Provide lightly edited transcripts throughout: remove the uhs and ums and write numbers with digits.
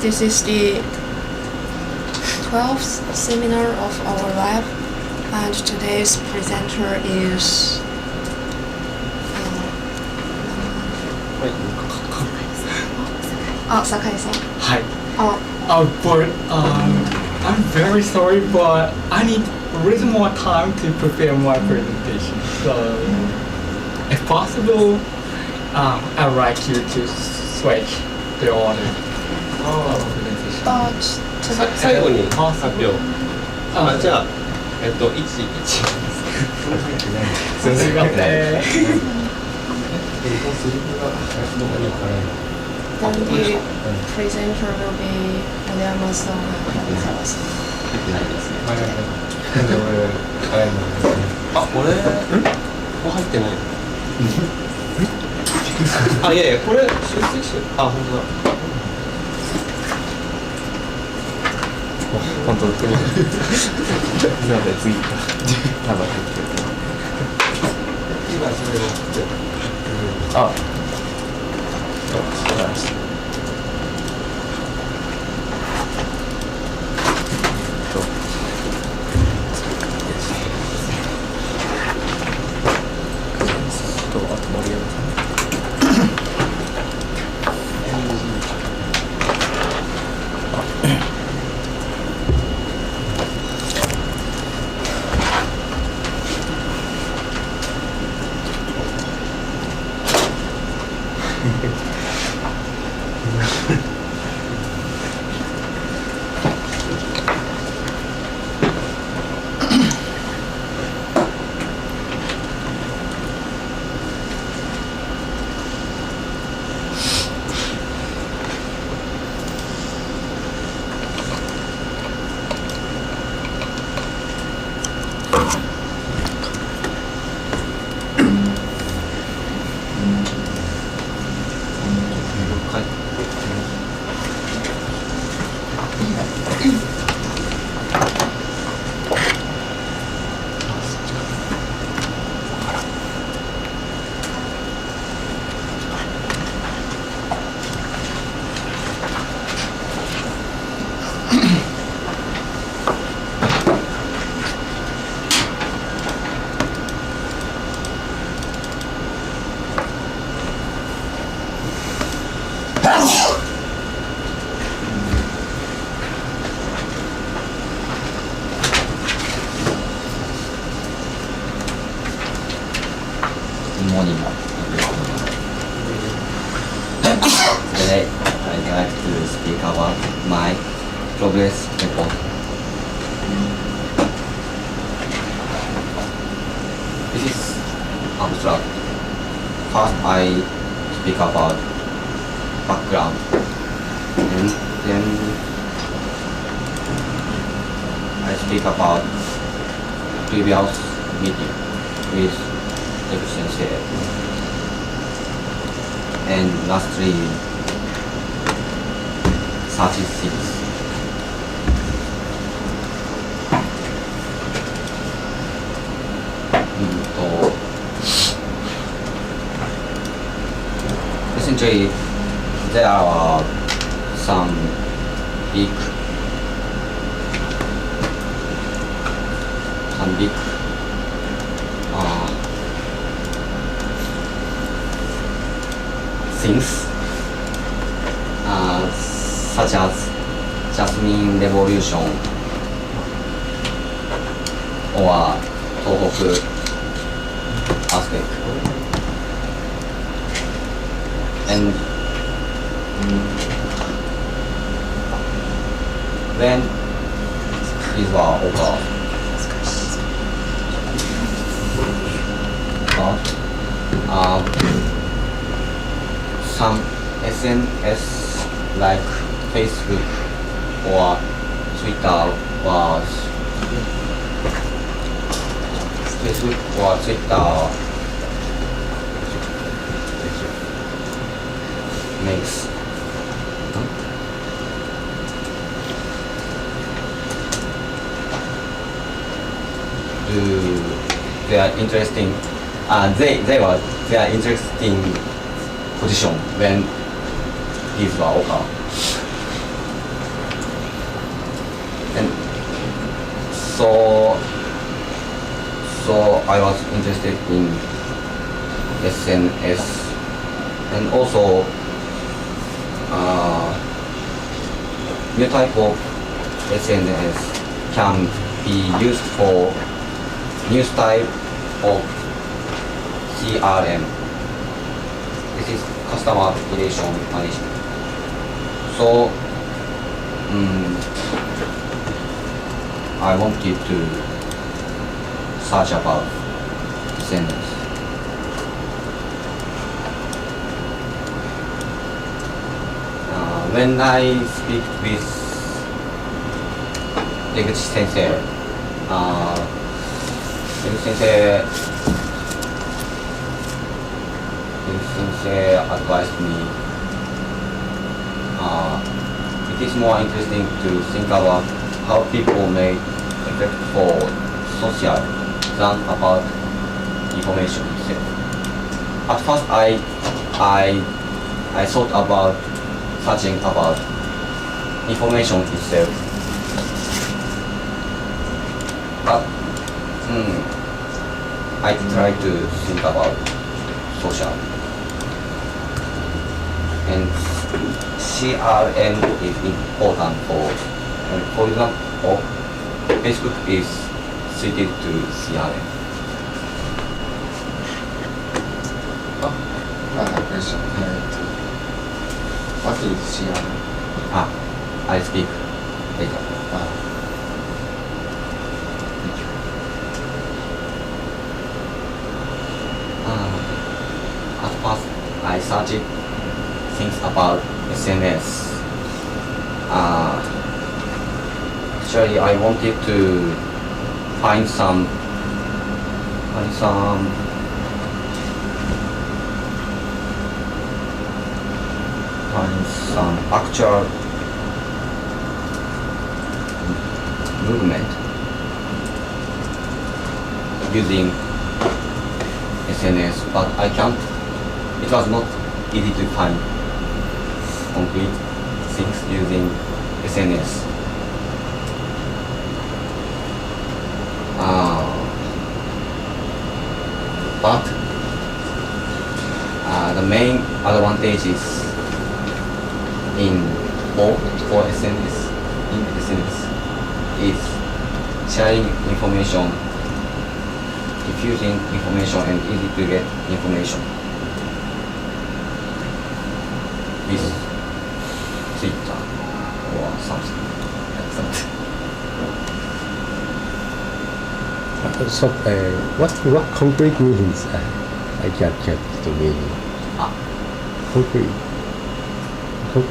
This is the 12th seminar of our lab, and today's presenter is Sakai-san. Hi. Oh, But I'm very sorry, but I need a little more time to prepare my presentation. So, if possible, I'd like you to switch the order of presentation. but 最後に発あ表。じゃあ、1、すいません。then the presenter will be Oyama-san and Kabizawa-san. あ、俺、もう入ってない。あ、いやいや、これ、出席者。あ、本当だ。本当だ。なので次から多分今それをあ、そうなんです。あと森山さん。Morning. Today, I'd like to speak about my progress report. This is abstract. First, I speak about background, and then I speak about previous meeting with Sensei, and lastly, statistics. Essentially, there are some big things, such as Jasmine Revolution or Tohoku earthquake. And when these were over, some SNS like Facebook or Twitter makes they are interesting. They are interesting position when these were over. So I was interested in SNS, and also new type of SNS can be used for new type of CRM. This is customer relation management. So I wanted to search about SNS. When I speak with Deguchi Sensei, Sensei advised me it is more interesting to think about how people make effect for social than about information itself. At first I thought about searching about information itself, but I try to think about social. And CRM is important for example, Facebook is suited to CRM. I have a question. What is CRM? I speak later. At first, I searched things about SNS. Actually, I wanted to find some actual movement using SNS, but I can't. It was not easy to find concrete things using SNS. But the main advantage is in both for SNS is sharing information, diffusing information, and easy to get information with Twitter or something like that. So, what concrete means? I can't get the meaning. Concrete.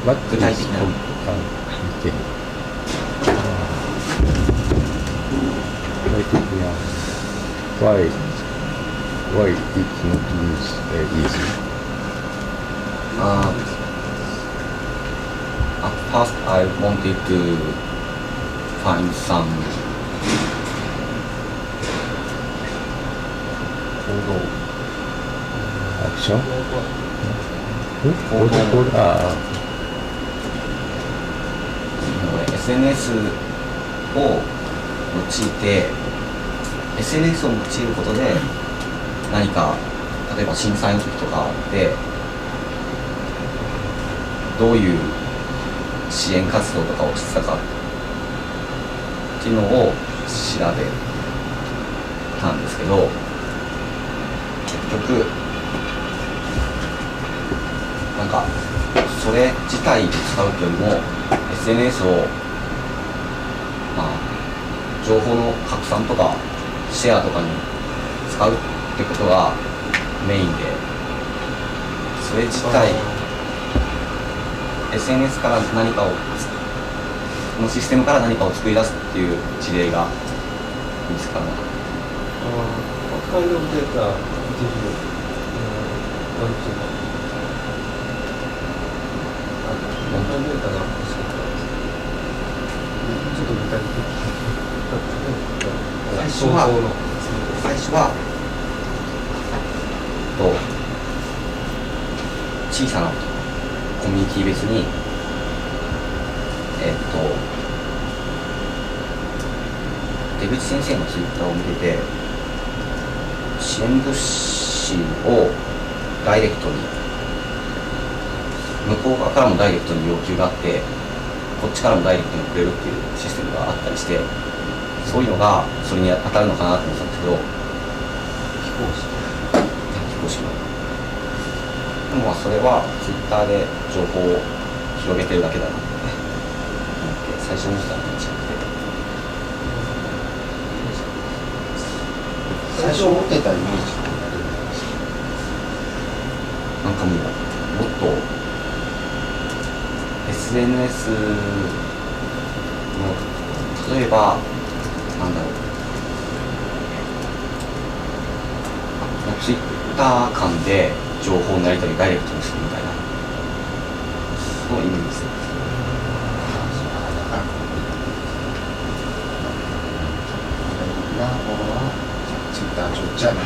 What is具体的な。okay. Why it's not easy? At first, I wanted to find some Action? SNS を用いて SNS を用いることで何か例えば震災の時とかでどういう支援活動とかをしてたかっていうのを調べたんですけど、結局なんかそれ自体使うというよりも SNS を情報の拡散とかシェアとかに使うってことがメインで、それ自体 SNS から何かをこのシステムから何かを作り出すっていう事例が見つからなかった。What kind of data did you want to know? What kind of data が欲しかったんですか？ちょっと具体的に。最初は小さなコミュニティ別に出口先生のツイッターを見てて、支援物資をダイレクトに向こう側からもダイレクトに要求があって、こっちからもダイレクトにくれるっていうシステムがあったりして、そういうのがそれに当たるのかなと思ったんですけど、非公式のでもまあそれはツイッターで情報を広げてるだけだなって思って最初に思ったのと違って、最初思ってたイメージってなんかもっと SNS の例えばなんだろう、ツイッター間で情報のやり取りダイレクトにするみたいなそういうイメージですね。なものはツイッター上じゃない。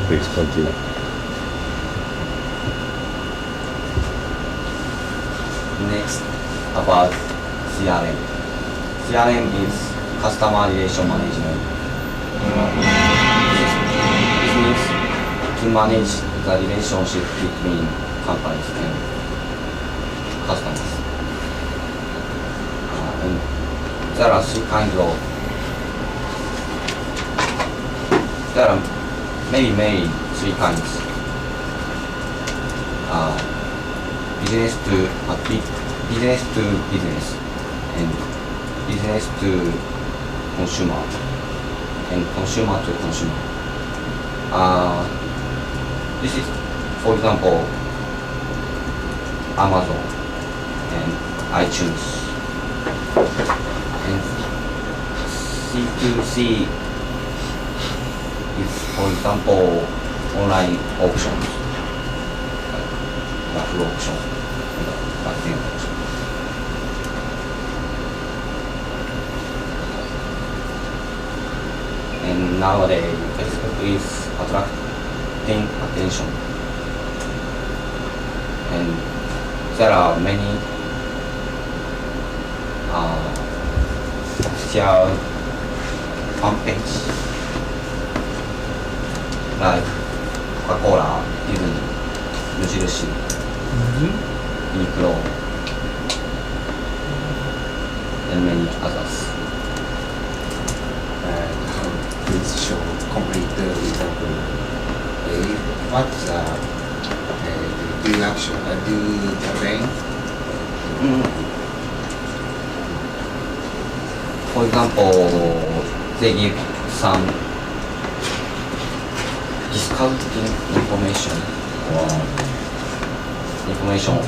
Please continue. Next, about CRM. CRM is Customer Relation Management. This means to manage the relationship between companies and customers. And there are maybe three kinds. Business to business and business to consumer and consumer to consumer. This is, for example, Amazon and iTunes. And C2C is, for example, online auctions, like raffle auction and vaccine auction. And nowadays, Facebook is attracting attention. And there are many official fan page like Coca-Cola, Disney, 無印、ユニクロ and many others. Please show complete example. What do action? Do campaign? For example, they give some discounting information or information of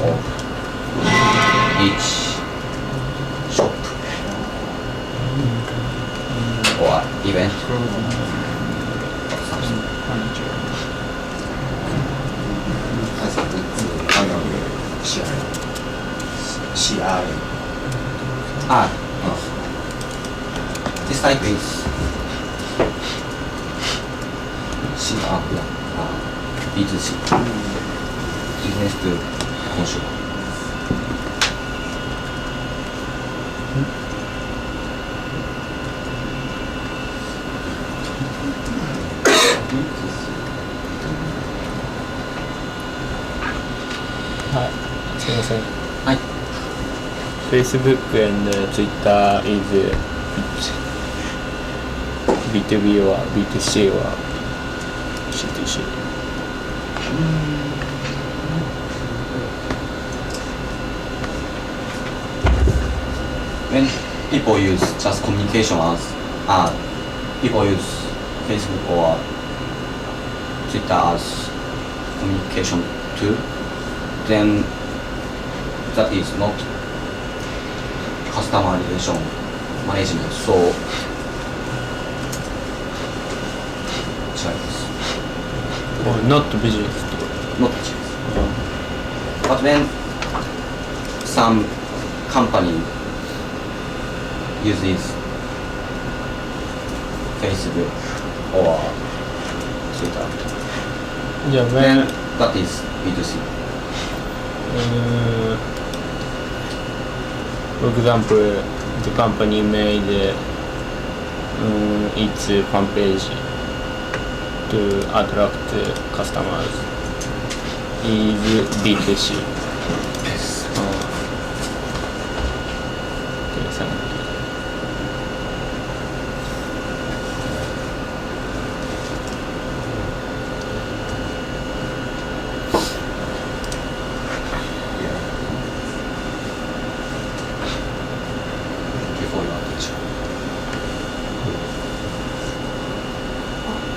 each shop or event or something. As a CRM. This type is B2C, business to consumer. Hi, すいません。はい。 Facebook and Twitter is B2B or B2C or C2C? When people use just communication as people use Facebook or Twitter as communication tool, then that is not customer relation management. So Or not business? not business. But when some company uses Facebook or Twitter, Yeah, then when that is B2C. For example, the company made its fan page to attract customers is B2C. Okay, thank you. Thank you for your attention.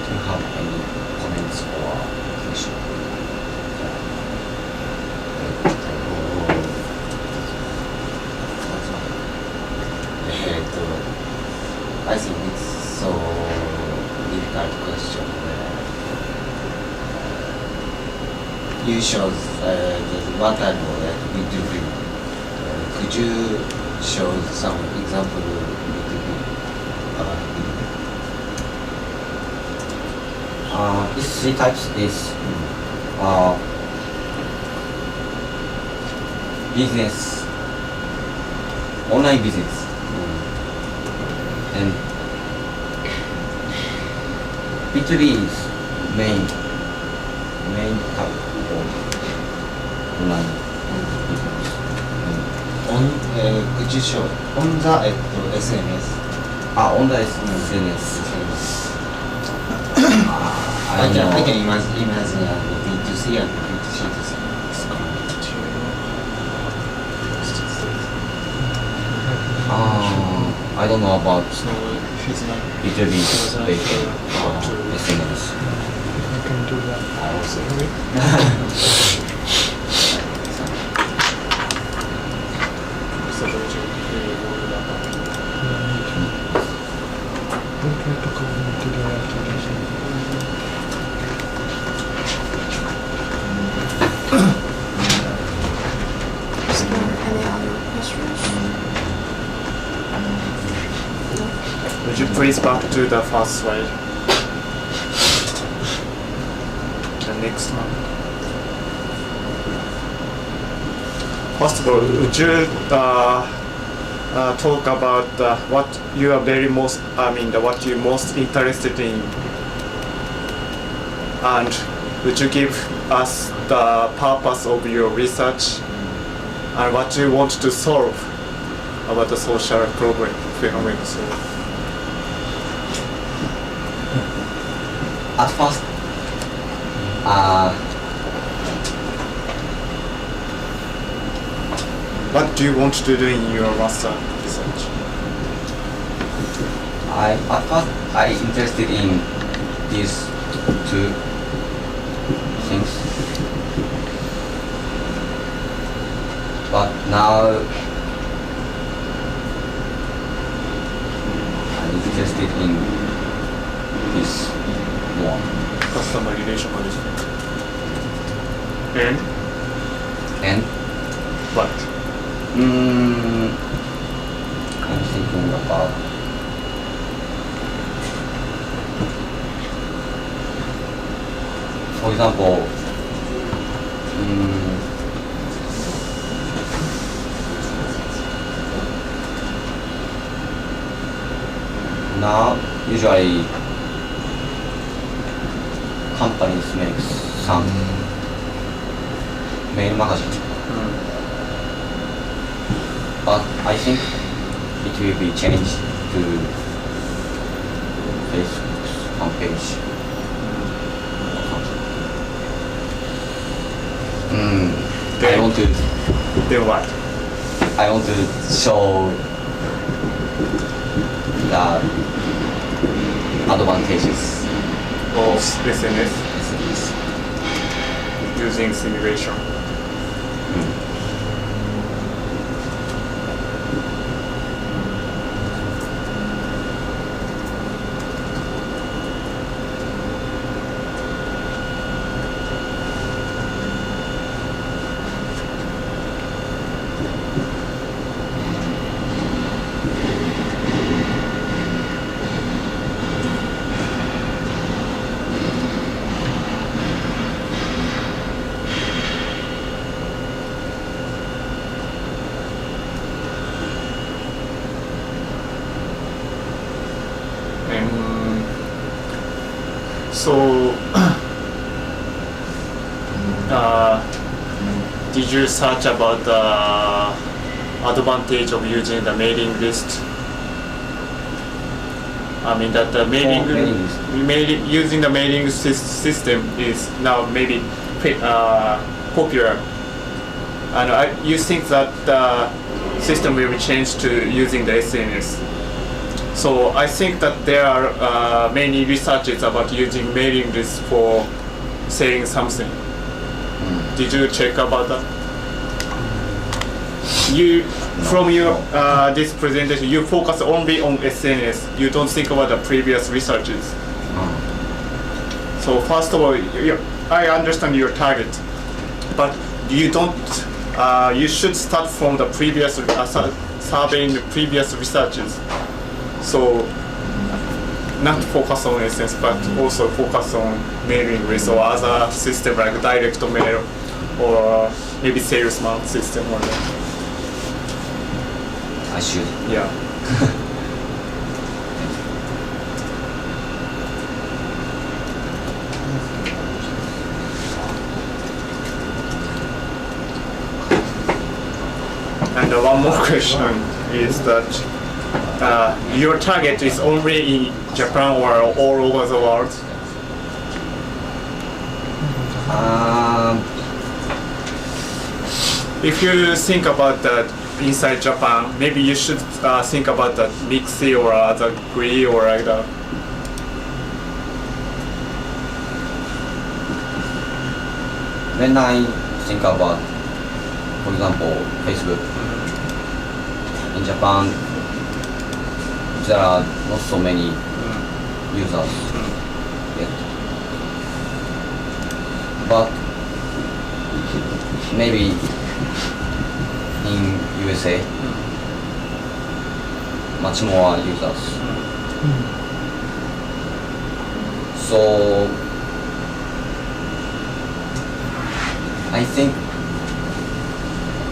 Do you have any comments or questions? I think it's so difficult question. You showed what type of B2B. Could you show some example B2B? These three types is business, online business, and B2B is main type of online business. Could you show on the SNS? On the SNS. I can imagine B2C and B2C to see. I don't know about So he's not B2B was I based what to SNS. I can do that. I also. Is there any other questions? No? Would you please back to the first slide? The next one. First of all, would you talk about what you are what you're most interested in, and would you give us the purpose of your research and what you want to solve about the social problem phenomenon? So, At first, what do you want to do in your master research? I interested in these two things, but now I'm interested in this one. Customer relation management. And What? I'm thinking about for example, now usually companies make some mail magazine, but I think it will be changed to Facebook's homepage or something. I want to Then what? show the advantages Of SNS SNEs. using simulation. So, did you search about the advantage of using the mailing list? I mean that the mailing, using the mailing system is now maybe popular, and you think that the system will change to using the SNS. So I think that there are many researches about using mailing lists for saying something. Did you check about that? From your this presentation, you focus only on SNS. You don't think about the previous researches. So first of all, I understand your target, but you don't. You should start from the previous surveying the previous researches. So not focus on SNS, but also focus on mailing list or other system like direct mail or maybe salesman system or that. I should. Yeah. And one more question is that your target is only in Japan or all over the world? If you think about that inside Japan, maybe you should think about that Mixi or other GRI or like that. When I think about, for example, Facebook, in Japan, there are not so many users yet. But maybe in USA, much more users. So I think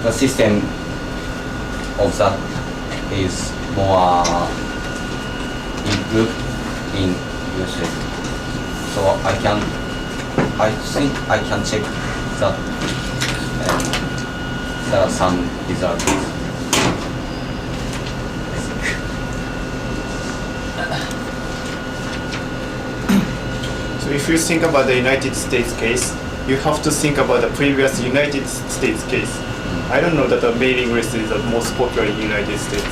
the system of that is more improved in USA. So I think I can check that, and there are some results. So if you think about the United States case, you have to think about the previous United States case. I don't know that the mailing list is the most popular in the United States.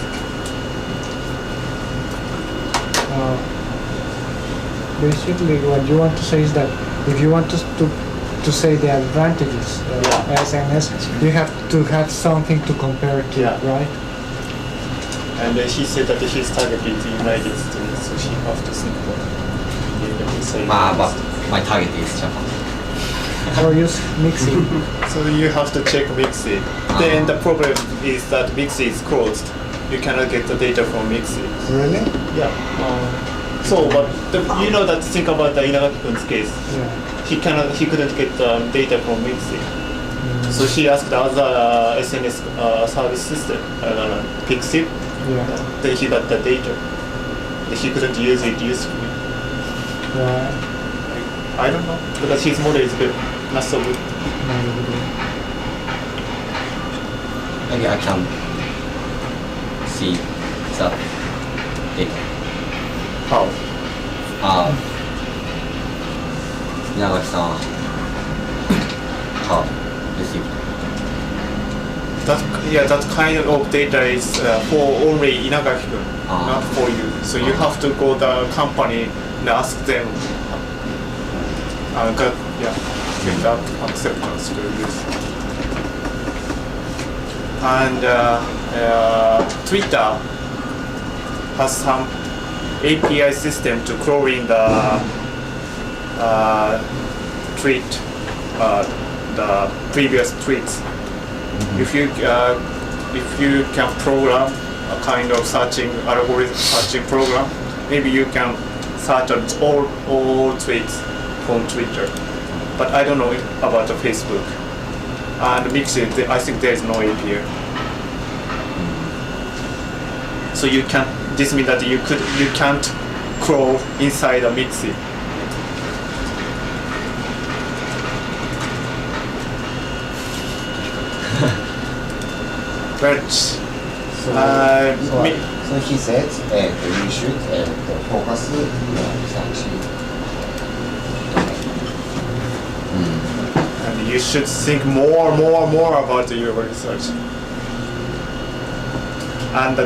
Basically, what you want to say is that if you want to say the advantages of SNS, you have to have something to compare to, right? And he said that his target is the United States, so he have to think about it. But my target is Japan. Or use Mixi. So you have to check Mixi. Then the problem is that Mixi is closed. You cannot get the data from Mixi. Really? Yeah. So, but you know that think about the Inagaki-kun's case. Yeah. He couldn't get data from Mixi. So he asked the other SNS service system, Pixiv. Yeah. Then he got the data. He couldn't use it usefully. Right. I don't know, because his model is good, not so good. Maybe I can see that data. How? Inagaki-san received. That kind of data is for only Inagaki-kun, not for you. So you have to go to the company and ask them, get that acceptance to use. And Twitter has some API system to crawling the tweet, the previous tweets. If you can program a kind of algorithm searching program, maybe you can search all tweets from Twitter. But I don't know about the Facebook. And Mixi, I think there is no API. So this means that you can't crawl inside a Mixi. But So, me- so he said you should focus your research domain. and you should think more about your research. And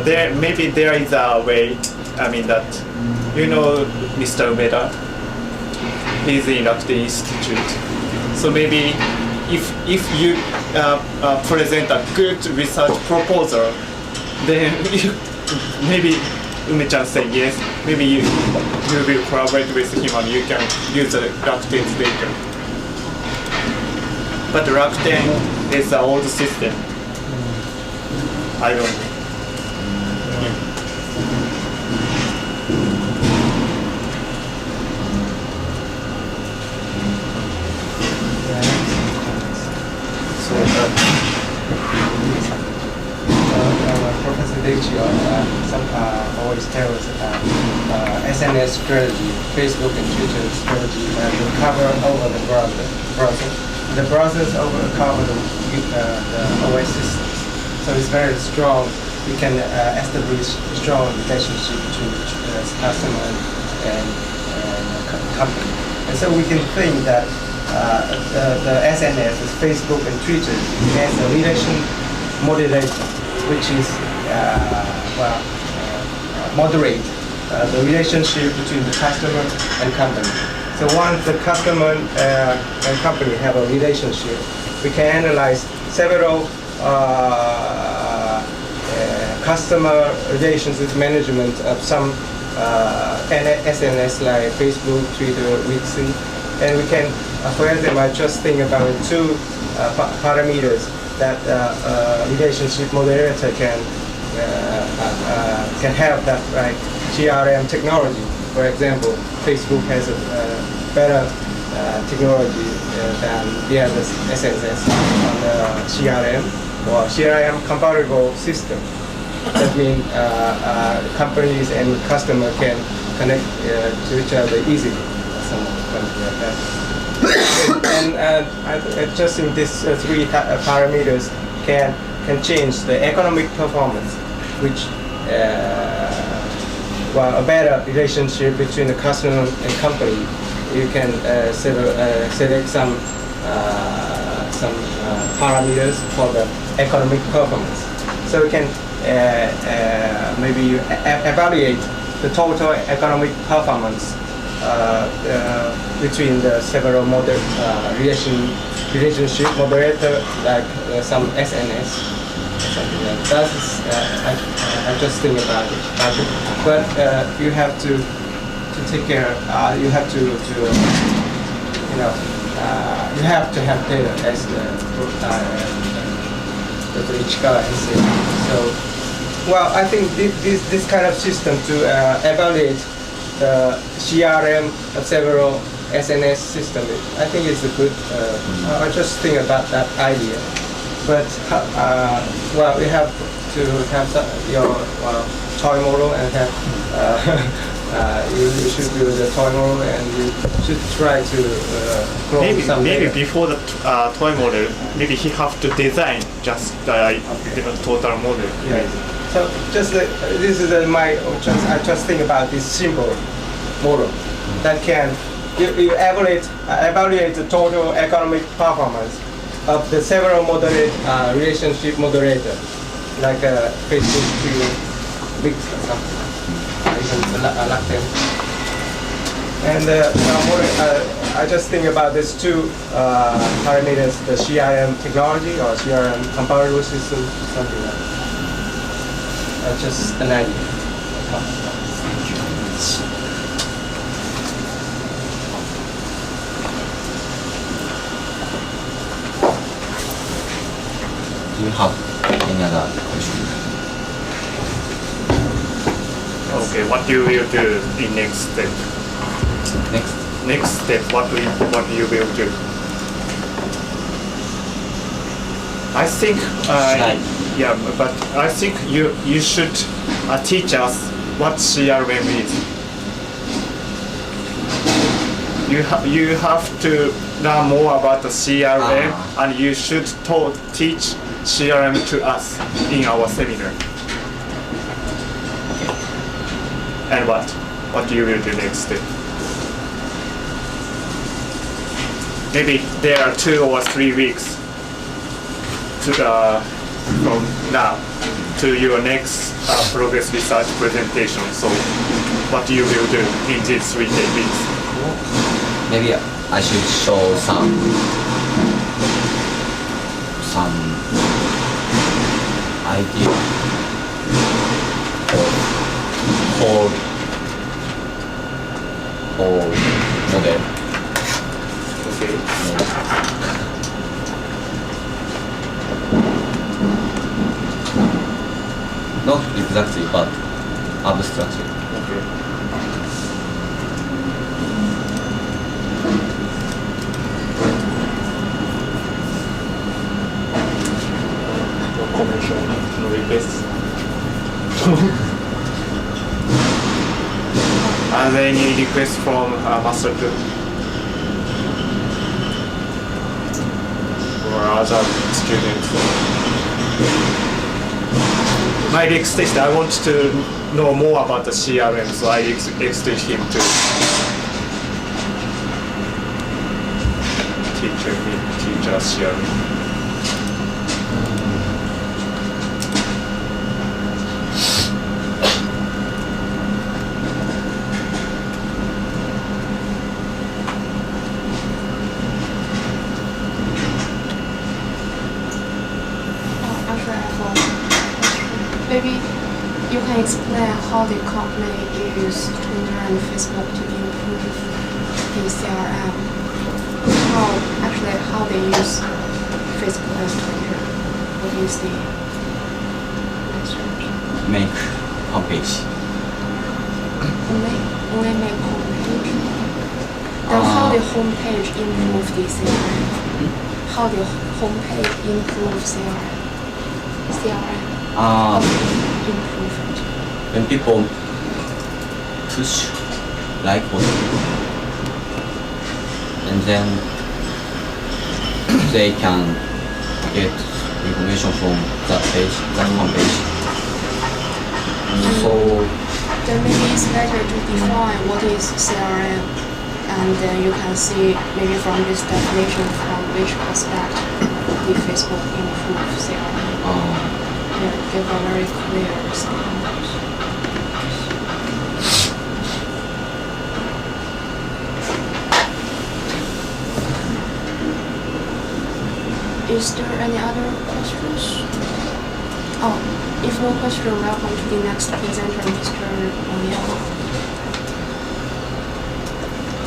maybe there is a way. I mean that Mr. Umeda, he's in Rakuten Institute. So maybe if you present a good research proposal, then maybe Ume-chan say yes. Maybe you will collaborate with him and you can use the Rakuten's data. But Rakuten is an old system. I don't know. So, Professor Daichi always tells SNS strategy, Facebook and Twitter strategy will cover over the browser. The browsers cover the OS systems. So it's very strong. We can establish strong relationship between the customer and company. And so we can think that the SNS, Facebook and Twitter, has a relation moderator, which is moderate the relationship between the customer and company. So once the customer and company have a relationship, we can analyze several customer relationship management of some SNS like Facebook, Twitter, Wixi, and we can, for example, I just think about two parameters that relationship moderator can have that, right? CRM technology. For example, Facebook has a better technology than the other SNS on the CRM or CRM compatible system. That means companies and customers can connect to each other easily. Something like that. And I just think these three parameters can change the economic performance, which a better relationship between the customer and company. You can select some parameters for the economic performance. So you can maybe evaluate the total economic performance between the several relationship moderator like some SNS. Something like that. I just think about it. But you have to take care. You have to you have to have data, as Dr. Ichikawa has said. So, well, I think this kind of system to evaluate the CRM of several SNS systems, I think it's a good. I just think about that idea. But well, we have to have your toy model and have you should build a toy model and you should try to clone maybe before the toy model, maybe he have to design just the total model. Yeah. So just this is I just think about this simple model that can you evaluate the total economic performance of the several relationship moderator, like Facebook, Twitter, Wix or something, even Rakuten. And I just think about these two parameters: the CRM technology or CRM compatible system, something like that. Just an idea. Do you have any other questions? Okay, what you will do in next step? Next step, what you will do? I think yeah, but I think you should teach us what CRM is. You have to learn more about the CRM, and you should teach CRM to us in our seminar. And what you will do next step? Maybe there are 2 or 3 weeks to from now to your next progress research presentation. So what you will do in these 3 weeks? Maybe I should show some idea of whole model. Okay. Not exactly, but abstractly. Okay. No commercial, no requests. Are there any requests from Master 2? Or other students? My next test, I want to know more about the CRM, so I extend him to teach us CRM. Actually, I have a question. Maybe you can explain how the company use Twitter and Facebook to improve the CRM. How they use Facebook and Twitter. What is the message? Make homepage. Only make homepage. Then how the homepage improve the CRM? How the homepage improve CRM? How they improve it? When people push like button, and then they can get information from that page, that homepage. So Then maybe it's better to define what is CRM, and then you can see maybe from this definition from which aspect the Facebook improve CRM. Yeah, give a very clear statement. Is there any other questions? Oh, if no question, welcome to the next presenter, Mr. O'Neill.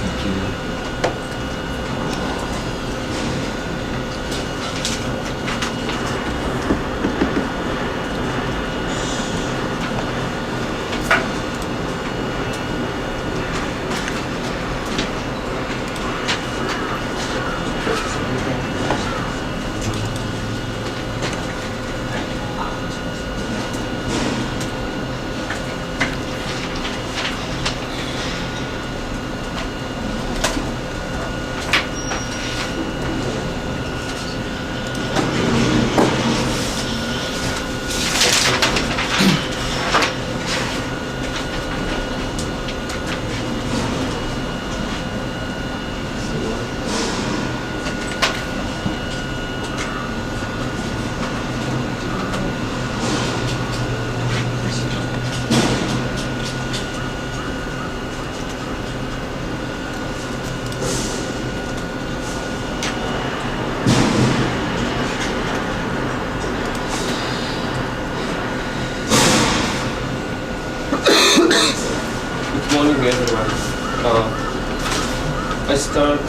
thank you. Good morning, everyone. I start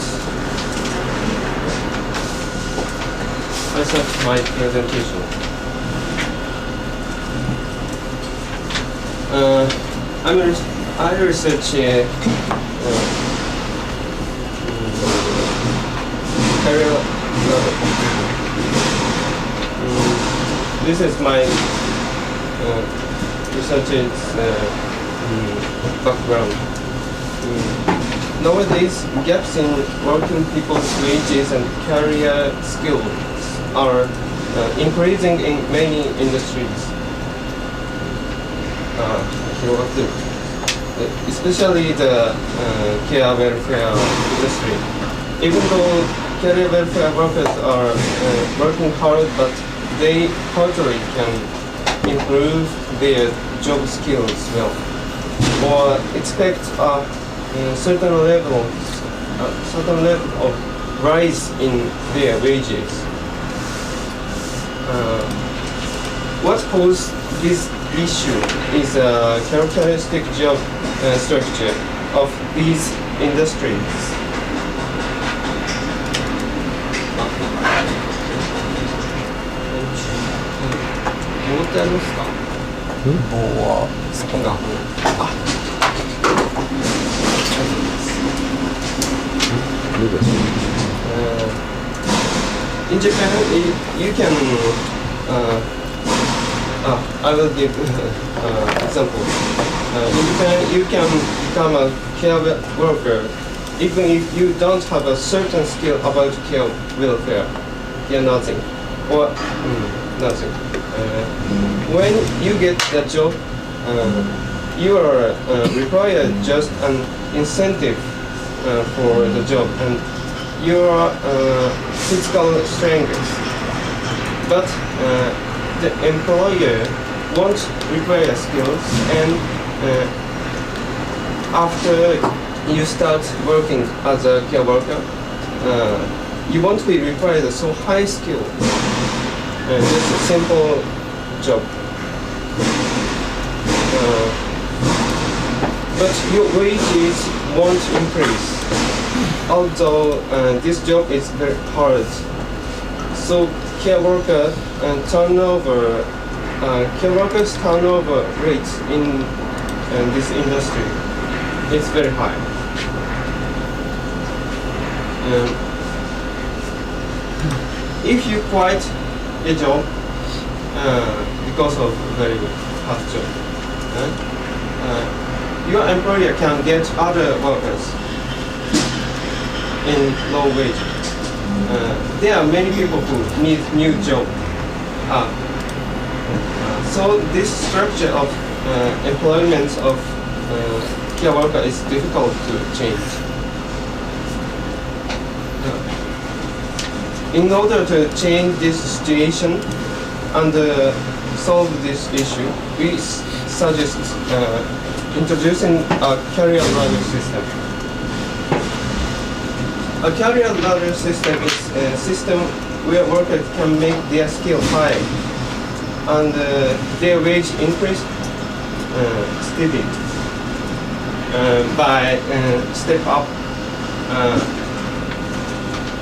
my presentation. I research career. This is my research background. Nowadays, gaps in working people's wages and career skills are increasing in many industries. 広がってる。Especially the care welfare industry. Even though care welfare workers are working hard, but they hardly can improve their job skills well, or expect a certain level of rise in their wages. What caused this issue is a characteristic job structure of these industries. 戻ってありますか？棒はそこが。In Japan, you can. I will give example. In Japan, you can become a care worker even if you don't have a certain skill about care welfare. Yeah, nothing. Or nothing. When you get the job, you are required just an incentive for the job and your physical strength. But the employer won't require skills, and after you start working as a care worker, you won't be required so high skill. Just a simple job. But your wages won't increase, although this job is very hard. So care workers turnover rate in this industry is very high. If you quit a job because of very hard job, your employer can get other workers in low wage. There are many people who need new job. So this structure of employment of care worker is difficult to change. In order to change this situation and solve this issue, we suggest introducing a career ladder system. A career ladder system is a system where workers can make their skill high and their wage increase steady by step up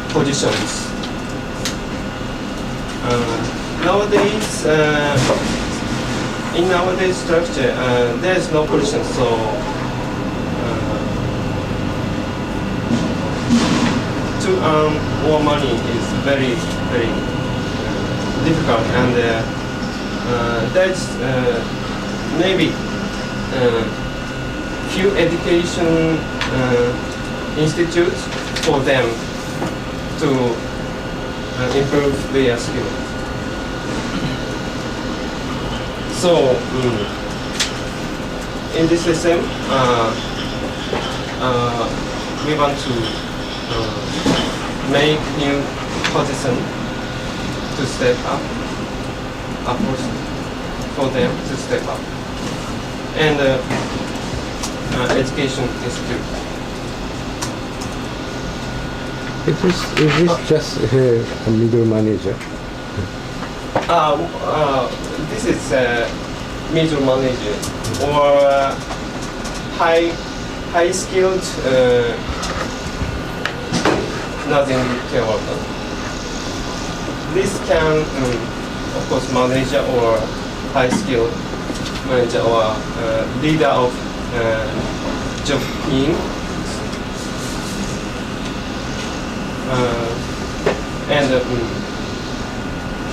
positions. Nowadays, in nowadays structure, there is no position, so to earn more money is very, very difficult, and there's maybe few education institutes for them to improve their skill. So in this system, we want to make new position to step up, a person for them to step up, and education institute. Is this just a middle manager? This is middle manager or high skilled nothing care worker. This can of course manager or high skilled manager or leader of job team. And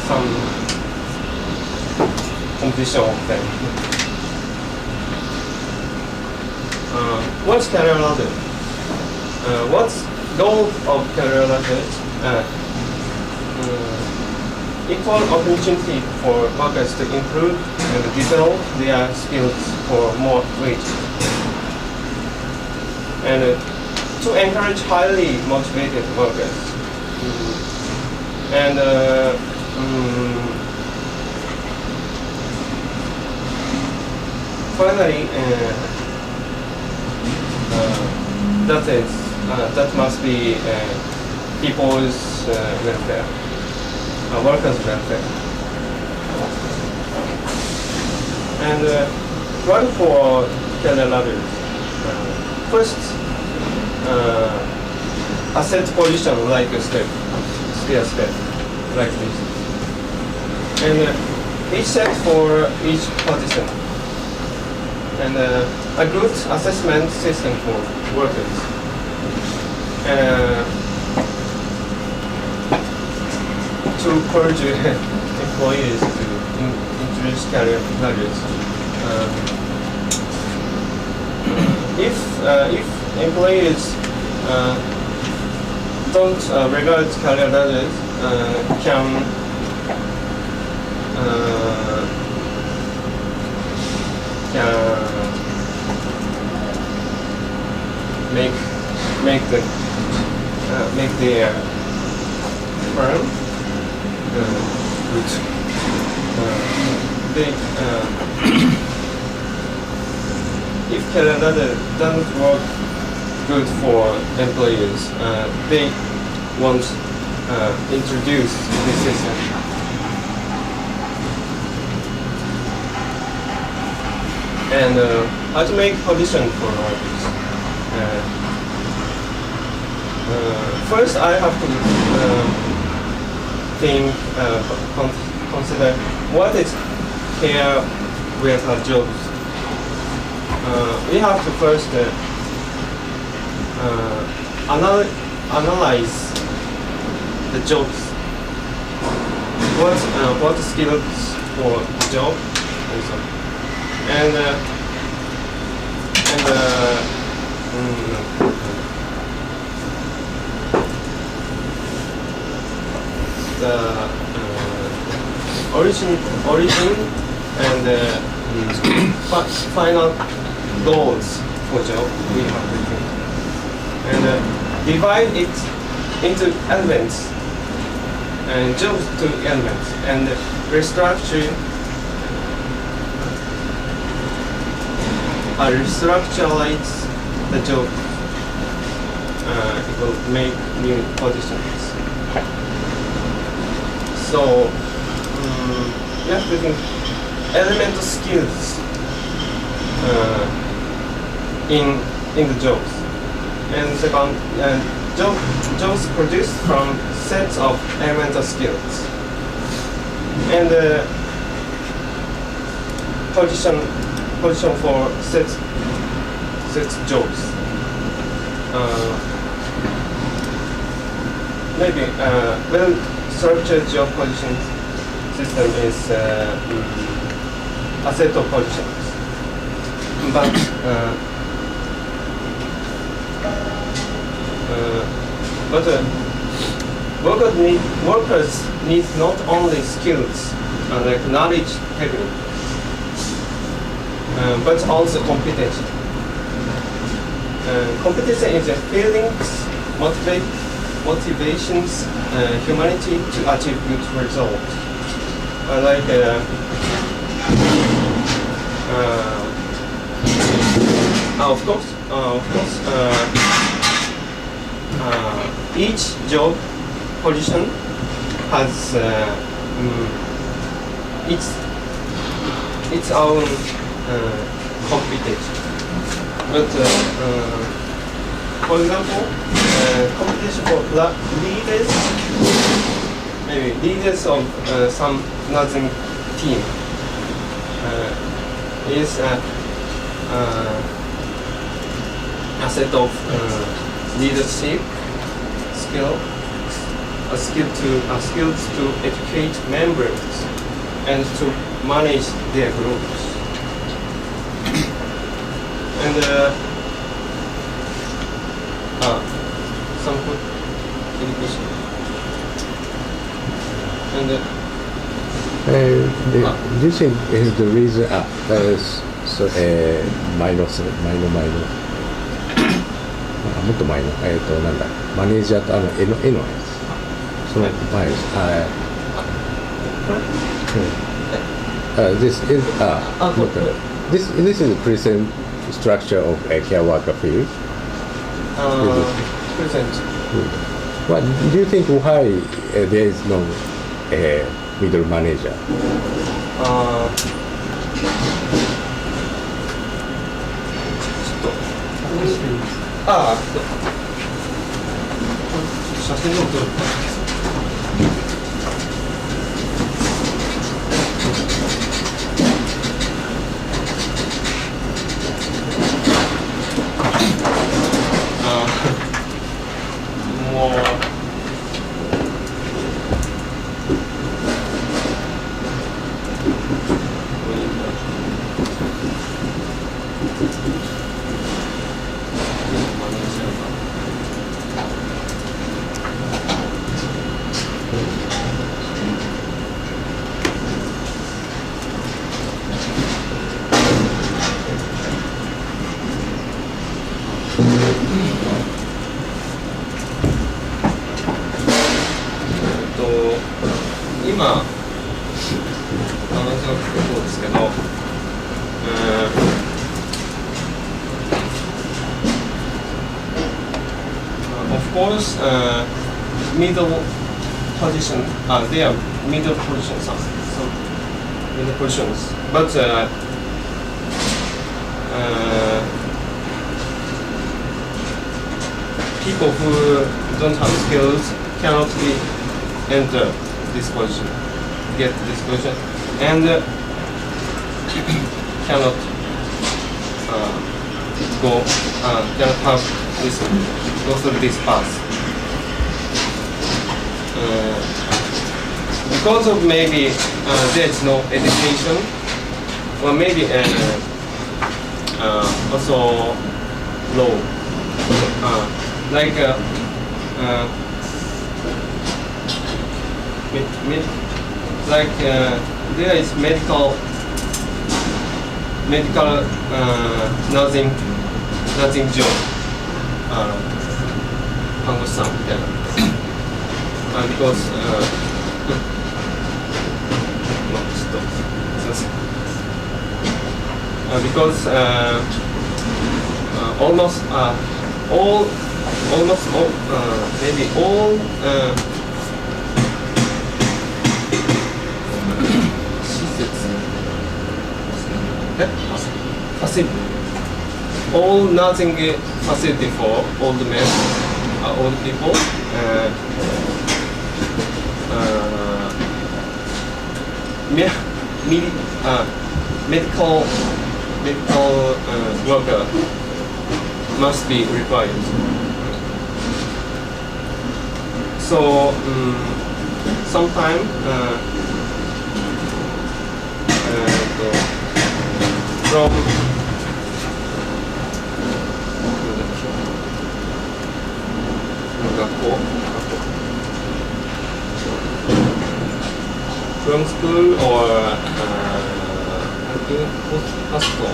some competition of them. What's career ladder? What's goal of career ladder? equal opportunity for workers to improve and develop their skills for more wages. And to encourage highly motivated workers. And finally, that must be people's welfare, workers' welfare. And one for career ladders. First, a set position like a step, like this. And each set for each position. And a good assessment system for workers. To encourage employees to introduce career ladders. If employees don't regard career ladders, can make their firm good. If career ladder doesn't work good for employees, they won't introduce this system. And how to make position for workers. First, I have to consider what is care worker jobs. We have to first analyze the jobs. What skills for the job and so on. The origin and final goals for job we have to think. And divide it into elements and jobs to elements and restructure the job. It will make new positions. So you have to think elemental skills in the jobs. And second, jobs produced from sets of elemental skills. And position for set jobs. Maybe well-structured job position system is a set of positions, but workers need not only skills like knowledge, technique, but also competency. Competency is a feelings, motivations, humanity to achieve good results. Of course, each job position has its own competition. But for example, competition for leaders, maybe leaders of some nursing team is a set of leadership skills to educate members and to manage their groups. And some good education. And Do you think the reason前のもっと前のなんだマネージャーと絵のやつその前ですthis is this is the present structure of a care worker field. Present. What do you think why there is no middle manager? 写真を撮る。もう。今、話のことですけど、of course, middle position, they are middle positions, some middle positions, but people who don't have skills cannot enter this position, get this position, and cannot cannot have this, go through this path. Because of maybe there is no education, or maybe also low, like there is medical nursing job, 看護師さんみたいな。because ちょっとすいません。because almost all maybe all facility, all nursing facility for old men, old people, medical worker must be required. So sometime from from school or hospital.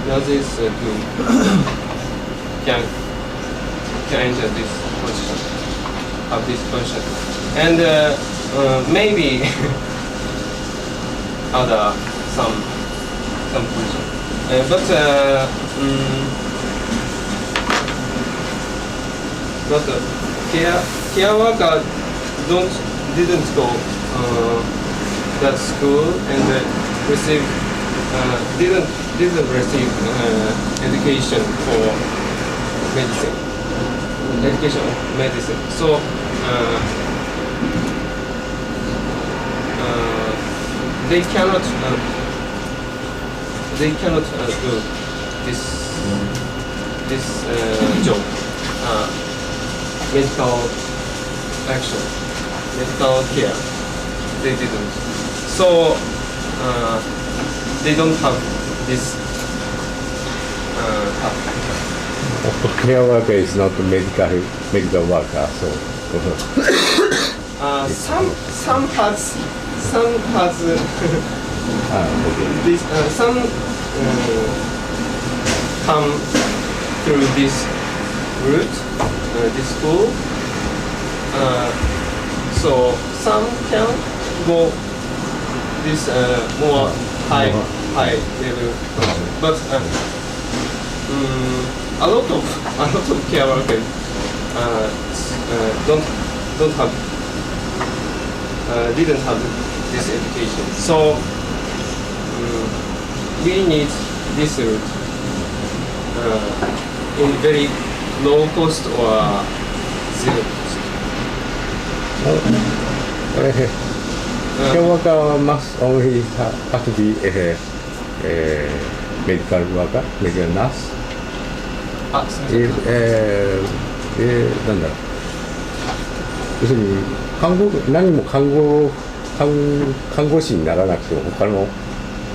Nurses can enter this position, have this position, and maybe other some position, but care worker didn't go that school and receive didn't receive education for medicine, education of medicine. So they cannot do this job, medical action, medical care. They didn't. So they don't have this care worker is not a medical worker, so. some has Okay. this some come through this route, this school. So some can go this more high level, but a lot of care workers don't have didn't have this education. So we need this route in very low cost or zero cost. Care worker must only have to be a medical worker, medical nurse. あ、すみません。なんだろう。要するに何も看護師にならなくても他の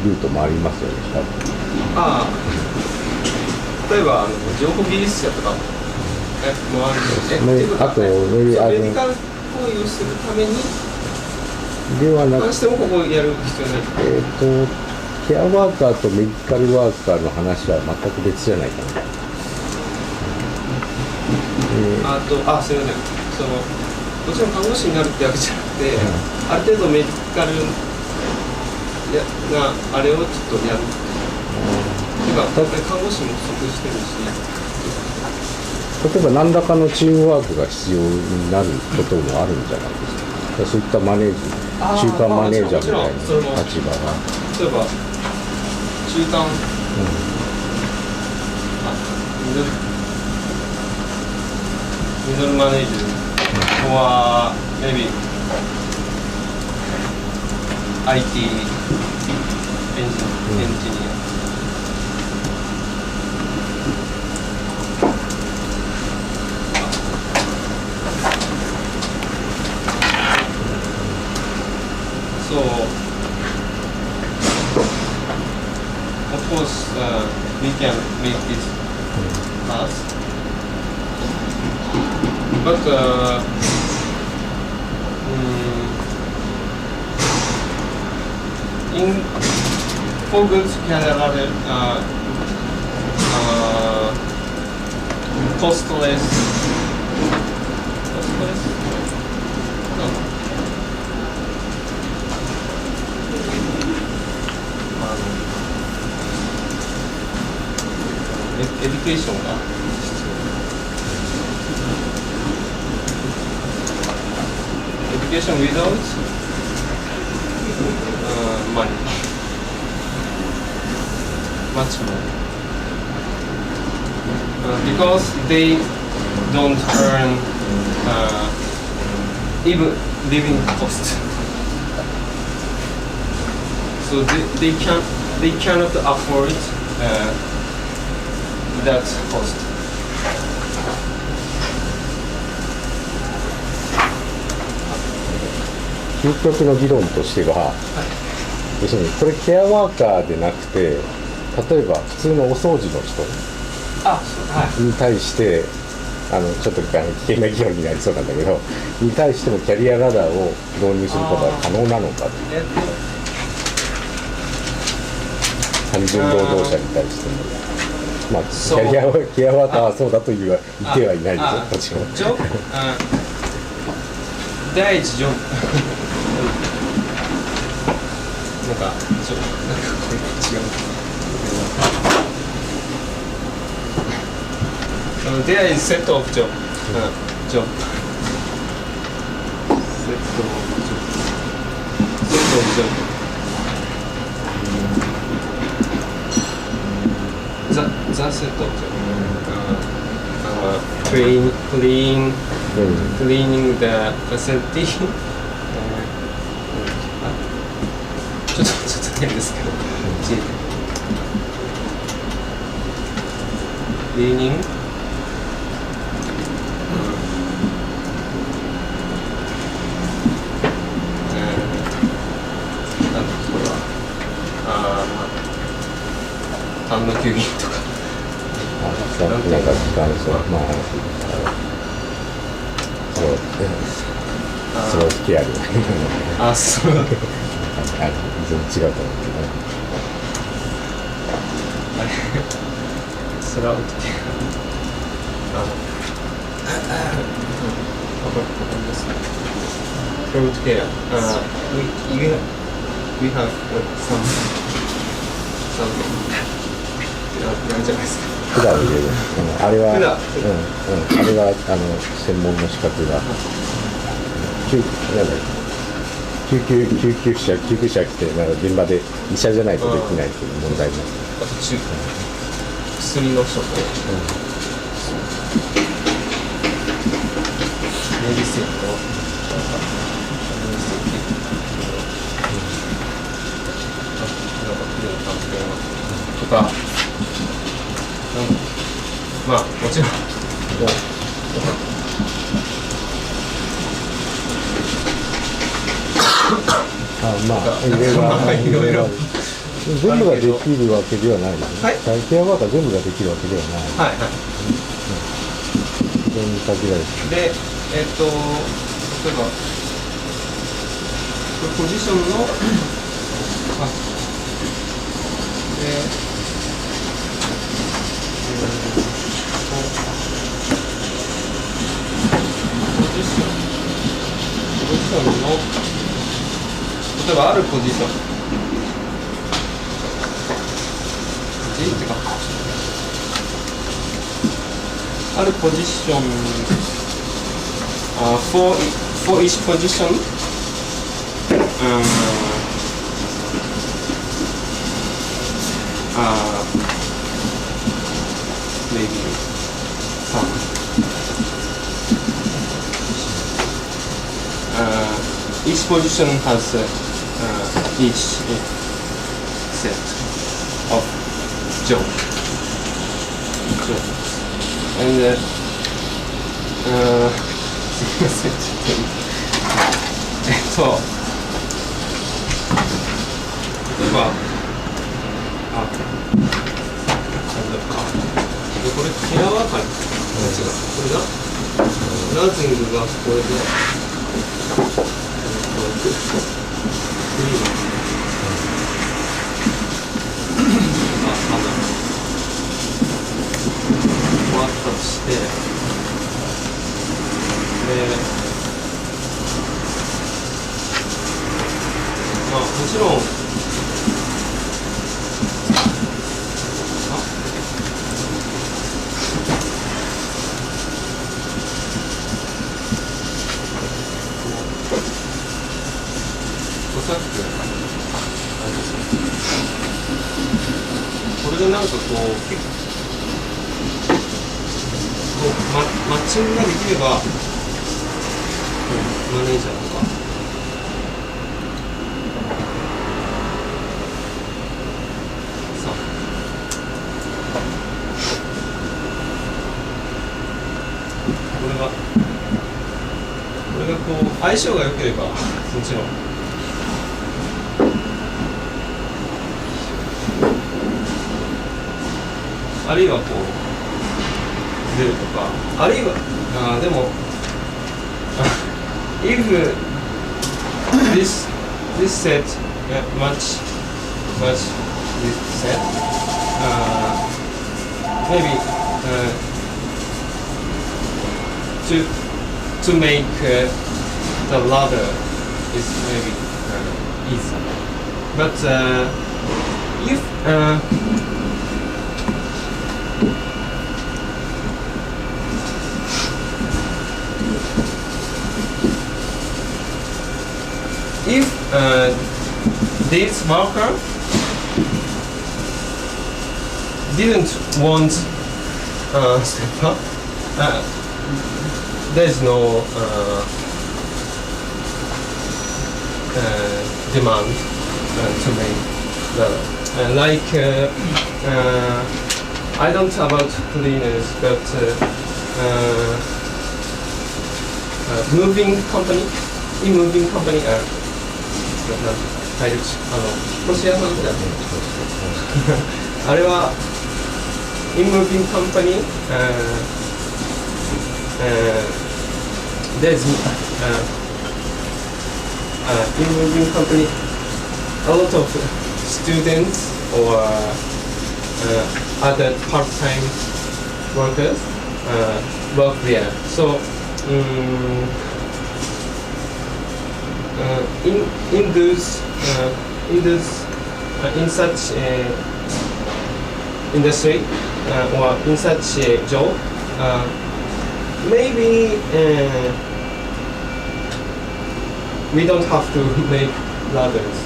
ルートもありますよね。ああ、例えば情報技術者とかもあるので、あとメディカル行為をするためにではなくどうしてもここをやる必要ない。ケアワーカーとメディカルワーカーの話は全く別じゃないかな。すみません。もちろん看護師になるってわけじゃなくて、ある程度メディカルなあれをちょっとやる。今看護師も不足してるし。例えば何らかのチームワークが必要になることもあるんじゃないですか。そういったマネージ、中間マネージャーみたいな立場が。例えば中間、ミドルマネージャー or maybe IT engineer. So, of course, we can make this pass, but for good career, costless. No. エデュケーションが必要。Education without money, much more, because they don't earn even living cost. So they cannot afford that cost. 究極の議論としては、要するにこれケアワーカーでなくて、例えば普通のお掃除の人に対して、ちょっと危険な議論になりそうなんだけど、に対してもキャリアラダーを導入することは可能なのか。単純労働者に対しても。まあ、ケアワーカーはそうだと言ってはいないですよ、もちろん。第一条なんかこれ違う。There is set of job. Job. Set of job. The set of job. Cleaning the facility. ちょっと変ですけど。Cleaning. 半の吸引とか。そうなんか時間そうまあそうスロースケアルあ、そう。全然違うと思うけどあれ、スラウトケア。わかります。スラウトケア。we have something なんじゃないですか。普段入れる、あれは、普段あれは専門の資格が、なんだっけ救急車ってなんか現場で医者じゃないとできないという問題になってあと薬の人と、メディセンと、とか、まあもちろんまあいろいろ全部ができるわけではないよね。はい。ケアワーカー全部ができるわけではない。はいはい。非常に限られてる。で、例えばポジションのポジションの例えばあるポジションってかあるポジションfor each position maybe some each position has each set of job and すみませんちょっと例えばこれケアワーカーに違うこれがナーシングがこれでクリーム終わったとしてまあもちろんさっきこれでなんかこう結構マッチングができればマネージャーとかさこれがこう相性が良ければもちろんあるいはこう出るとかあるいはでもif this set match this set maybe to make the ladder is maybe easy but if this worker didn't want step up, there's no demand to make the like I don't know about cleaners, but moving company体力士ロシアさんじゃないあれはInMoving company there's InMoving company a lot of students or other part-time workers work there. So in such industry or in such a job, maybe we don't have to make labels.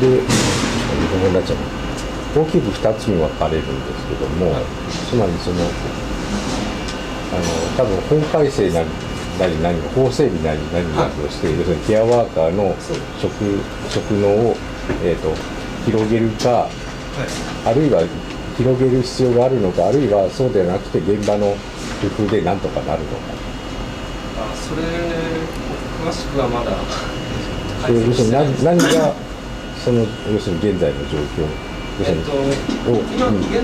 で、日本語になっちゃう。大きく2つに分かれるんですけども、つまり多分法改正なり法整備なり何として、要するにケアワーカーの職能を、広げるか、あるいは広げる必要があるのか、あるいはそうではなくて現場の工夫でなんとかなるのか。それ詳しくはまだ要するに何が要するに現在の状況、今現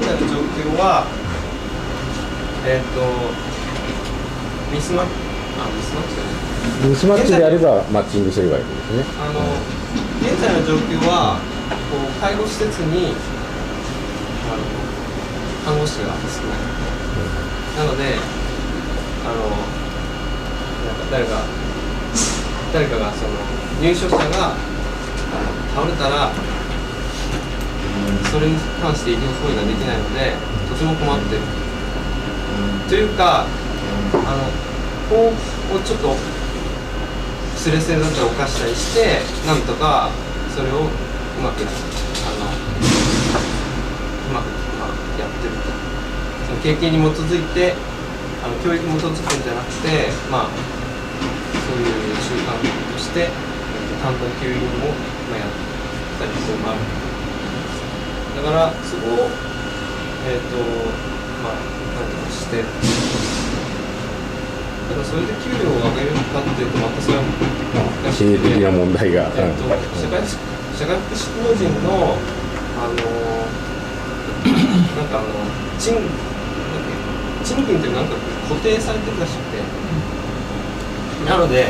在の状況はミスマッチであればマッチングすればいいんですね。現在の状況は介護施設に看護師が少ない、なので誰かが入所者が倒れたらそれに関して医療行為ができないのでとても困ってる、というか法をちょっとスレスレだったり犯したりしてなんとかそれをうまくやってると、その経験に基づいて教育に基づくんじゃなくて、そういう習慣として担当吸引をやったりするのもある。だからそこを何とかして、ただそれで給料を上げるかっていうとまたそれは難しい経営的な問題が、社会福祉法人の賃金って固定されてるらしくて、なので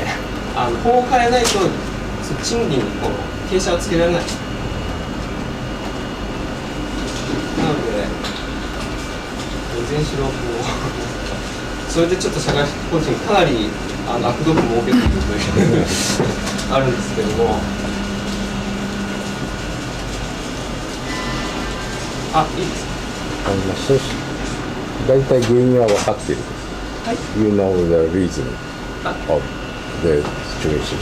法を変えないと賃金に傾斜をつけられない。なのでいずれにしろそれでちょっと社会福祉法人かなり悪どく儲けているというあるんですけども、いいですか。大体原因は分かっている。はい。You know the reason of the situation.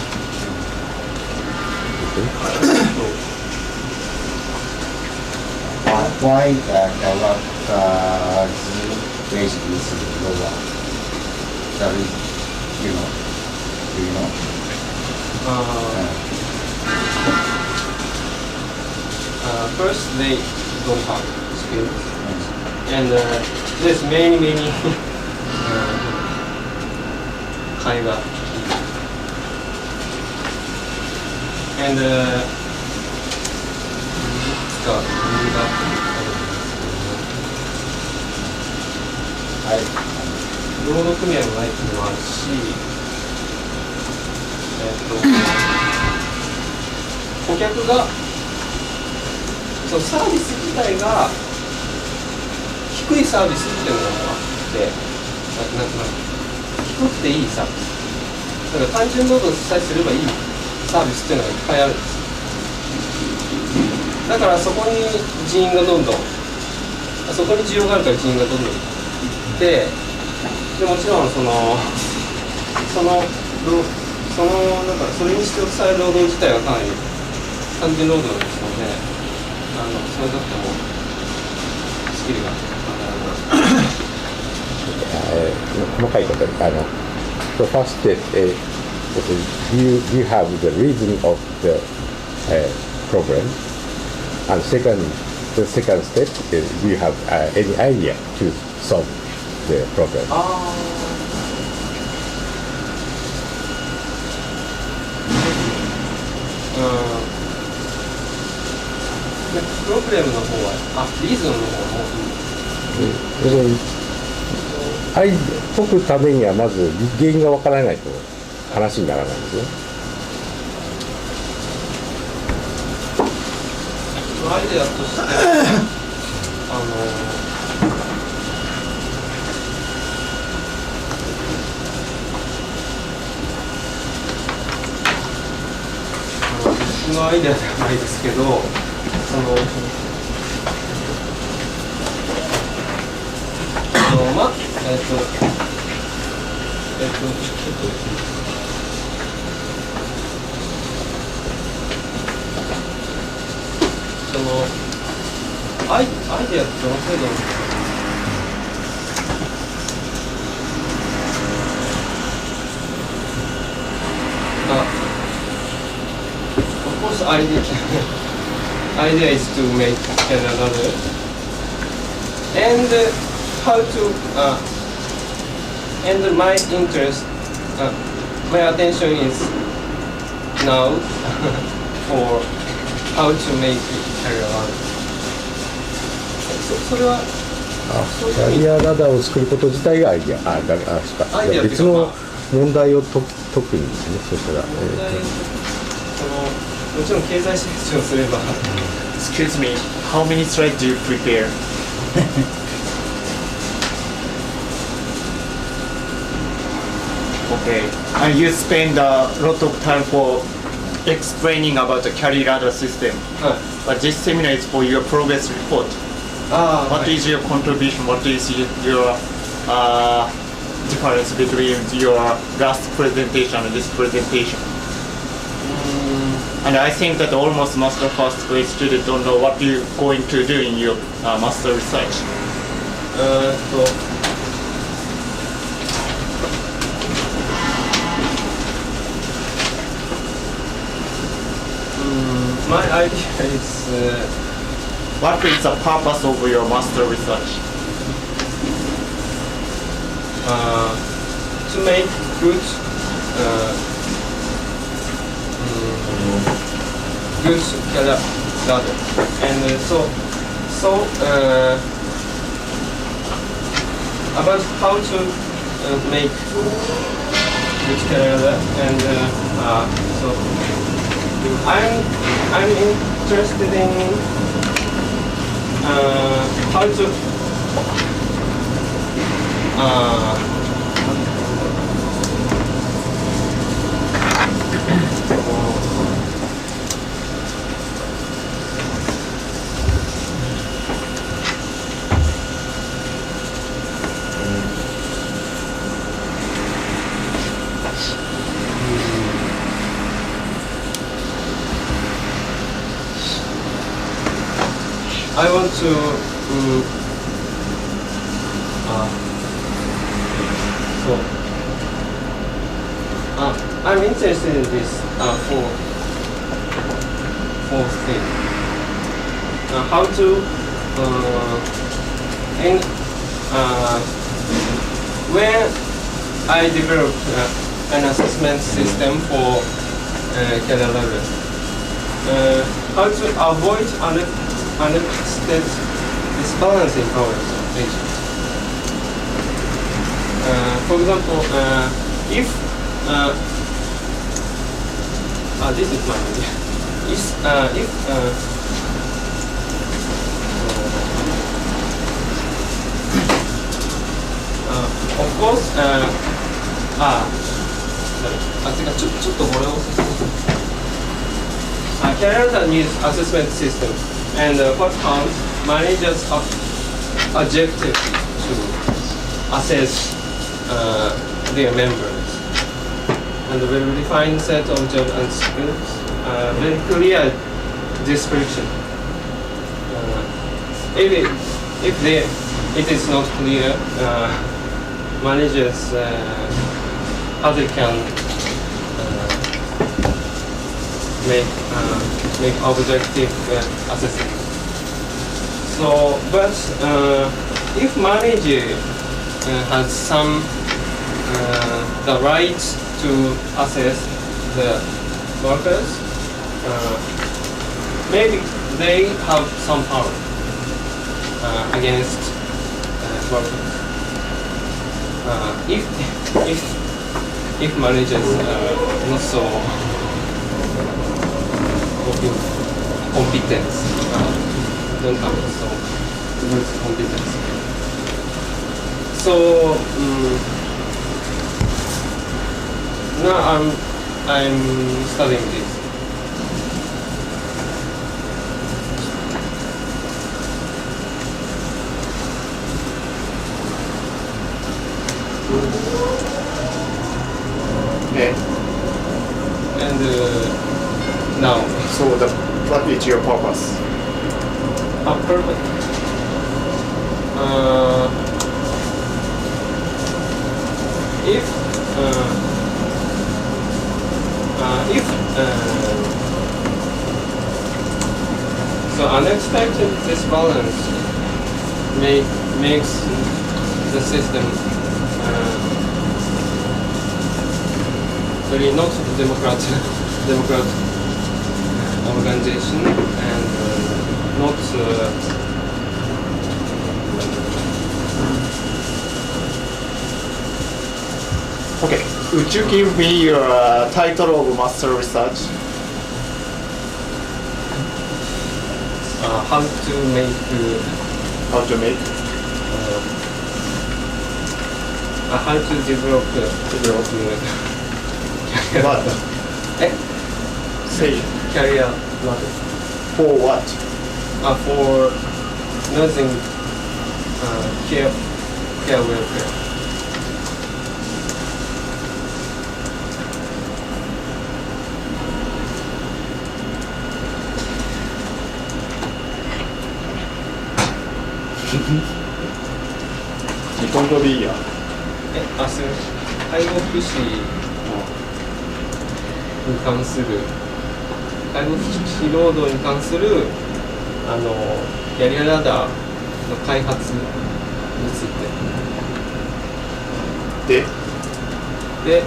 Why the workers' wage is lower? That is, do you know? First, they don't have skills, and there's many kind of, and労働組合もないっていうのもあるし、顧客がそのサービス自体が低いサービスっていうのがあって、低くていいサービス、だから単純労働さえすればいいサービスっていうのがいっぱいあるんです。だからそこに人員がどんどん、そこに需要があるから人員がどんどんいって、でもちろんそれに必要とされる労働自体はかなり単純労働ですので、それだってもスキルが細かいことSo first, you have the reason of the problem, and the second step is do you have any idea to solve the problem? ロブレムの方は、リーズンの方はもういい。要するに解くためにはまず原因がわからないと話にならないんですよ。アイデアとして僕のアイデアではないですけど、アイデアってどの程度of course idea is to make another and how to and my interest my attention is now for how to make career ladder。それはキャリアラダーを作ること自体がアイデア、別の問題を解くんですね。そしたら、もちろん経済成長すれば。Excuse me, how many slides do you prepare? Okay, and you spend a lot of time for explaining about the career ladder system. But this seminar is for your progress report. What is your contribution? What is your difference between your last presentation and this presentation? And I think that almost master first grade students don't know what you're going to do in your master research. My idea is what is the purpose of your master research? To make good good career ladder, and about how to make good career ladder, and so I'm interested in how to I want to I'm interested in this fourth thing. How to when I developed an assessment system for career ladder, how to avoid unexpected disbalance in our expectations. For example, if this is my idea. Of course, ちょっとこれを説明する。Career ladder needs assessment system, and what counts managers' objective to assess their members, and a well-defined set of jobs and skills, very clear description. If it is not clear, managers how they can make objective assessment. So, but if manager has some the right to assess the workers, maybe they have some power against workers. If managers are not so competent, don't have so good competence. So now I'm studying this. Okay. And now, So what is your purpose? perfect. So unexpected disbalance makes the system very not democratic organization and not Okay. Would you give me your title of master research? how to make How to make? how to develop What? Say career for what? for nursing care welfare.日本語でいいや。すみません。介護福祉に関する介護福祉労働に関するキャリアラダーの開発についてで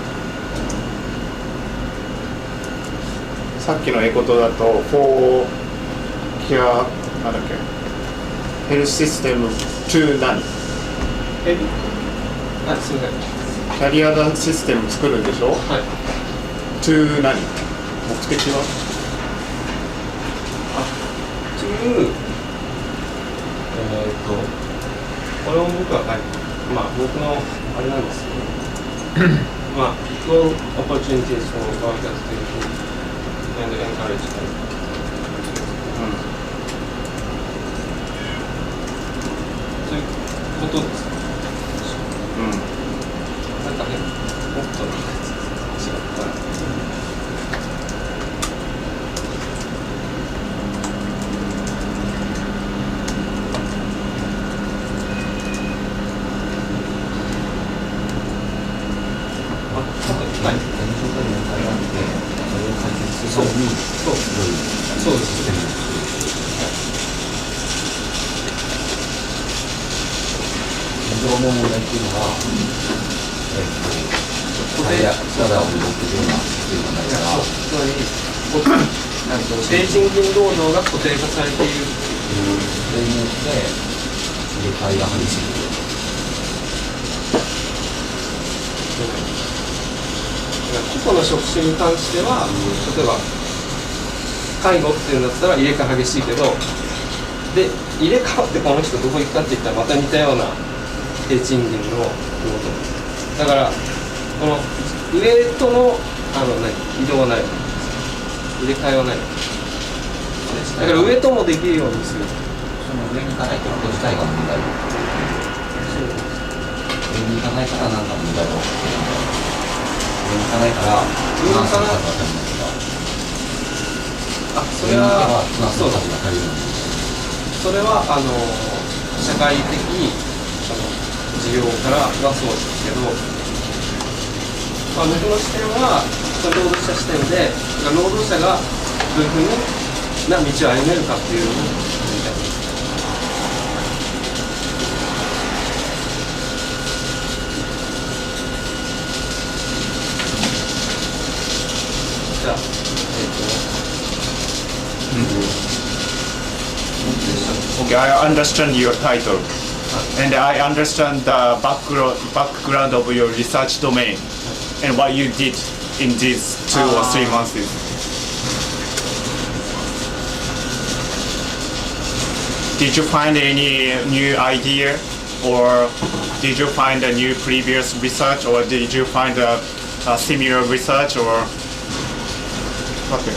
さっきの英語だと for care なんだっけヘルスシステム to 何すみません。キャリアダシステム作るんでしょはい。 to 何目的はというこれを僕は僕のあれなんですけどequal opportunities for workers to improve and encourage them. そういうことです。なんかね、もっと違ったら。そうです。移動の問題っていうのは、体を動くような必要がないから、低賃金労働が固定化されている。それによって入れ替えが激しい。個々の職種に関しては、例えば介護っていうんだったら入れ替え激しいけど、で入れ替わってこの人どこ行くかっていったらまた似たような低賃金の労働だからこの上との移動はないわけです。入れ替えはないわけです。だから上ともできるようにする。その上に行かないってこと自体が問題。上に行かないから何か問題が起きてるんだ。上に行かないからフランスの数が足りないとか。それはそうだ。それは社会的事業からはそうですけど、僕の視点は労働者視点で労働者がどういうふうな道を歩めるかっていうのを見たいです。じゃあ Okay, I understand your title, and I understand the background of your research domain and what you did in these 2 or 3 months. Did you find any new idea, or did you find a new previous research, or did you find a similar research, or okay?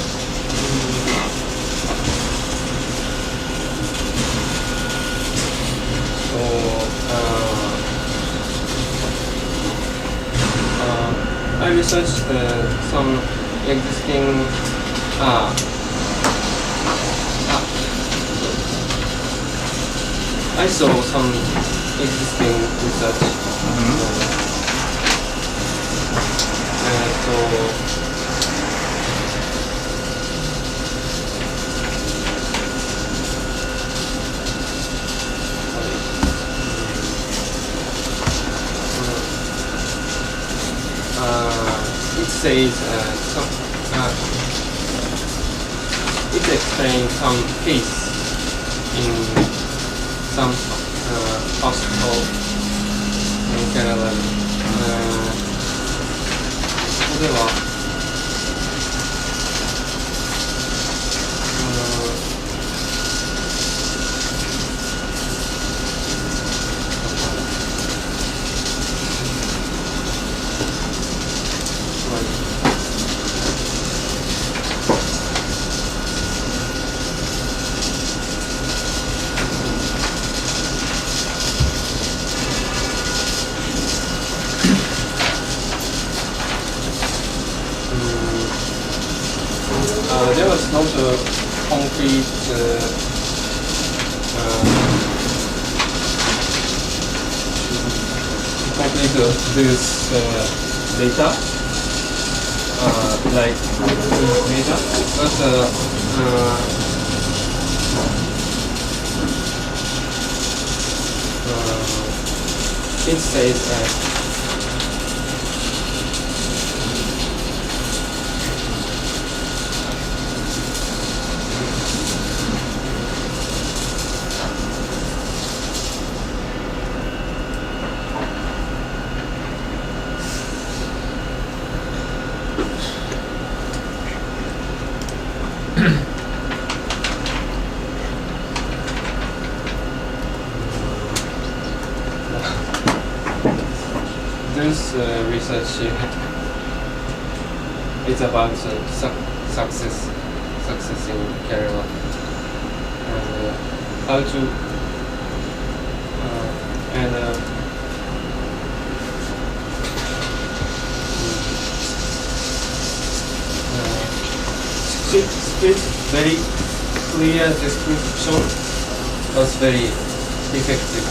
I researched some existing I saw some existing research. It says it explains some case in some hospital in Canada. ここではthere was not a concrete this data like this data, but it says this research is about success in Kerala and how to and it's very clear description was very effective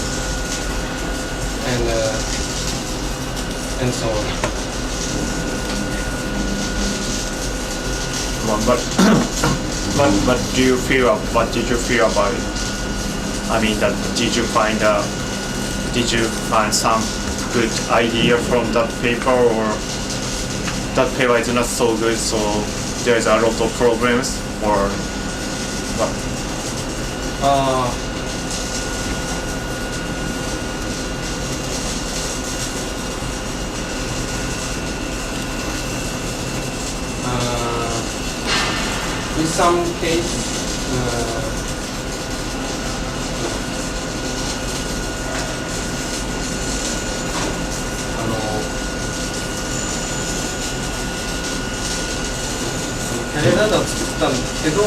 and so on. What do you feel? What did you feel about it? I mean, did you find some good idea from that paper, or that paper is not so good, so there's a lot of problems, or what? In some case,キャレラダを作ったんですけど、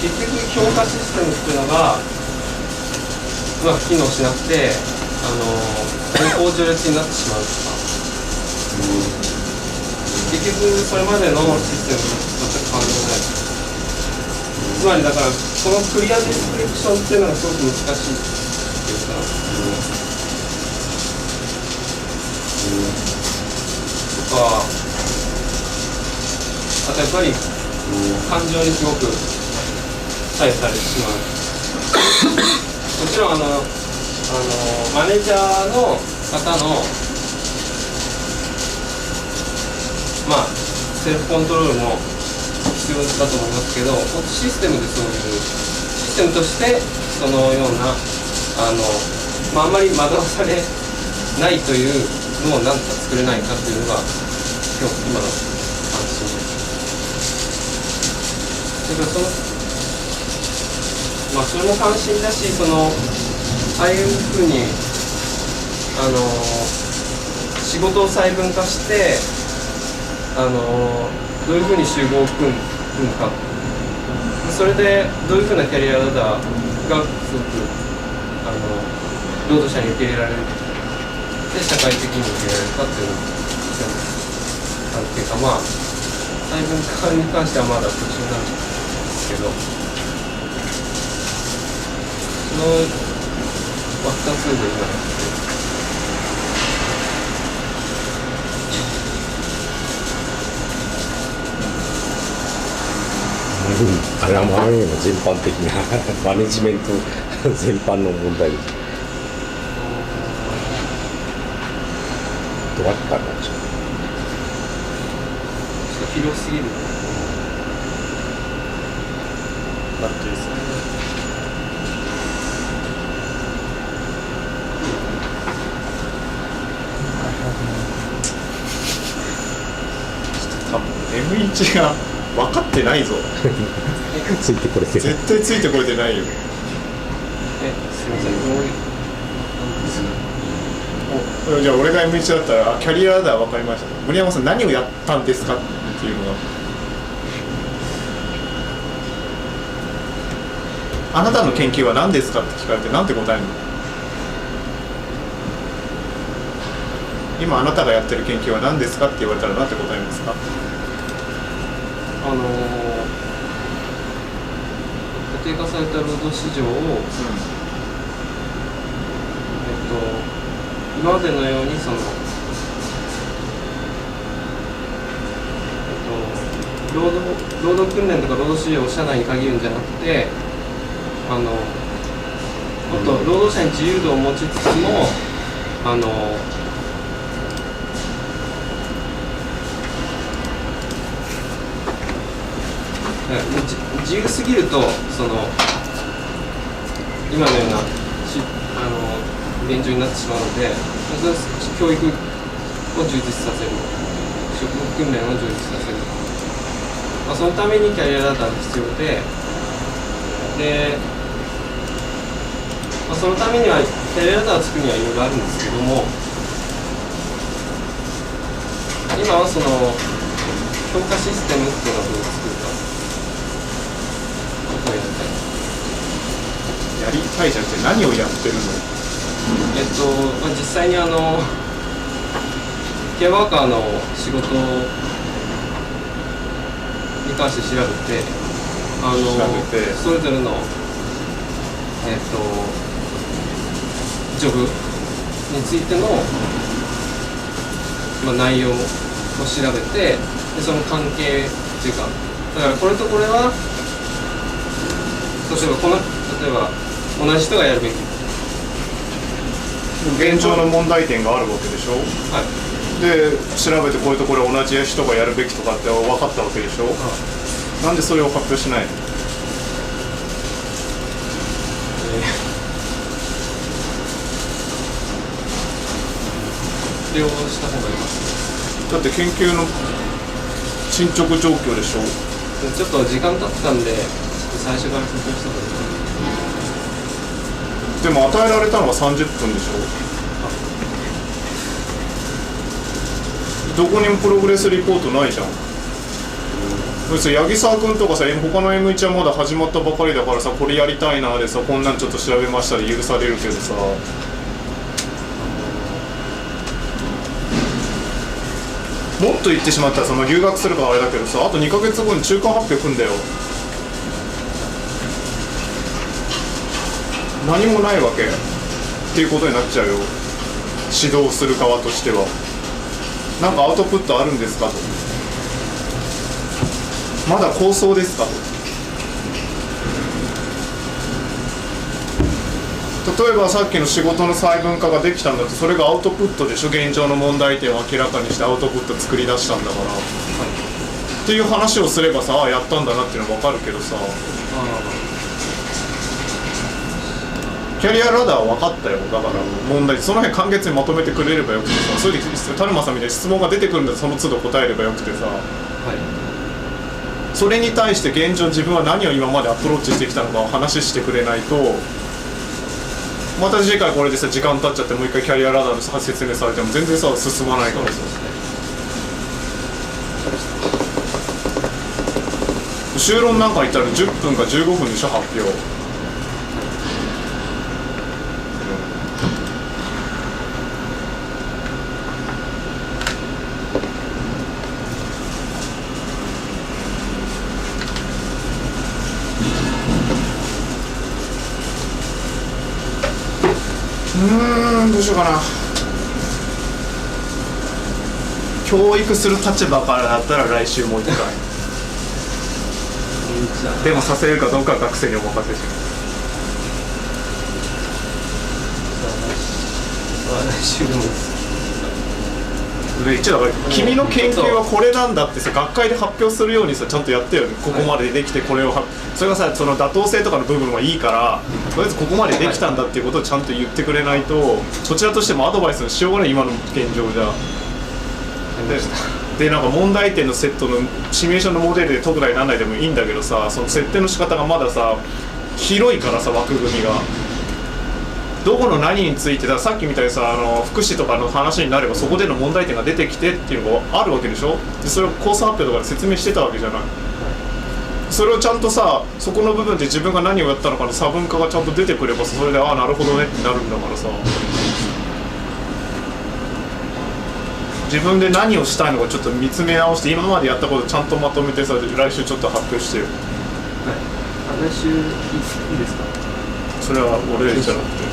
結局評価システムっていうのがうまく機能しなくて、健康序列になってしまうとか。結局それまでのシステムと全く変わりない。つまりだからこのクリアディスクリプションっていうのがすごく難しいっていうか、とか、あとやっぱり感情にすごく左右されてしまう。もちろんマネージャーの方のセルフコントロールも必要だと思いますけど、システムでそういうシスステムとしてそのようなまあ、あんまり惑わされないというのを何とか作れないかというのが今の関心です。だからまあ、それも関心だし、ああいうふうに仕事を細分化してどういうふうに集合を組むか、それでどういうふうなキャリアラダーがすごく労働者に受け入れられるで社会的に受け入れられるかっていうのがっていうか、まあ細分化に関してはまだ途中なんですけど、その枠単数で今やってあれはあまりにも全般的なマネジメント全般の問題です。どうやったんでしょう。広すぎる。だってですね。多分 M1 が分かってないぞ。ついてこれて絶対ついてこれてないよ。すみません。おじゃあ俺が M1 だったらキャリアラダー分かりました。森山さん何をやったんですかっていうのが。あなたの研究は何ですかって聞かれて何て答えるの？今あなたがやってる研究は何ですかって言われたら何て答えるんですか？固定化された労働市場を、今までのように労働訓練とか労働市場を社内に限るんじゃなくて、もっと労働者に自由度を持ちつつも自由すぎると今のような現状になってしまうので、教育を充実させる、職務訓練を充実させる、そのためにキャリアラダーが必要で、そのためにはキャリアラダーを作るにはいろいろあるんですけども、今は評価システムっていうのをどう作るかをやりたい。やりたいじゃなくて何をやってるの？実際にケアワーカーの仕事に関して調べて、それぞれのジョブについての、内容を調べて、でその関係っていうか、だからこれとこれは例えば同じ人がやるべき。現状の問題点があるわけでしょ。はい。で調べてこれとこれ同じ人がやるべきとかって分かったわけでしょ。なんでそれを発表しないの？発表した方がいいます。だって研究の進捗状況でしょ。ちょっと時間経ったんで、最初から説明した方がいいです。でも与えられたのは30分でしょ。どこにもプログレスリポートないじゃん。別に八木沢君とかさ、他の M1 はまだ始まったばかりだからさ、これやりたいなでさ、こんなんちょっと調べましたで許されるけどさ、もっと言ってしまったら留学するからあれだけどさ、あと2ヶ月後に中間発表くんだよ。何もないわけっていうことになっちゃうよ、指導する側としては。なんかアウトプットあるんですかと、まだ構想ですかと。例えばさっきの仕事の細分化ができたんだと、それがアウトプットでしょ。現状の問題点を明らかにしてアウトプット作り出したんだから、っていう話をすればさ、やったんだなっていうの分かるけどさ、キャリアラダーは分かったよ。だから問題その辺簡潔にまとめてくれればよくてさ、それで田沼さんみたいに質問が出てくるんだ、その都度答えればよくてさ、それに対して現状自分は何を今までアプローチしてきたのかを話してくれないと、また次回これでさ時間経っちゃってもう一回キャリアラダーのさ説明されても全然さ進まないからさ。修論なんか言ったら10分か15分でしょ発表。どうしようかな。教育する立場からだったら来週もう一回でもさせるかどうかは学生にお任せします。来週でもで一応だから君の研究はこれなんだってさ学会で発表するようにさちゃんとやってよね。ここまでできてこれをそれがさその妥当性とかの部分はいいからとりあえずここまでできたんだっていうことをちゃんと言ってくれないとそちらとしてもアドバイスのしようがない今の現状じゃ。でなんか問題点のセットのシミュレーションのモデルで特大なんないでもいいんだけどさ、その設定の仕方がまださ広いからさ枠組みがどこの何についてだ、さっきみたいにさ福祉とかの話になればそこでの問題点が出てきてっていうのがあるわけでしょ。でそれをコース発表とかで説明してたわけじゃない。それをちゃんとさそこの部分で自分が何をやったのかの差分化がちゃんと出てくればそれでああなるほどねってなるんだからさ、自分で何をしたいのかちょっと見つめ直して今までやったことちゃんとまとめてさ来週ちょっと発表してよ。来週いいですか。それは俺じゃなくて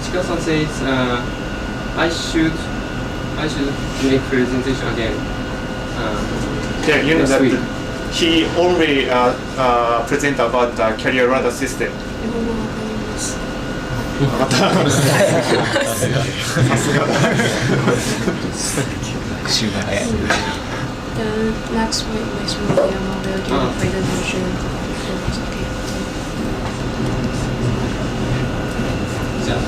Chika-san says I should make presentation again. Yeah, you know next that week. he already present about the career ladder system. 日本語わかります。またさすがだ。週が早い。 Then next week with William will do a presentation. Okay. じゃあ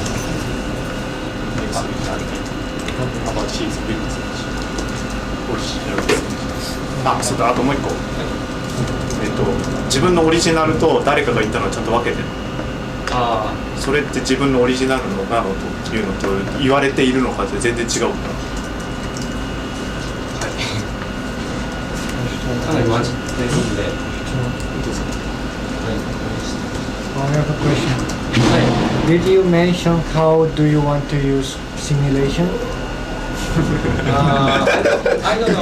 about his business. あ、そうだ、あともう一個。自分のオリジナルと誰かが言ったのをちゃんと分けてる。それって自分のオリジナルのなのというのと言われているのかって全然違うから。かなり混じってるんで。I have a question. Did you mention how do you want to use simulation? I don't know.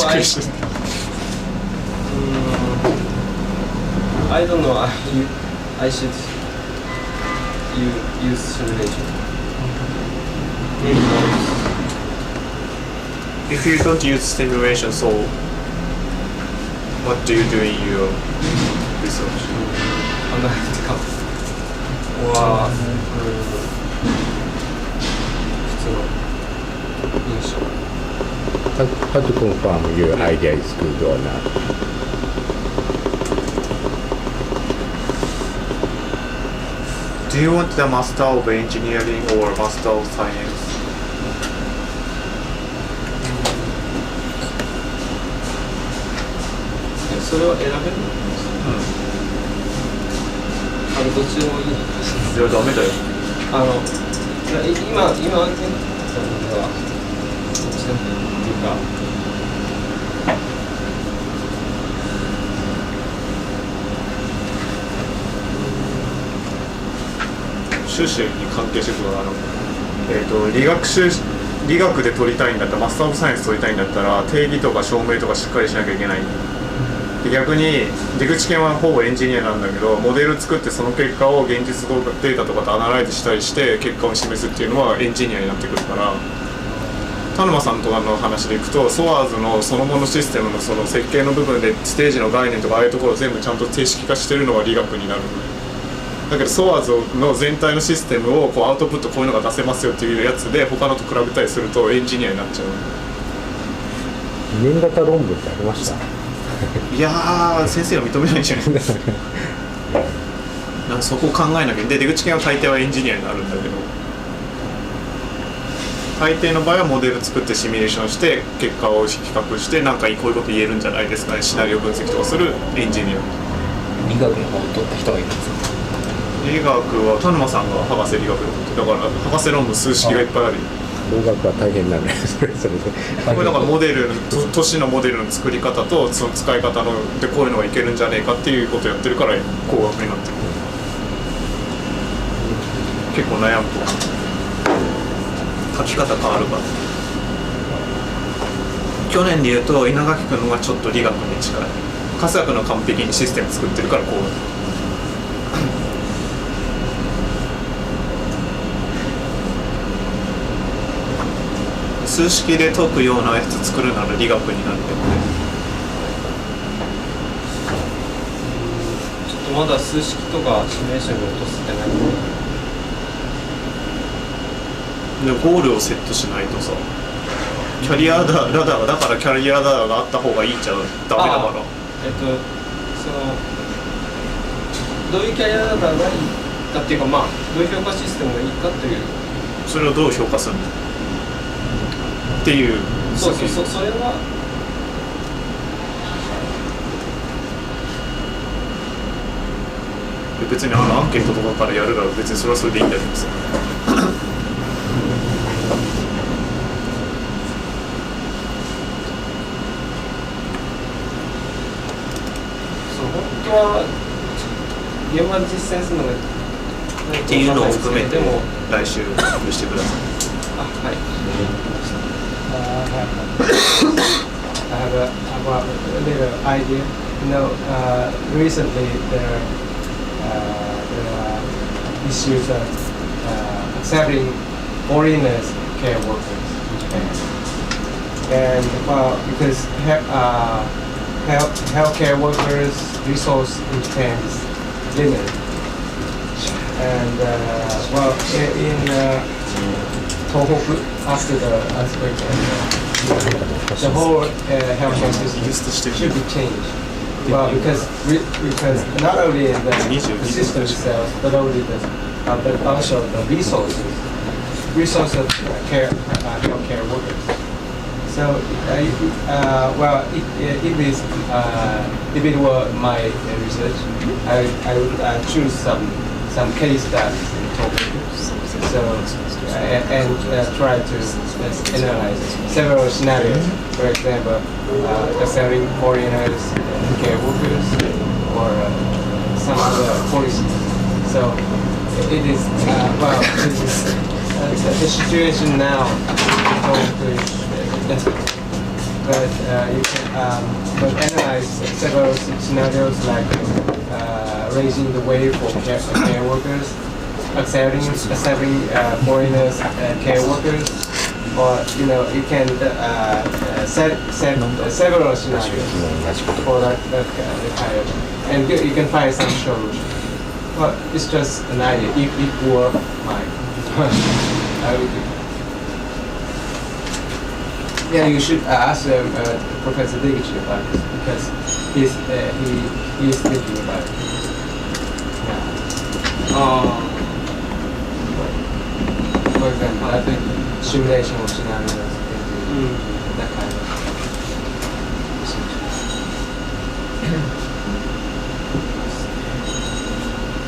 I don't know. I should use simulation. Maybe not. If you don't use simulation, so what do you do in your research? 考えてかは普通の印象。How to confirm your idea is good or not? Do you want the Master of Engineering or Master of Science? それは選べるの？どっちでもいい。いや、ダメだよ。今現在はどっちでもいいっていうか。修士に関係してくる理学で取りたいんだったらマスター・オブ・サイエンス取りたいんだったら定義とか証明とかしっかりしなきゃいけない。で逆に出口研はほぼエンジニアなんだけどモデル作ってその結果を現実データとかとアナライズしたりして結果を示すっていうのはエンジニアになってくるから田沼さんとかの話でいくとソアーズのそのものシステムのその設計の部分でステージの概念とかああいうところを全部ちゃんと定式化してるのは理学になるので。だけどソアーズの全体のシステムをこうアウトプットこういうのが出せますよっていうやつで他のと比べたりするとエンジニアになっちゃう。2年型論文ってありました？いやー先生は認めないんじゃないですか。なんかそこを考えなきゃ。で出口研は大抵はエンジニアになるんだけど、大抵の場合はモデル作ってシミュレーションして結果を比較してなんかこういうこと言えるんじゃないですかね、シナリオ分析とかするエンジニア。理学の方を取った人がいるんですよ。理学は田沼さんが博士理学だから博士論文数式がいっぱいある。工学は大変なんだよそれでこれだからモデル都市のモデルの作り方とその使い方のでこういうのがいけるんじゃねえかっていうことをやってるから工学になってる。結構悩むと書き方変わるから。去年で言うと稲垣君のがちょっと理学に近い。春日君の完璧にシステム作ってるからこう。数式で解くようなやつ作るなら理学になるけどね。ちょっとまだ数式とかシミュレーションに落とせてないでゴールをセットしないとさ、キャリアラダーがだからキャリアラダーがあった方がいいんちゃうダメだから。そのどういうキャリアラダーがいいかっていうか、まあどういう評価システムがいいかという、それをどう評価するのっていう。それは別にアンケートとかからやるなら別にそれはそれでいいんだけどさ。本当は現場で実践するのがっていうのを含めても来週発表してください。あ、はい。I have a little idea. Recently there are issues of accepting foreigners care workers in Japan, and because healthcare workers' resource in Japan is limited, and in Tohoku after the earthquake, the whole healthcare system should be changed. Well, because not only the system itself, but also the resources of healthcare workers. So, if it were my research, I would choose some case studies in Tohoku. So, and try to analyze several scenarios. For example, accepting foreigners, care workers, or some other policies. So it is the situation now is desperate. But you can analyze several scenarios like raising the wage for care workers, accepting foreigners care workers, or you can set several scenarios for that kind of, and you can find some solution. But it's just an idea. If it were mine, I would do. Yeah, you should ask Professor Digichi about this because he is thinking about it. Yeah. For example, I think simulation of scenarios into that kind of research.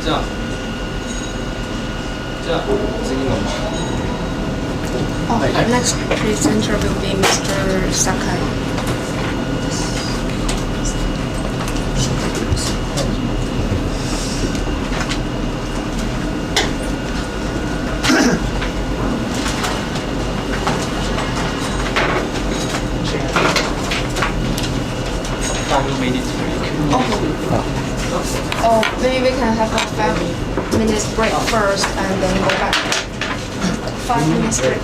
じゃあ次の。Next presenter will be Mr. Sakai. Oh, maybe we can have a 5 minutes break first and then go back. 5 minutes break.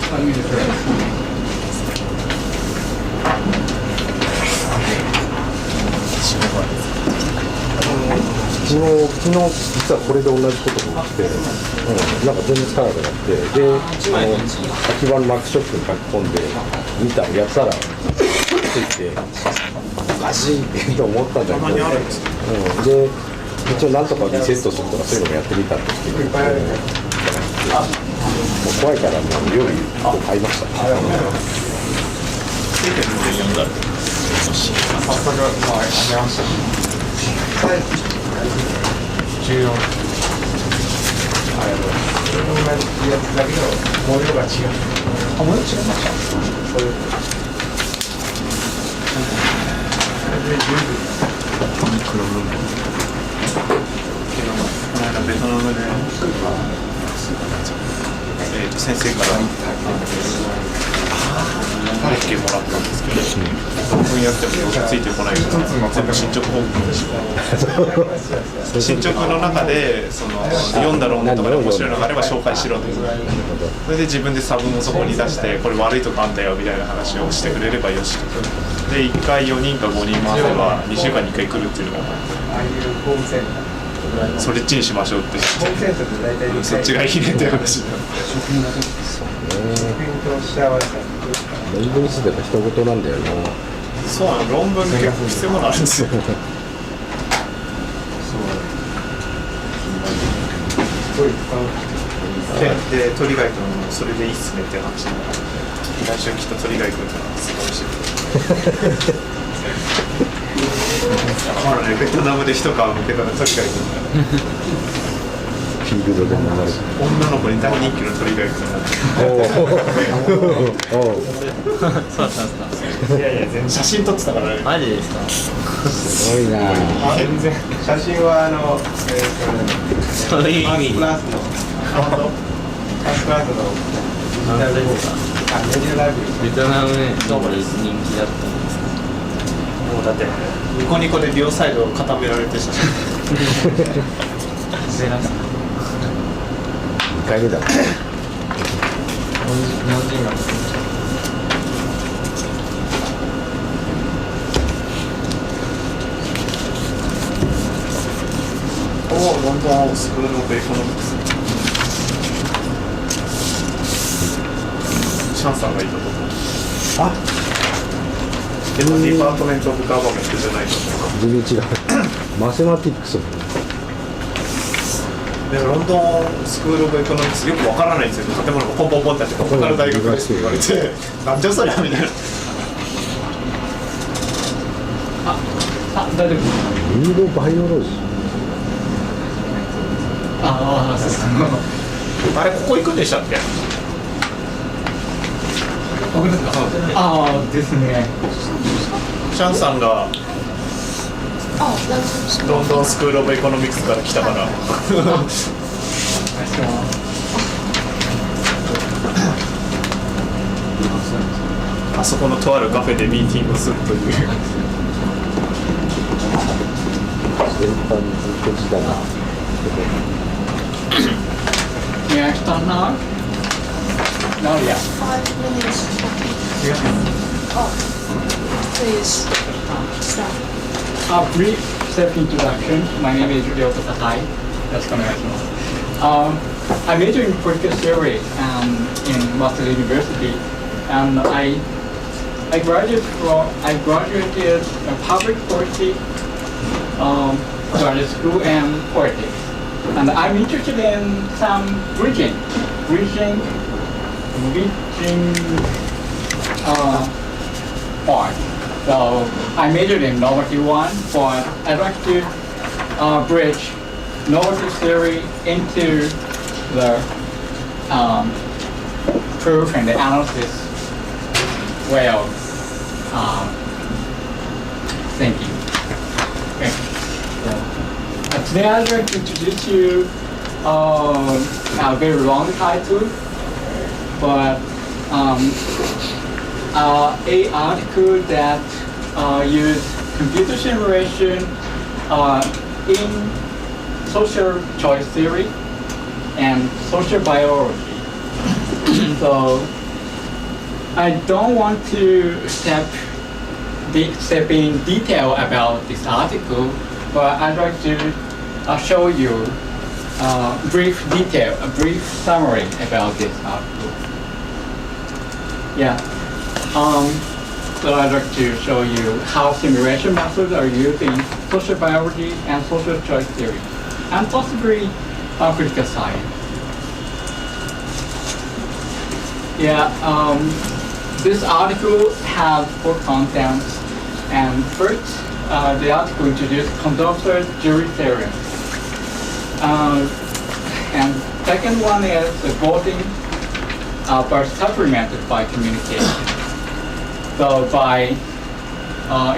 昨日実はこれで同じことが起きて、なんか全然つかなくなって、で、秋葉のマックショップに書き込んで見たらやったらってきておかしいってと思ったんだけど、たまにあるんですか。で一応なんとかリセットするとかそういうのもやってみたんですけど、もう怖いからもう料理買いました。早速、まあ、あげました。14。同じやつだけど模様が違う。あ、もう違いました。これで十分。この間ベトナムで、先生からOK もらったんですけど、翻訳でもついてこないから全部進捗報告でした進捗の中でその読んだ論文とかで面白いのがあれば紹介しろという、それで自分で差分をそこに出してこれ悪いとこあんだよみたいな話をしてくれればよしと。で1回4人か5人回せば2週間に1回来るっていうのがああいうホームセンター。それっちにしましょうってホームセンターで大体そっちがいいねっていう話になって。職員として合わせた。論文にすれば人事なんだよな。そうなの、論文結構必要なのあるんですよ。で、鳥貝君もそれでいいっすねっていう話になって、来週きっと鳥貝君から素晴らしい。まだね、ベトナムで一皮むけたら鳥貝君がフィールドで流れて女の子に大人気の鳥貝君がいやいや、全然写真撮ってたからね。マジですか。すごいな。全然写真はそういう意味ファーストクラスのファーストクラスのなんでですか。メディアライブベトナムで人気だったんですか。もうだってニコニコで両サイドを固められて写真してます。2回目だ。日本人なんですね。ロンドンスクールオブエコノミクス。シャンさんがいたところ。あ、でもディパートメントオブガバメントじゃないと思う。全然違う。マセマティックス。でロンドンスクールオブエコノミクスよくわからないんですよ。建物がポンポンポンってあって、ここから大学ですって言われて、なんじゃそりゃみたいな。大丈夫です。ニューロバイオロジー。ああ、そうです。あれここ行くんでしたっけ？僕ですか。ああですね。シャンさんが Oh, that's ロンドンスクールオブエコノミクスから来たから。あそこのとあるカフェでミーティングをするという。先般ずっと時代な。May I start now? No, yeah. 5 minutes. Oh, please start. A brief self-introduction. My name is Ryota Sakai. That's I majored in political theory in Master University, and I graduated public policy graduate school and politics. And I'm interested in some bridging part. So I majored in normative 1, but I'd like to bridge normative theory into the proof and the analysis way of thinking. Okay. So, today I'd like to introduce you a very long title, but a article that use computer simulation in social choice theory and social biology. So I don't want to step in detail about this article, but I'd like to show you a brief summary about this article. Yeah. So I'd like to show you how simulation methods are used in social biology and social choice theory, and possibly political science. Yeah, this article has 4 contents, and first, the article introduced Condorcet's jury theorem. And second one is the voting but supplemented by communication. So by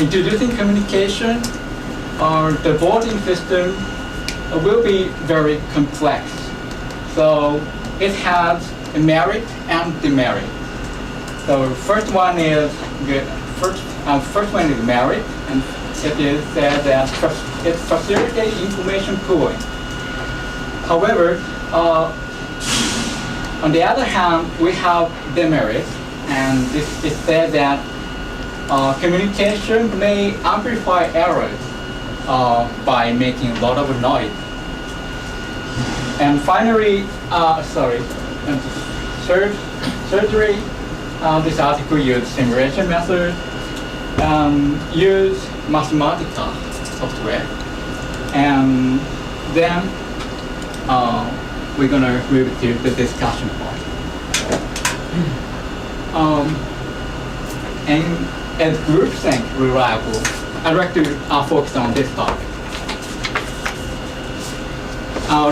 introducing communication, the voting system will be very complex. So it has a merit and demerit. So first one is good. First one is merit, and it is said that it facilitates information pooling. However, on the other hand, we have demerit, and it said that communication may amplify errors by making a lot of noise. And finally, thirdly, this article used simulation methods, use Mathematica software, and then we're gonna move to the discussion part. And as groupthink reliable, I'd like to focus on this topic.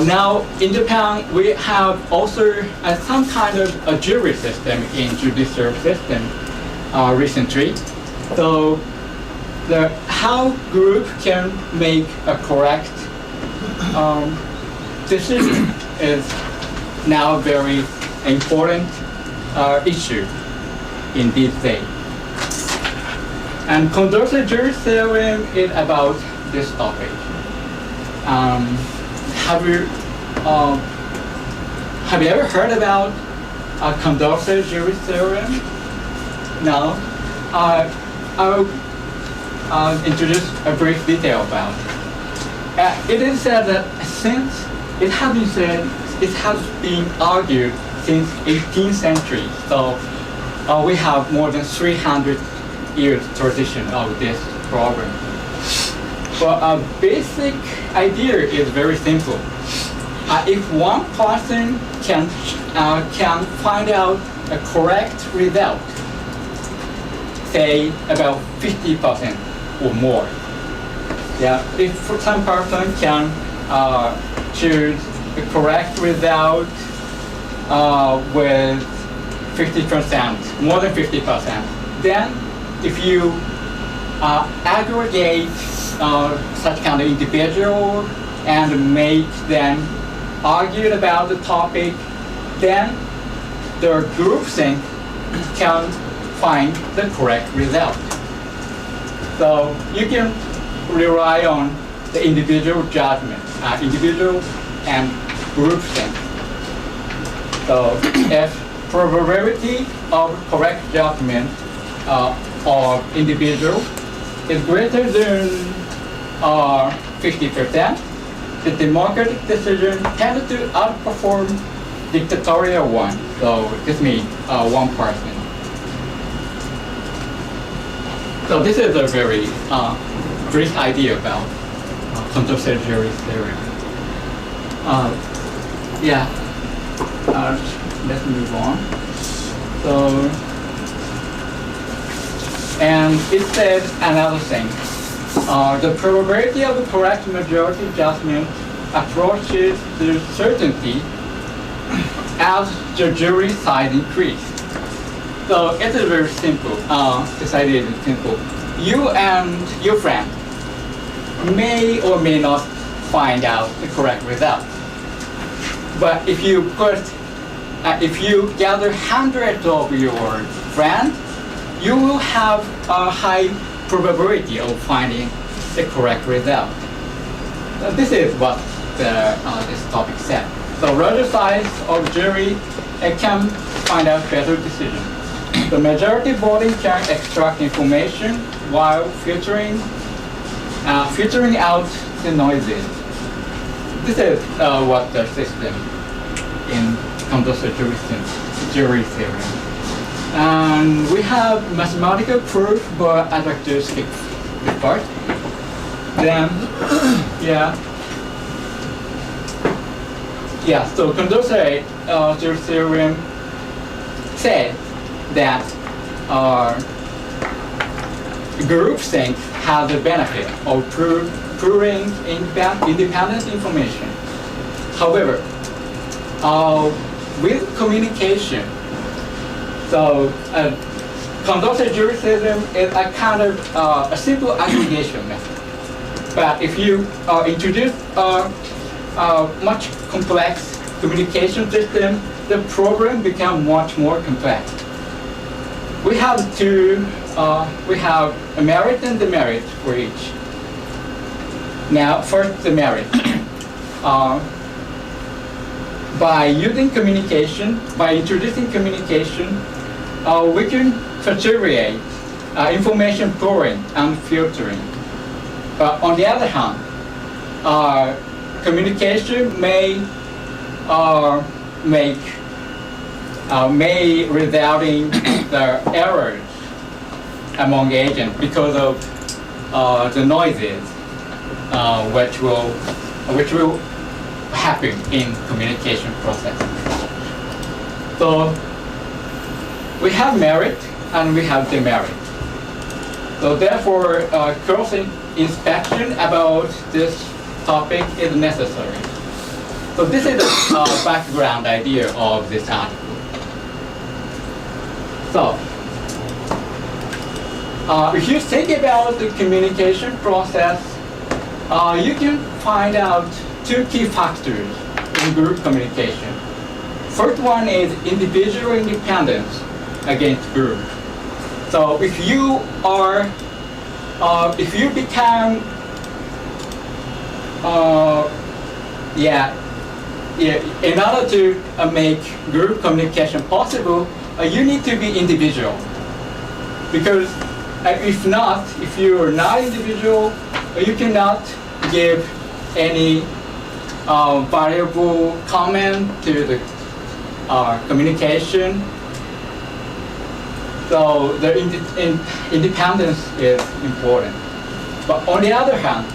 Now, in Japan, we have also some kind of a jury system in judicial system recently. So, how group can make a correct decision is now a very important issue in these days. And Condorcet jury theorem is about this topic. Have you ever heard about Condorcet jury theorem? No. I'll introduce a brief detail about it. It is said that since it has been argued since 18th century, so we have more than 300 years tradition of this problem. But a basic idea is very simple. If one person can find out a correct result, say about 50% or more. Yeah, if some person can choose the correct result with 50%, more than 50%, then if you aggregate such kind of individual and make them argue about the topic, then the groupthink can find the correct result. So you can rely on the individual judgment, individual and groupthink. So if probability of correct judgment of individual is greater than 50%, the democratic decision tends to outperform dictatorial one. So this means one person. So this is a very brief idea about Condorcet jury theory. Let's move on. So, and it said another thing. The probability of the correct majority judgment approaches the certainty as the jury size increases. So it is very simple. This idea is simple. You and your friend may or may not find out the correct result. But if you gather hundreds of your friends, you will have a high probability of finding the correct result. This is what this topic said. So larger size of jury can find out better decisions. The majority voting can extract information while filtering out the noises. This is what the system in Condorcet jury theory. And we have mathematical proof, but I'd like to skip this part. Then, so Condorcet theorem said that groupthink has the benefit of proving independent information. However, with communication, so Condorcet juristism is a kind of a simple aggregation method. But if you introduce a much complex communication system, the problem becomes much more complex. We have we have a merit and demerit for each. Now, first the merit. By using communication, by introducing communication, we can facilitate information pouring and filtering. On the other hand, communication may result in the errors among agents because of the noises which will happen in communication process. So we have merit and we have demerit. So therefore, cross inspection about this topic is necessary. So this is the background idea of this article. So if you think about the communication process, you can find out two key factors in group communication. First one is individual independence against group. So if you become in order to make group communication possible, you need to be individual. Because if you are not individual, you cannot give any valuable comment to the communication. So the independence is important. But on the other hand,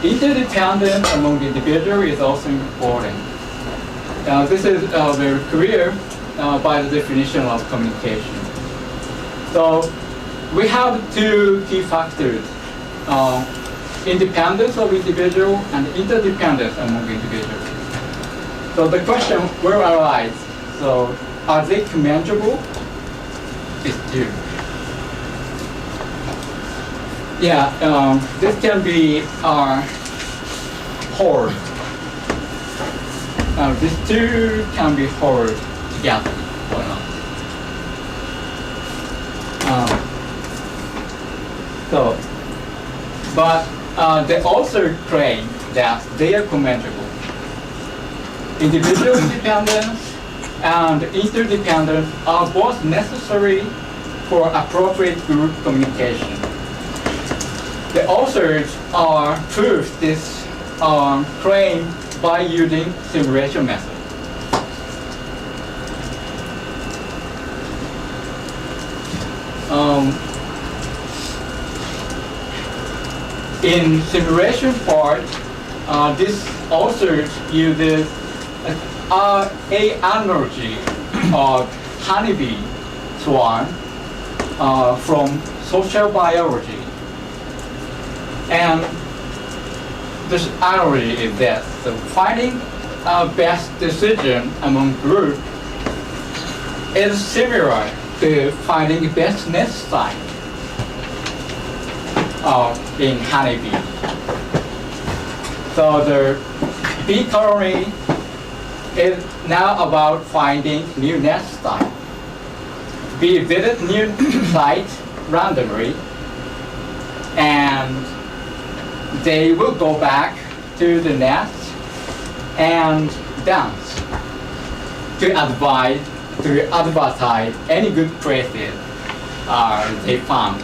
interdependence among the individual is also important. This is very clear by the definition of communication. So we have two key factors, independence of individual and interdependence among individuals. So the question will arise, so are they commensurable? It's two. This can be whole. These two can be whole together or not. But they also claim that they are commensurable. Individual independence and interdependence are both necessary for appropriate group communication. The authors prove this claim by using simulation method. In simulation part, this author uses an analogy of honeybee swarm from social biology. And this analogy is that so finding a best decision among group is similar to finding best nest site in honeybee. So the bee colony is now about finding new nest site. We visit new sites randomly, and they will go back to the nest and dance to advertise any good places they found.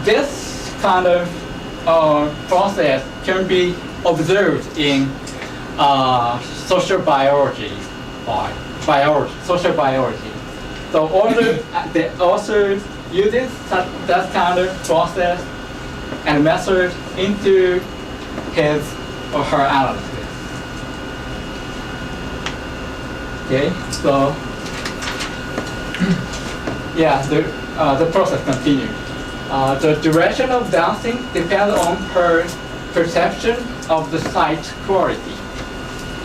This kind of process can be observed in social biology. So the author uses that kind of process and method into his or her analysis. Okay, so yeah, the process continues. The direction of dancing depends on her perception of the site quality.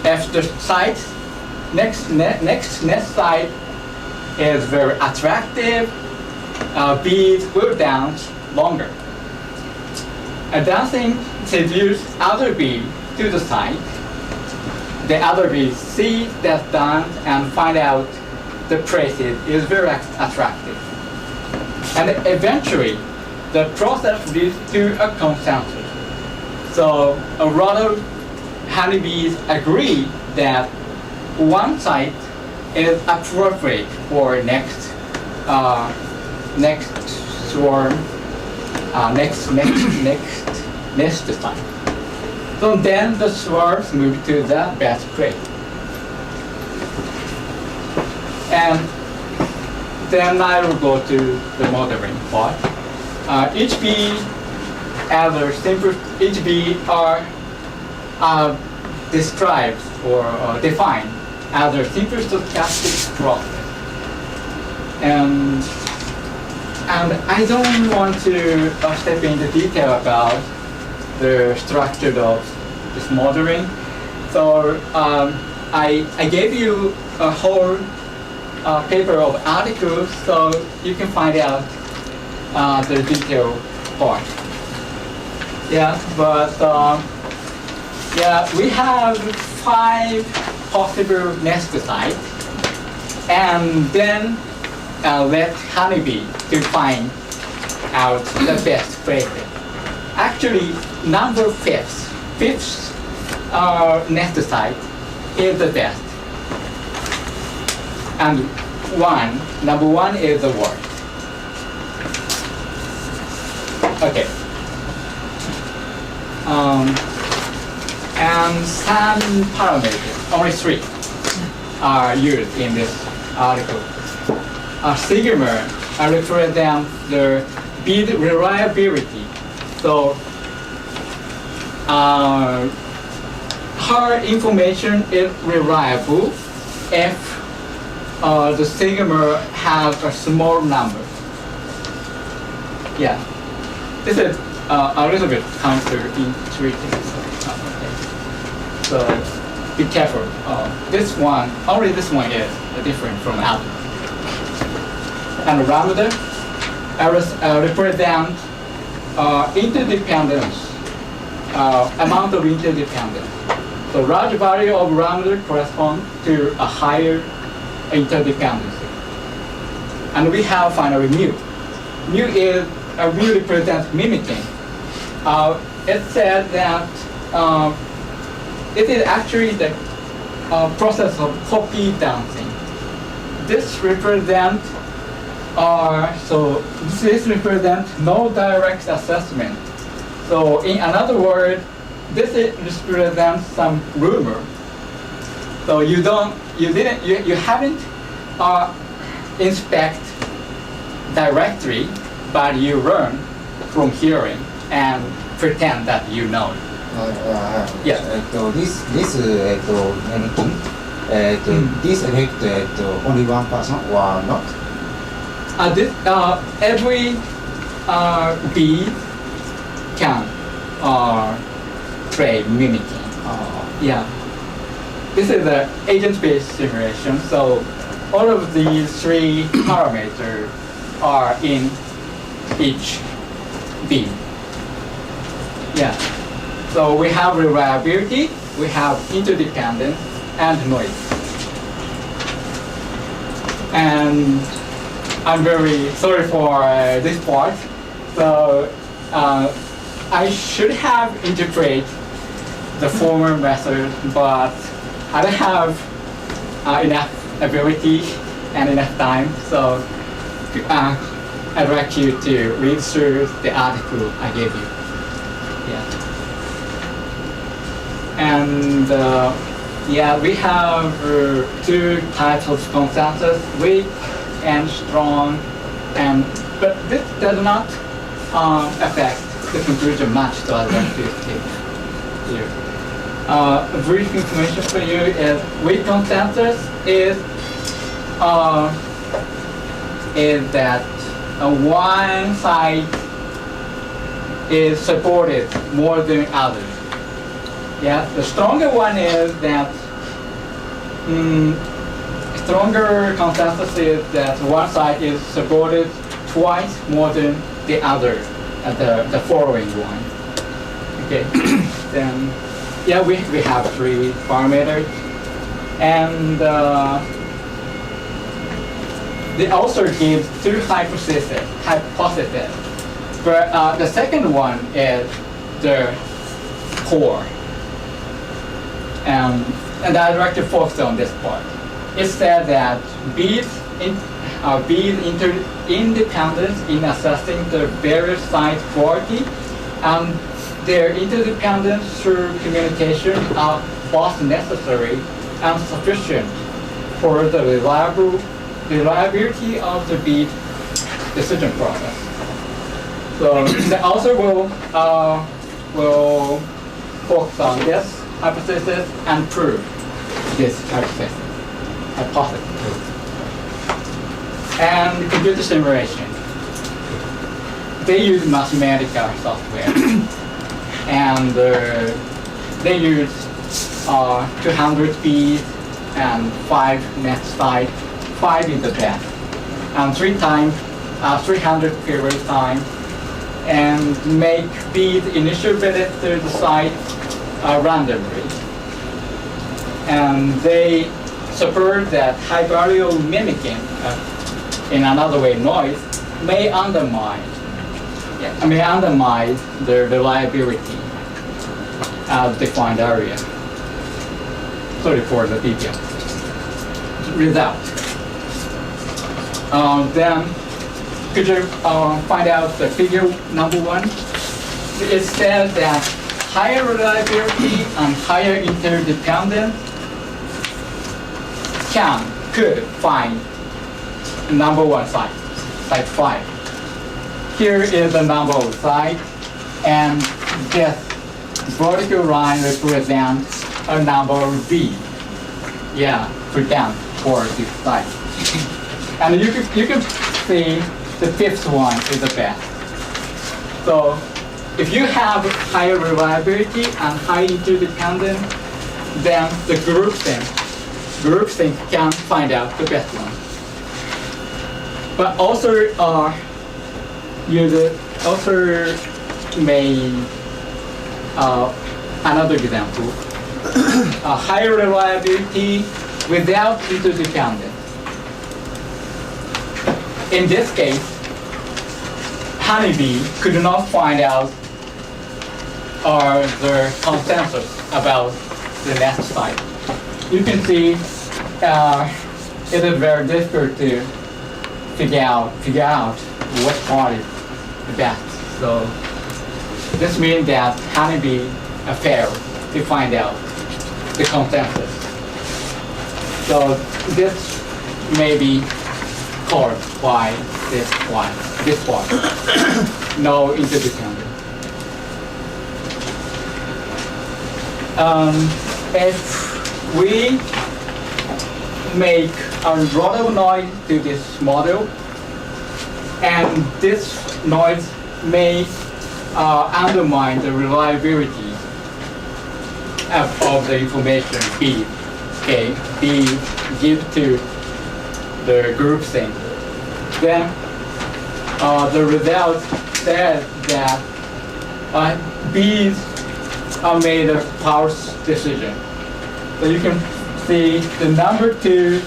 If the site next site is very attractive, beat will dance longer. A dancing seduces other beat to the site. The other beat see that dance and find out the place is very attractive. And eventually, the process leads to a consensus. So a lot of honeybees agree that one site is appropriate for next swarm, next time. So then the swarms move to the best place. And then I will go to the modeling part. Each bee are described or defined as a simple stochastic process. And I don't want to step into detail about the structure of this modeling. So I gave you a whole paper of articles, so you can find out the detail part. Yeah, but yeah, we have 5 possible nest sites, and then let honeybee to find out the best places. Actually, number fifth nest site is the best, and number one is the worst. Okay. And some parameters, only 3, are used in this article. Sigma represents the bead reliability. So her information is reliable if the sigma has a small number. Yeah, this is a little bit counterintuitive. So be careful. Only this one is different from others. And lambda represents interdependence, amount of interdependence. So large value of lambda corresponds to a higher interdependency. And we have finally mu. Mu represents mimicking. It said that it is actually the process of copy dancing. This represents this represents no direct assessment. So in another word, this represents some rumor. So you haven't inspect directly, but you learn from hearing and pretend that you know it. Yeah. This anything, this affect only one person or not? Every bee can play mimicking. Yeah. This is an agent-based simulation, so all of these 3 parameters are in each bee. Yeah. So we have reliability, we have interdependence, and noise. And I'm very sorry for this part. So I should have integrated the former method, but I don't have enough ability and enough time. So I'd like you to read through the article I gave you. Yeah. And yeah, we have 2 types of consensus, weak and strong, but this does not affect the conclusion much, so I'd like to skip here. A brief information for you is weak consensus is that one side is supported more than others. Yeah, the stronger one is that stronger consensus is that one side is supported twice more than the other, the following one. Okay, then yeah, we have 3 parameters, and the author gives 2 hypotheses. But the second one is the core, and I'd like to focus on this part. It said that B's independence in assessing the various sides' quality and their interdependence through communication are both necessary and sufficient for the reliability of the B's decision process. So the author will focus on this hypothesis and prove this hypothesis. And computer simulation. They use mathematical software, and they use 200 B's and 5 next side. 5 is the best, and 300 period time, and make B's initial visit to the site randomly. And they support that high value mimicking, in another way, noise, may undermine the reliability of defined area. Sorry for the detail. Result. Then, could you find out the figure number 1? It says that higher reliability and higher interdependence could find number 1 site 5. Here is the number of sites, and this vertical line represents a number of B. Yeah, present for this site. And you can see the 5th one is the best. So if you have higher reliability and high interdependence, then the groupthink can find out the best one. But also may another example, higher reliability without interdependence. In this case, Honeybee could not find out the consensus about the next site. You can see it is very difficult to figure out what part is the best. So this means that Honeybee failed to find out the consensus. So this may be caused by this one, no interdependence. If we make a lot of noise to this model, and this noise may undermine the reliability of the information B give to the groupthink. Then the result says that B's made a false decision. So you can see the number 2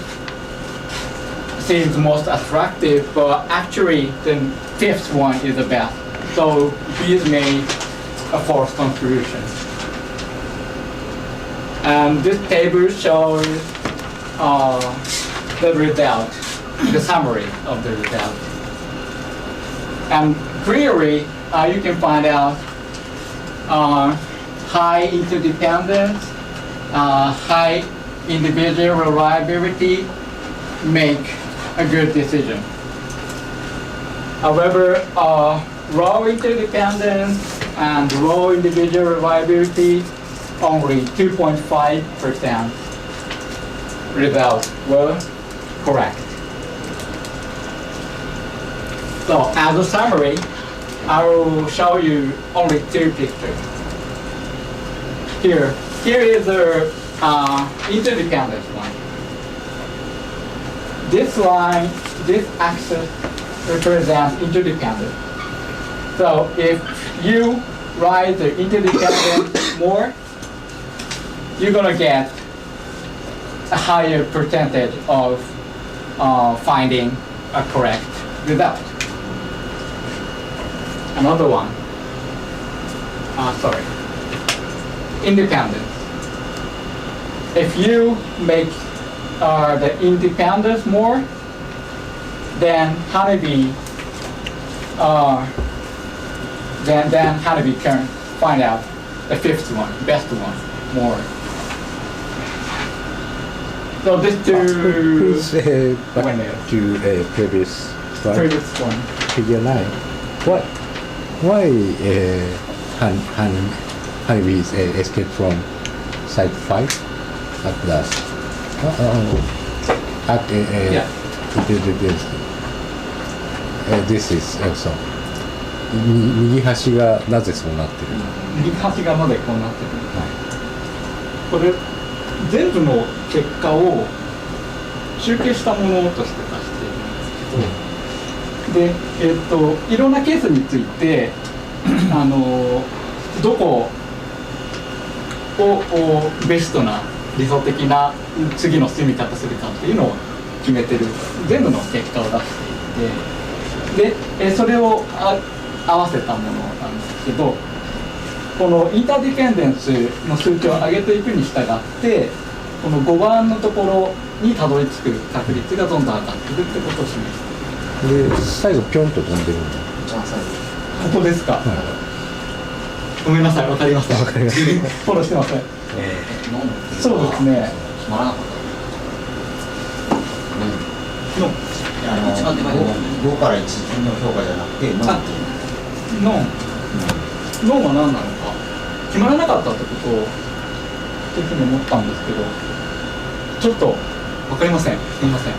seems most attractive, but actually the 5th one is the best. So B's made a false conclusion. And this table shows the result, the summary of the result. And clearly, you can find out high interdependence, high individual reliability make a good decision. However, raw interdependence and raw individual reliability, only 2.5% results were correct. So as a summary, I will show you only two pictures. Here is the interdependence one. This line, this axis represents interdependence. So if you write the interdependence more, you're gonna get a higher percentage of finding a correct result. Another one. Independence. If you make the independence more, then Honeybee can find out the fifth one, best one, more. So this Please back When there. to previous slide. previous one. Figure 9. Why honeybees escape from site 5 at last? Yeah. This is also 右端がなぜそうなってるの？右端がなぜこうなってるのか。これ全部の結果を集計したものとして出しているんですけど、で、いろんなケースについてどこをベストな理想的な次の住み方するかっていうのを決めてる全部の結果を出していて、でそれを合わせたものなんですけど、このインターディペンデンスの数値を上げていくに従ってこの5番のところにたどり着く確率がどんどん上がっていくってことを示している。で最後ピョンと飛んでるの？ここですか、ごめんなさい、わかりました。わかりました。フォローしてません。そうですね。決まらなかった。一番手前の5から1の評価じゃなくてノンは何なのか決まらなかったってことをというふうに思ったんですけど、ちょっとわかりません。すみません。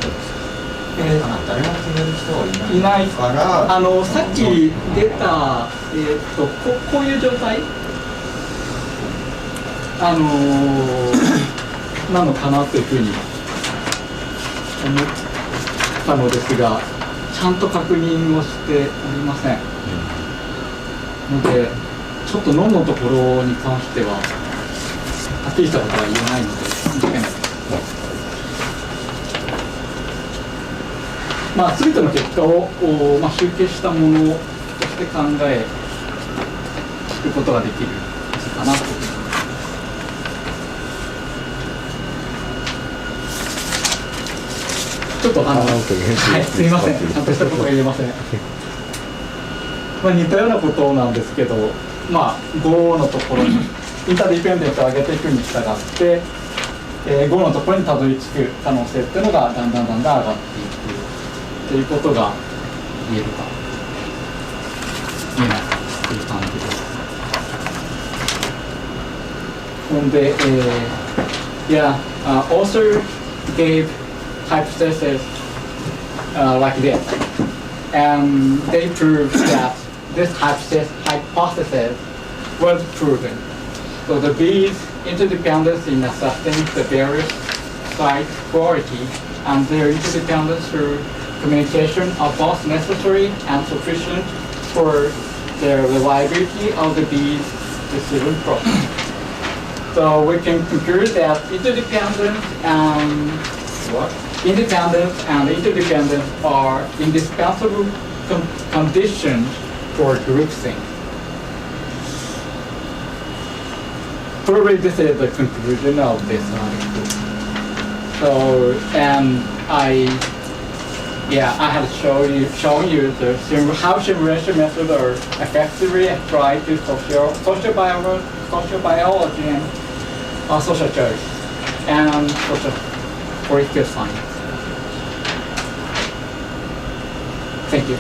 誰も決める人はいないから、さっき出たこういう状態なのかなというふうに思ったのですが、ちゃんと確認をしておりません。のでちょっとノンのところに関してははっきりしたことは言えないので申し訳ないです。全ての結果を集計したものとして考えることができるかなと思います。ちょっとはい、すみません、ちゃんとしたことが言えません。似たようなことなんですけど、5のところにインターディペンデンスを上げていくに従って、5のところにたどり着く可能性っていうのがだんだん上がっていくということが言えるか言えないかという感じです。ほんで、author gave hypothesis like this, and they proved that this hypothesis was proven. So the B's interdependence in assessing the various site quality and their interdependence through communication are both necessary and sufficient for the reliability of the B's decision process. So we can conclude that interdependence and interdependence are indispensable conditions for groupthink. Probably this is the conclusion of this article. So, and I had shown you how simulation methods are effectively applied to social biology and social choice and social political science. Thank you.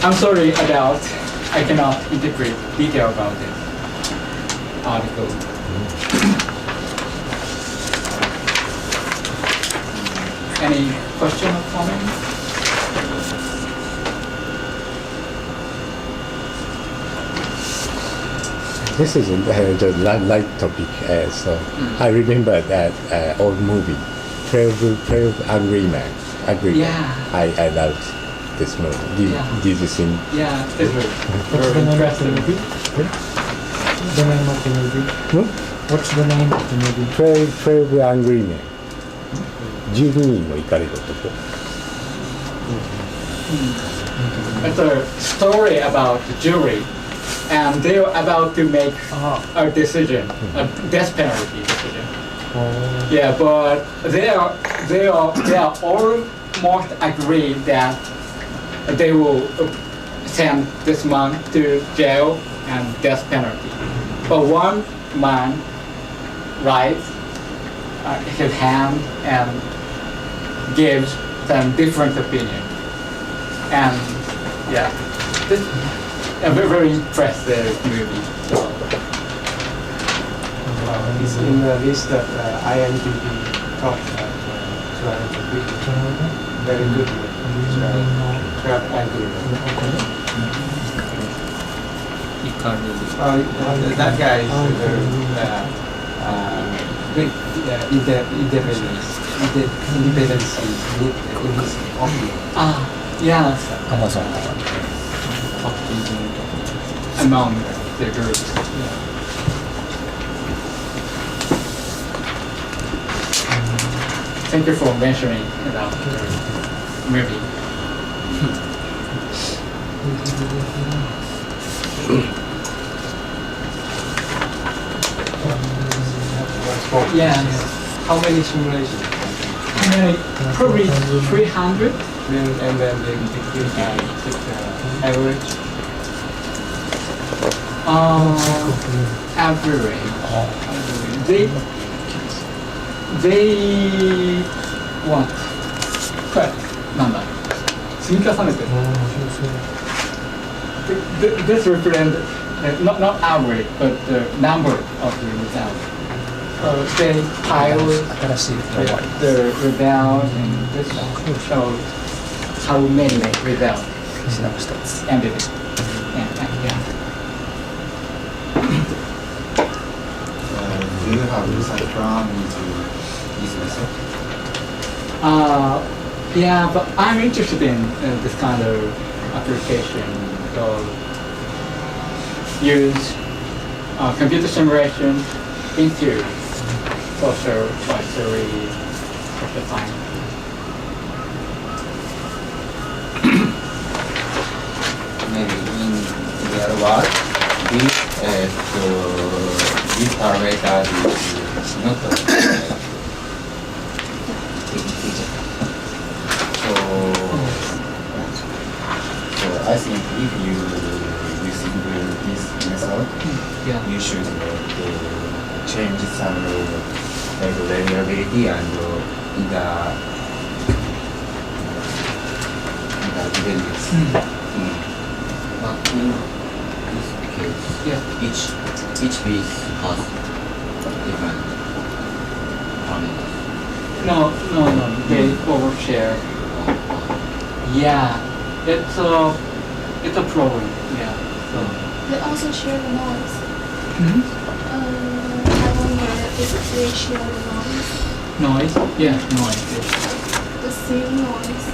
I'm sorry about I cannot interpret detail about this article. Any question or comment? This is the light topic. So I remember that old movie, 12 Angry Men. Yeah. I loved this movie. Did you see? Yeah, it's What's very the name of the interesting. movie? The name of the movie? What's the name of the movie? 12 Angry Men. 12人の怒りの男。 It's a story about the jury, and they're about to make a decision, a death penalty decision. Yeah, but they are almost agreed that they will send this man to jail and death penalty. But one man raised his hand and gives them different opinion. And yeah, this a very impressive movie. So. It's in the list of IMDb top 200 very good movie. 12 Angry Men. That guy is great independence in his opinion. Yes. Among the group. Thank you for mentioning about the movie. Yes. How many simulations? Probably 300. And then they take average. Average. They what? Correct number. 積み重ねて。This represents not average, but the number of the results. They pile the result, and this shows how many results ended it. Yeah. Do you have such plan into this method? Yeah, but I'm interested in this kind of application. So use computer simulation into social theory, social science. Maybe in real world, this parameter is not so I think if you using this method, you should change some reliability and interdependence. But in this case, each piece has different parameters. No. They overshare. Yeah, it's a problem. Yeah. So. They also share the noise. Mm-hmm. I wonder if they share the noise. Noise? Yeah, noise. The same noise.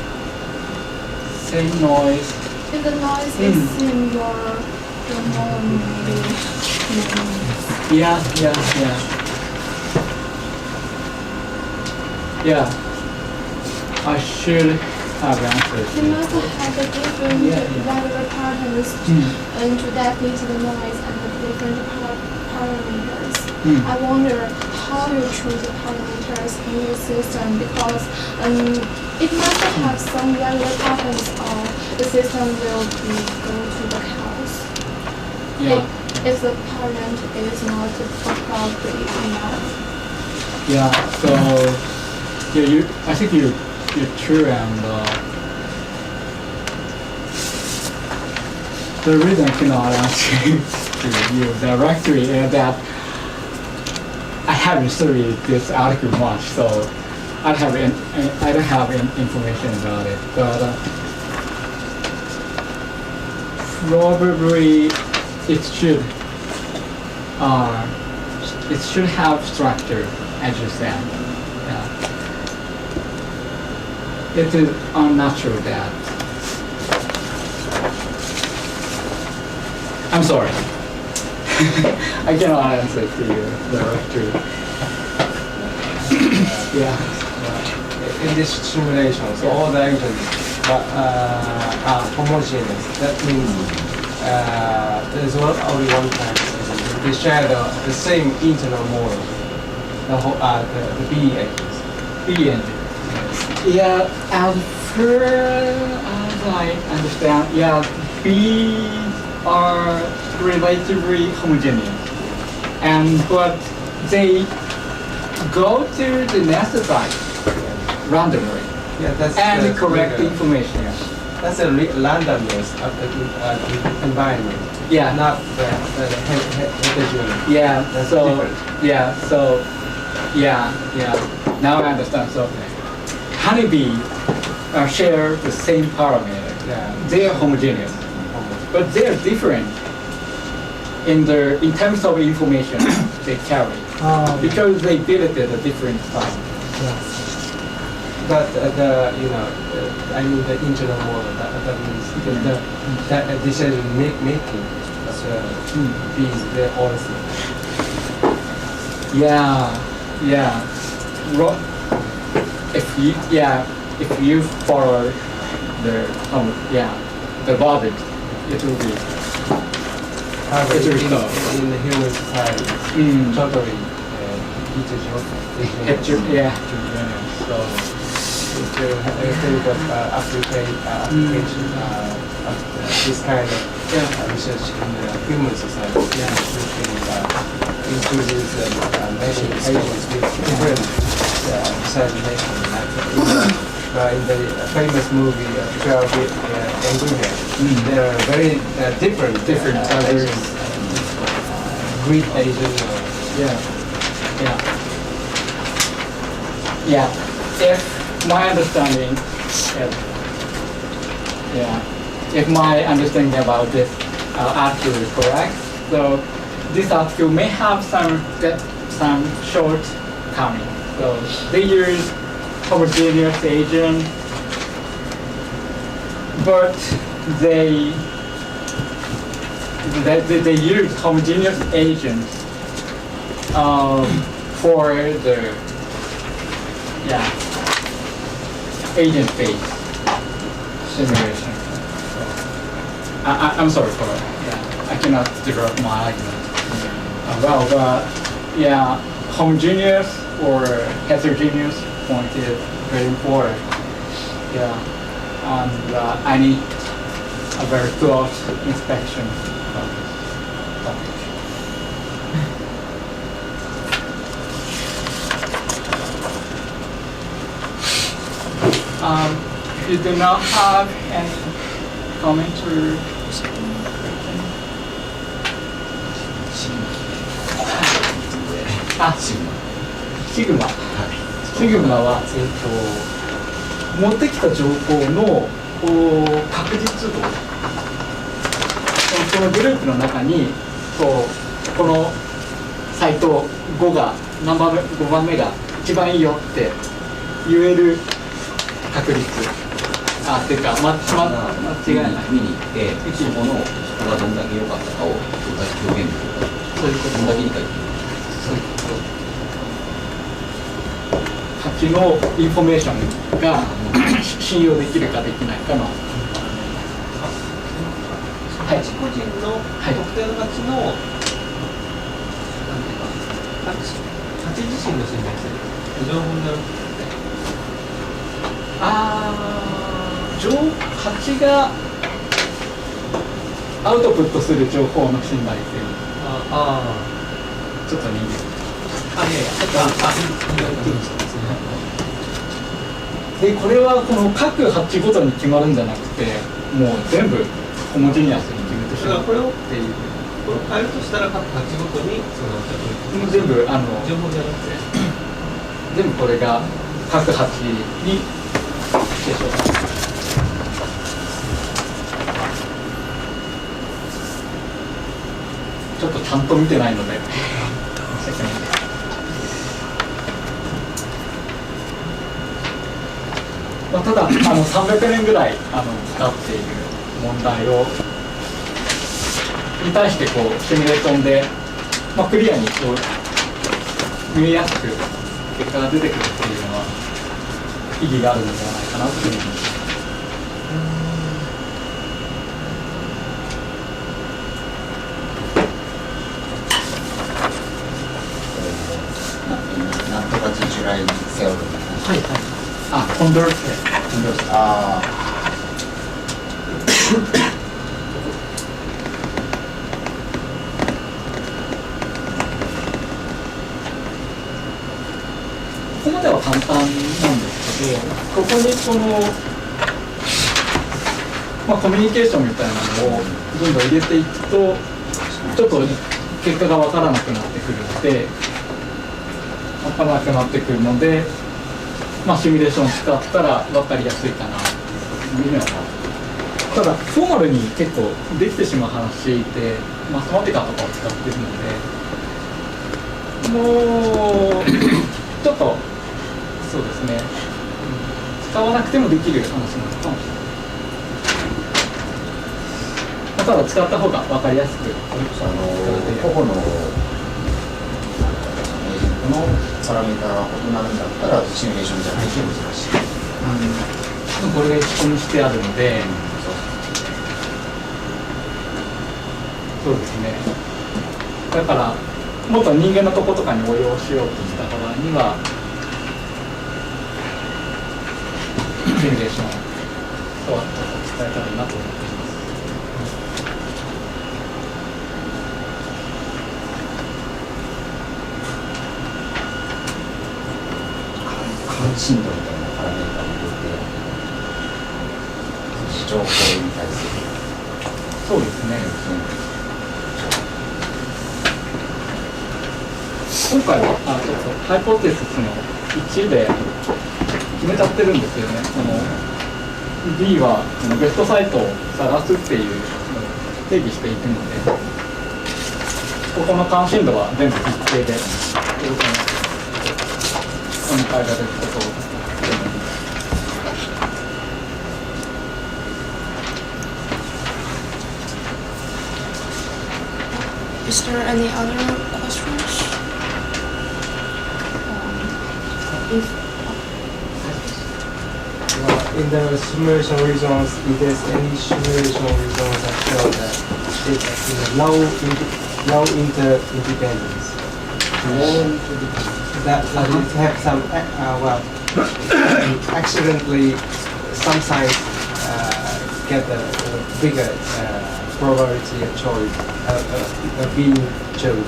Same noise. If the noise is in your normal Yeah. I should have answered. They must have the different regular patterns to deplete the noise and the different parameters. I wonder how you choose the parameters in your system, because it must have some regular patterns, or the system will be going to the chaos. If the parent is not appropriate enough. Yeah. So I think you're true, and the reason I cannot answer to you directly is that I haven't studied this article much, so I don't have information about it. But probably it should have structure, as you said. Yeah. It is unnatural that. I'm sorry. I cannot answer to you directly. In this simulations, all the agents are homogeneous. That means there is only one kind of agent. They share the same internal model. The B agents. B engine. Yeah, as far as I understand, yeah, B are relatively homogeneous, but they go to the nest site randomly and correct information. That's a randomness of the environment. Yeah, not the heterogeneity. Yeah, that's so different. Yeah. Now I understand. So honeybee share the same parameter. Yeah. They are homogeneous, but they are different in terms of information they carry because they build it at a different time. But I mean the internal model. That means the decision making is there also. If you follow the logic, it will be. In the human society, totally heterogeneous. So. To think of application of this kind of research in the human society, includes many agents with different decision-making. In the famous movie 12 Angry Men, there are very different agents. Greed agent. If my understanding, if my understanding about this article is correct, so this article may have some shortcomings. So they use homogeneous agent, but they use homogeneous agents for the agent-based simulation. So, I'm sorry for it. I cannot develop my argument. But homogeneous or heterogeneous point is very important. And I need a very close inspection of this topic. If you do not have any comment orシグマは、持ってきた情報の確実度、このグループの中にこのサイト5番目が一番いいよって言える確率っていうか間違いない見に行ってそこがどんだけ良かったかをどんだけ表現できるか、そういうことどんだけ理解できるか、そういうこと蜂のインフォメーションが信用できるかできないかの蜂個人の特定の蜂のなんていうか蜂自身の信頼性情報になる蜂がアウトプットする情報の信頼性ちょっと似てるでこれはこの各蜂ごとに決まるんじゃなくてもう全部ホモジニアスに決めてしだからこれをっていう、これを変えるとしたら各パッチごとにその全部情報じゃなくて全部これが各8に継承されます。ちょっとちゃんと見てないのでまあ、ただ300年ぐらい使っている問題に対してこうシミュレーションで、まあ、クリアにこう見えやすく結果が出てくるっていうのは意義があるのではないかなというふうに思います。なんとか自主ラインセオリー。はいはい。あ、コンドルセ。ああ。ここまでは簡単なんですけど、ここにこの、まあ、コミュニケーションみたいなのをどんどん入れていくと、ちょっと結果が分からなくなってくるので、分からなくなってくるので、まあ、シミュレーション使ったら分かりやすいかなというのは。ただ、フォーマルに結構できてしまう話で、マスマティカとかを使っているので、もう、ちょっと、そうですね、使わなくてもできる話なのかもしれない。ただ使った方が分かりやすく個々のこのパラメータが異なるんだったらシミュレーションじゃないと難しい。これが一緒にしてあるので、そうですね。だからもっと人間のとことかに応用しようとした場合にはシミュレーションとは伝えたらいいなと思っています。関心度みたいなパラメータを入れて情報に対するそうですね。今回はちょっとハイポテシスの1で決めちゃってるんですよね。この B はこのベストサイトを探すっていうのを定義していくので、ここの関心度は全部一定で。変えられることを。Is there any other questions? In the simulation results, if there's any simulation results that show that it's low interdependence. That it have some accidentally some sites get a bigger probability of choice being chosen.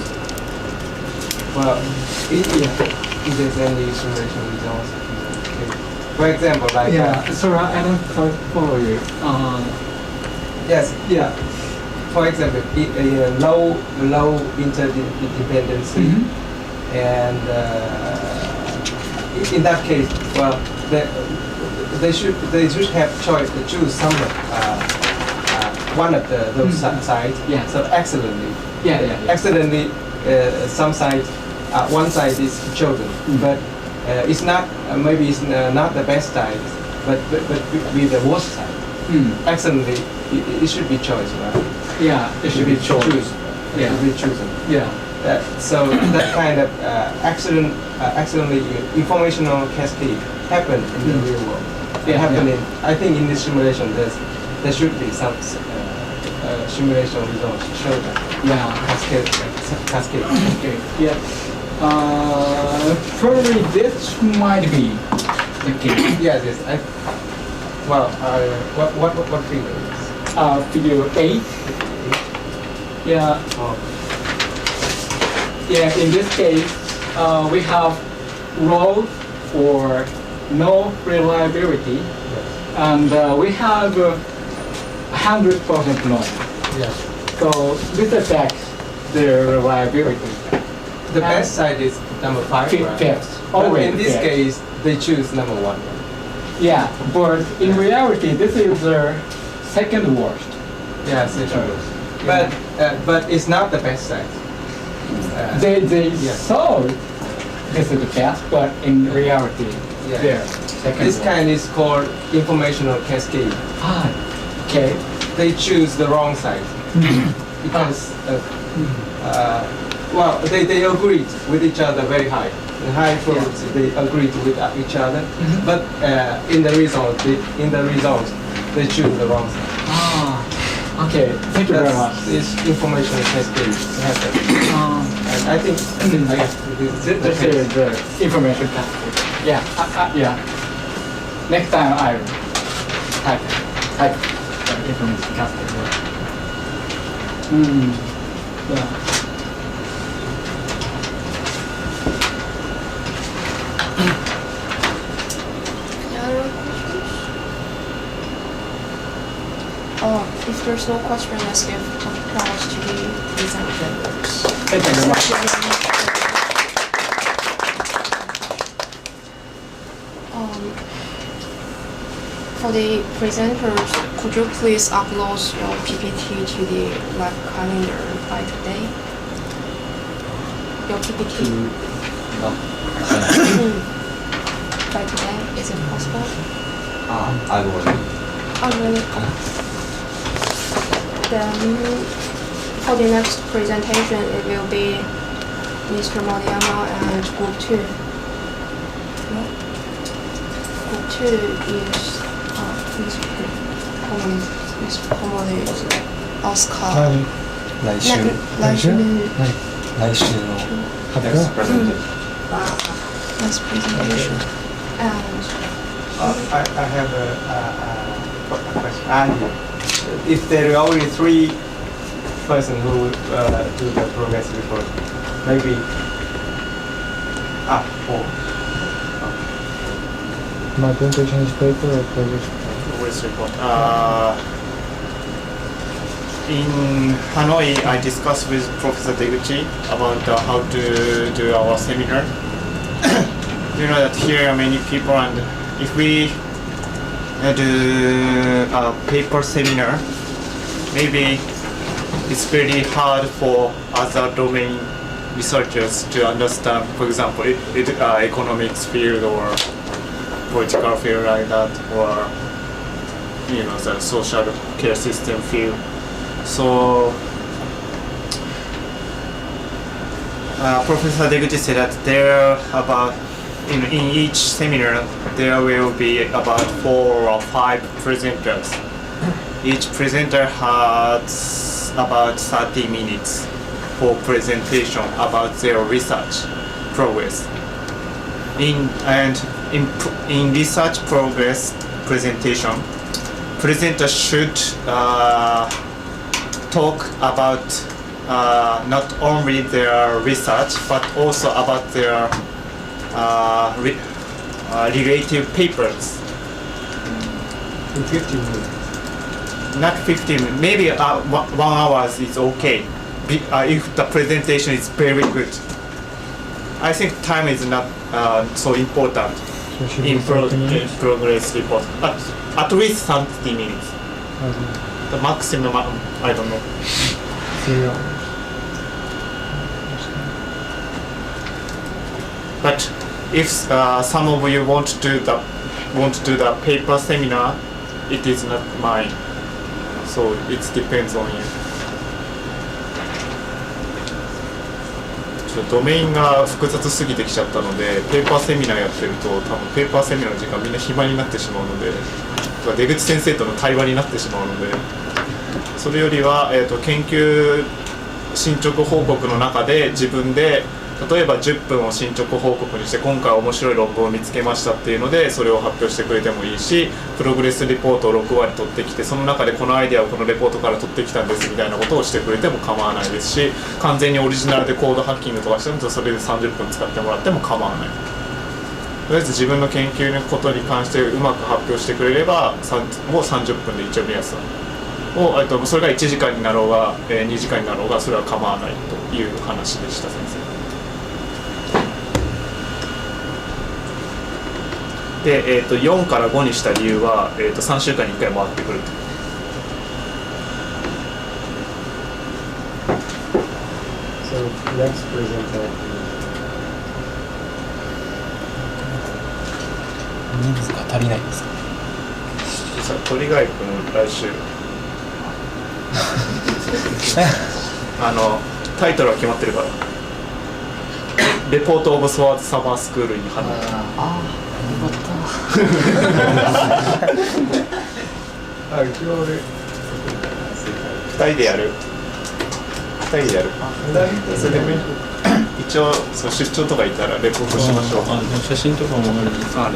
Well, if there's any simulation results, for example, like sorry, I don't follow you. Yes, yeah. For example, low interdependency. And in that case, well, they should have choice to choose some one of those sites. Yeah. So accidentally, accidentally, some site, one site is chosen, but it's not maybe it's not the best site, but be the worst site. Accidentally, it should be choice, right? Yeah, it should be chosen. Yeah, should be chosen. Yeah. So that kind of accidentally informational cascade happened in the real world. I think in this simulation there should be some simulation results show that. Cascade. Okay. Yeah. Probably this might be the case. Yes. What figure is? Figure 8. Yeah. Oh. Yeah, in this case, we have row for no reliability, Yes. and we have 100% no. Yes. So this affects the reliability. The best side is number 5, right? Fifth. But Always in this fifth. case, they choose number 1. Yeah, but in reality, this is the second worst. Yeah, second. But it's not the best side. They yeah. saw this is the best, but in reality, Yeah. they're second This worst. kind is called informational cascade. Ah, okay. They choose the wrong side because well, they agreed with each other very high. In high probability, they agreed with each other, but in the result, they choose the wrong side. Ah, okay. Thank you very much. This information cascade happens. And I think this is This is the information cascade. Yeah, yeah. Next time I will type the information cascade. Yeah. Any other questions? If there's no question, let's give applause to the presenters. Thank you very much. For the presenters, could you please upload your PPT to the web calendar by today? Your PPT by today, is it possible? I will. Oh, really? Then for the next presentation, it will be Mr. Moriyama and Group 2. No? Group 2 is Mr. Komori, Oscar. 来週来週来週の Next next presentation. And I have a question. And if there are only 3 persons who do the progress report, maybe 4. My presentation is paper or project? Progress report. In Hanoi, I discussed with Professor Deguchi about how to do our seminar. You know that here are many people, and if we do a paper seminar, maybe it's very hard for other domain researchers to understand, for example, economics field or political field like that, or the social care system field. So Professor Deguchi said that in each seminar there will be about 4 or 5 presenters. Each presenter has about 30 minutes for presentation about their research progress. In research progress presentation, presenter should talk about not only their research but also about their related papers. In 15 minutes. Not 15, maybe 1 hour is okay if the presentation is very good. I think time is not so important So should in be 30 minutes? progress report. At least 30 minutes. The maximum, I don't know. 3 hours. But if some of you want to do the paper seminar, it is not mine. So it depends on you. ドメインが複雑すぎてきちゃったので、ペーパーセミナーやってると多分ペーパーセミナーの時間みんな暇になってしまうので、出口先生との対話になってしまうので、それよりは、研究進捗報告の中で自分で例えば10分を進捗報告にして今回面白い論文を見つけましたっていうのでそれを発表してくれてもいいし、プログレスレポートを6割取ってきてその中でこのアイデアをこのレポートから取ってきたんですみたいなことをしてくれても構わないですし、完全にオリジナルでコードハッキングとかしてもそれで30分使ってもらっても構わない。とりあえず自分の研究のことに関してうまく発表してくれればもう30分で一応目安だ。を、それが1時間になろうが、2時間になろうがそれは構わないという話でした先生で、4から5にした理由は、3週間に1回回ってくると。So next presenter. 人数が足りないですか。実は鳥貝君来週タイトルは決まってるから「レポート・オブ・スワーズ・サマースクール」に入る。ああ、今日で2人でやるそれでもいい一応そう出張とか行ったらレポートしましょう。写真とかもある。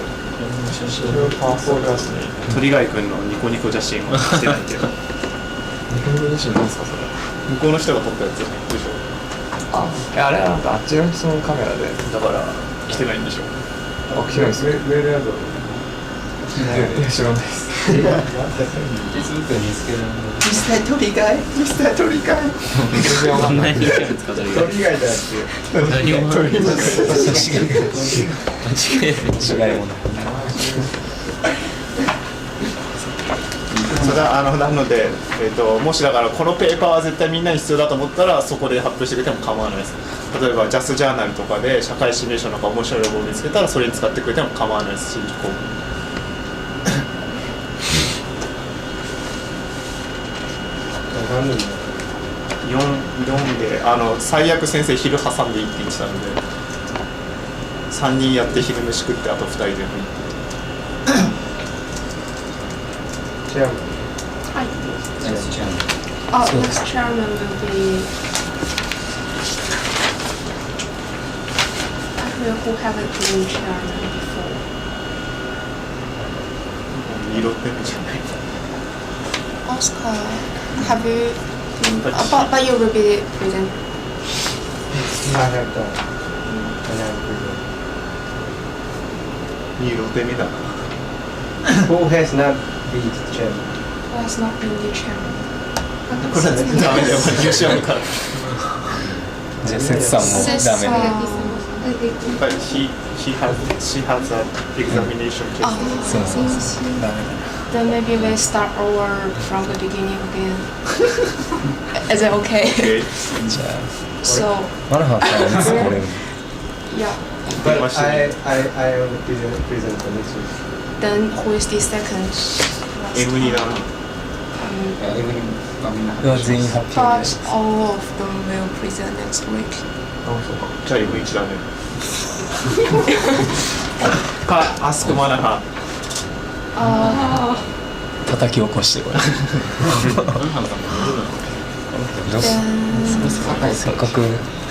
パフォーマンスに鳥貝君のニコニコ写真はしてないけど日本語自身なんですかそれ。向こうの人が撮ったやつでしょ。あれはなんかあっちの人のカメラで。だから来てないんでしょ。あ、来てないです。メールアドいや知らないです。フェイスブックで見つける。ミスター鳥貝こんなにいけるんですか鳥が。鳥貝だって何も間違いもない。それはなので、もしだからこのペーパーは絶対みんなに必要だと思ったらそこで発表してくれても構わないです。例えばジャスジャーナルとかで社会シミュレーションなんか面白いロゴを見つけたらそれに使ってくれても構わないですし、こう4で最悪先生昼挟んでいいって言ってたので3人やって昼飯食ってあと2人でもいい。チェアマン。Hi. Next chairman. Next chairman will be actually who haven't been chairman before. 色ってるじゃない。Oscar, have you? But you will be present. I have done. And I'm present. 色手みだな。 Who has not been chairman? Who has not been the chairman? これはダメだよ。優勝やるから。じゃあ節さんもダメで。But she has an examination case. そうダメだ。Then maybe we start over from the beginning again. Is it okay? Okay. じゃあ So マルハンさんはいつこれ。 yeah. But I am the present for next week. Then who is the second? M になる。全員発表 But です。 all of them will present next week. じゃあ M1 だね。か、アスクマナハ。叩き起こしてこれ。せっかく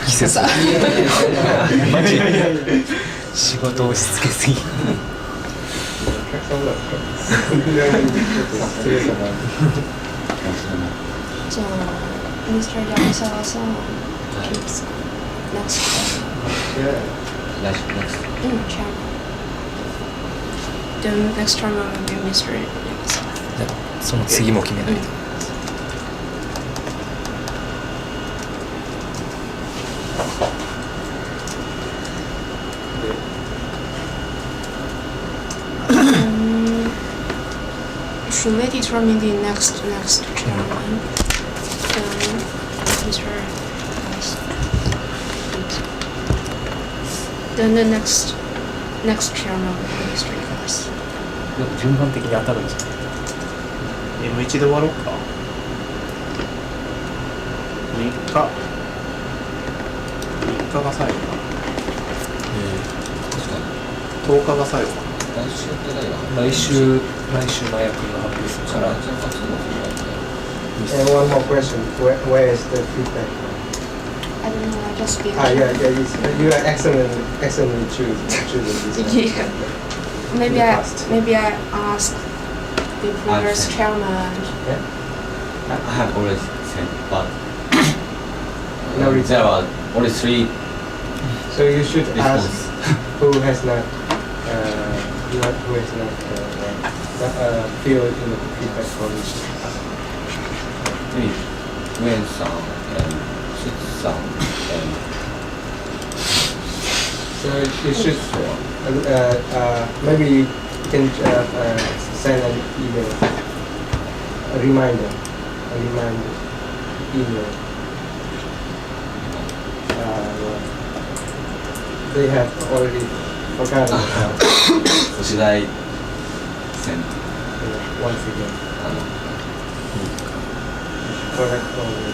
季節。仕事を押し付けすぎ。So, Mr. Yamasawa-san keeps next chairman. Then next chairman will be Mr. Yamasawa. じゃあその次も決めないと。Should we determine the next chairman? Then Mr. Then the next chairman will be Mr. Iwas. でも順番的に当たるんじゃない。 M1 で終わろうか。3日が最後かな。10日が最後かな。来週麻薬の発表するから。 And one more question. Where is the feedback? I don't know, I just speak. You are excellently choosing this. Yeah. Maybe I ask the previous chairman. I have already said, but No, there are only 3 so you should ask responses. who has not feel in the feedback from Gwen san and Suzu-san and So you should maybe you can send an email, a reminder email. They have already forgotten about 都市大戦 once again. Correct already.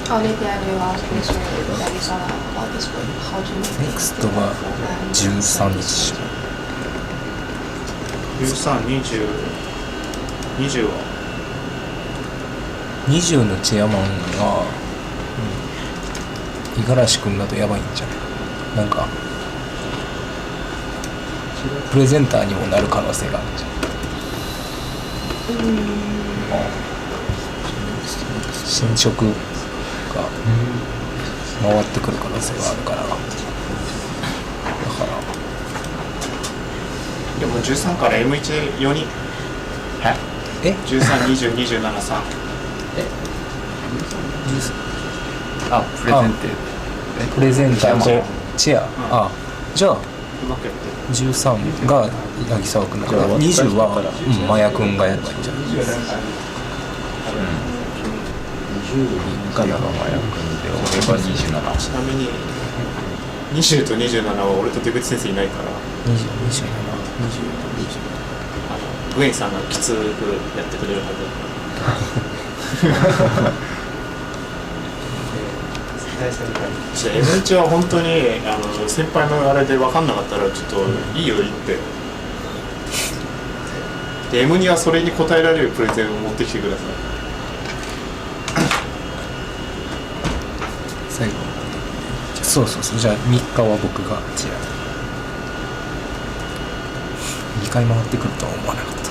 Olivia, do you ask me that is about this book? How to make Next は13日。 13、20、20は20のチェアマンが、五十嵐君だとやばいんじゃない？なんかプレゼンターにもなる可能性があるんじゃない？新色が回ってくる可能性があるから、だからでも13から M14 人え13、20、27、3あ、プレゼンテプレゼンターとチェア、あ、じゃあうまくやって13が八木沢君だから20はマヤ君がやればいいんじゃない？が長間役で俺が27。ちなみに20と27は俺と出口先生いないからグエンさんがきつくやってくれるはず。M1 は本当に先輩のあれで分かんなかったらちょっといいよ言って。で M2 はそれに応えられるプレゼンを持ってきてください。最後そうじゃあ3日は僕がチェア2回回ってくるとは思わなかった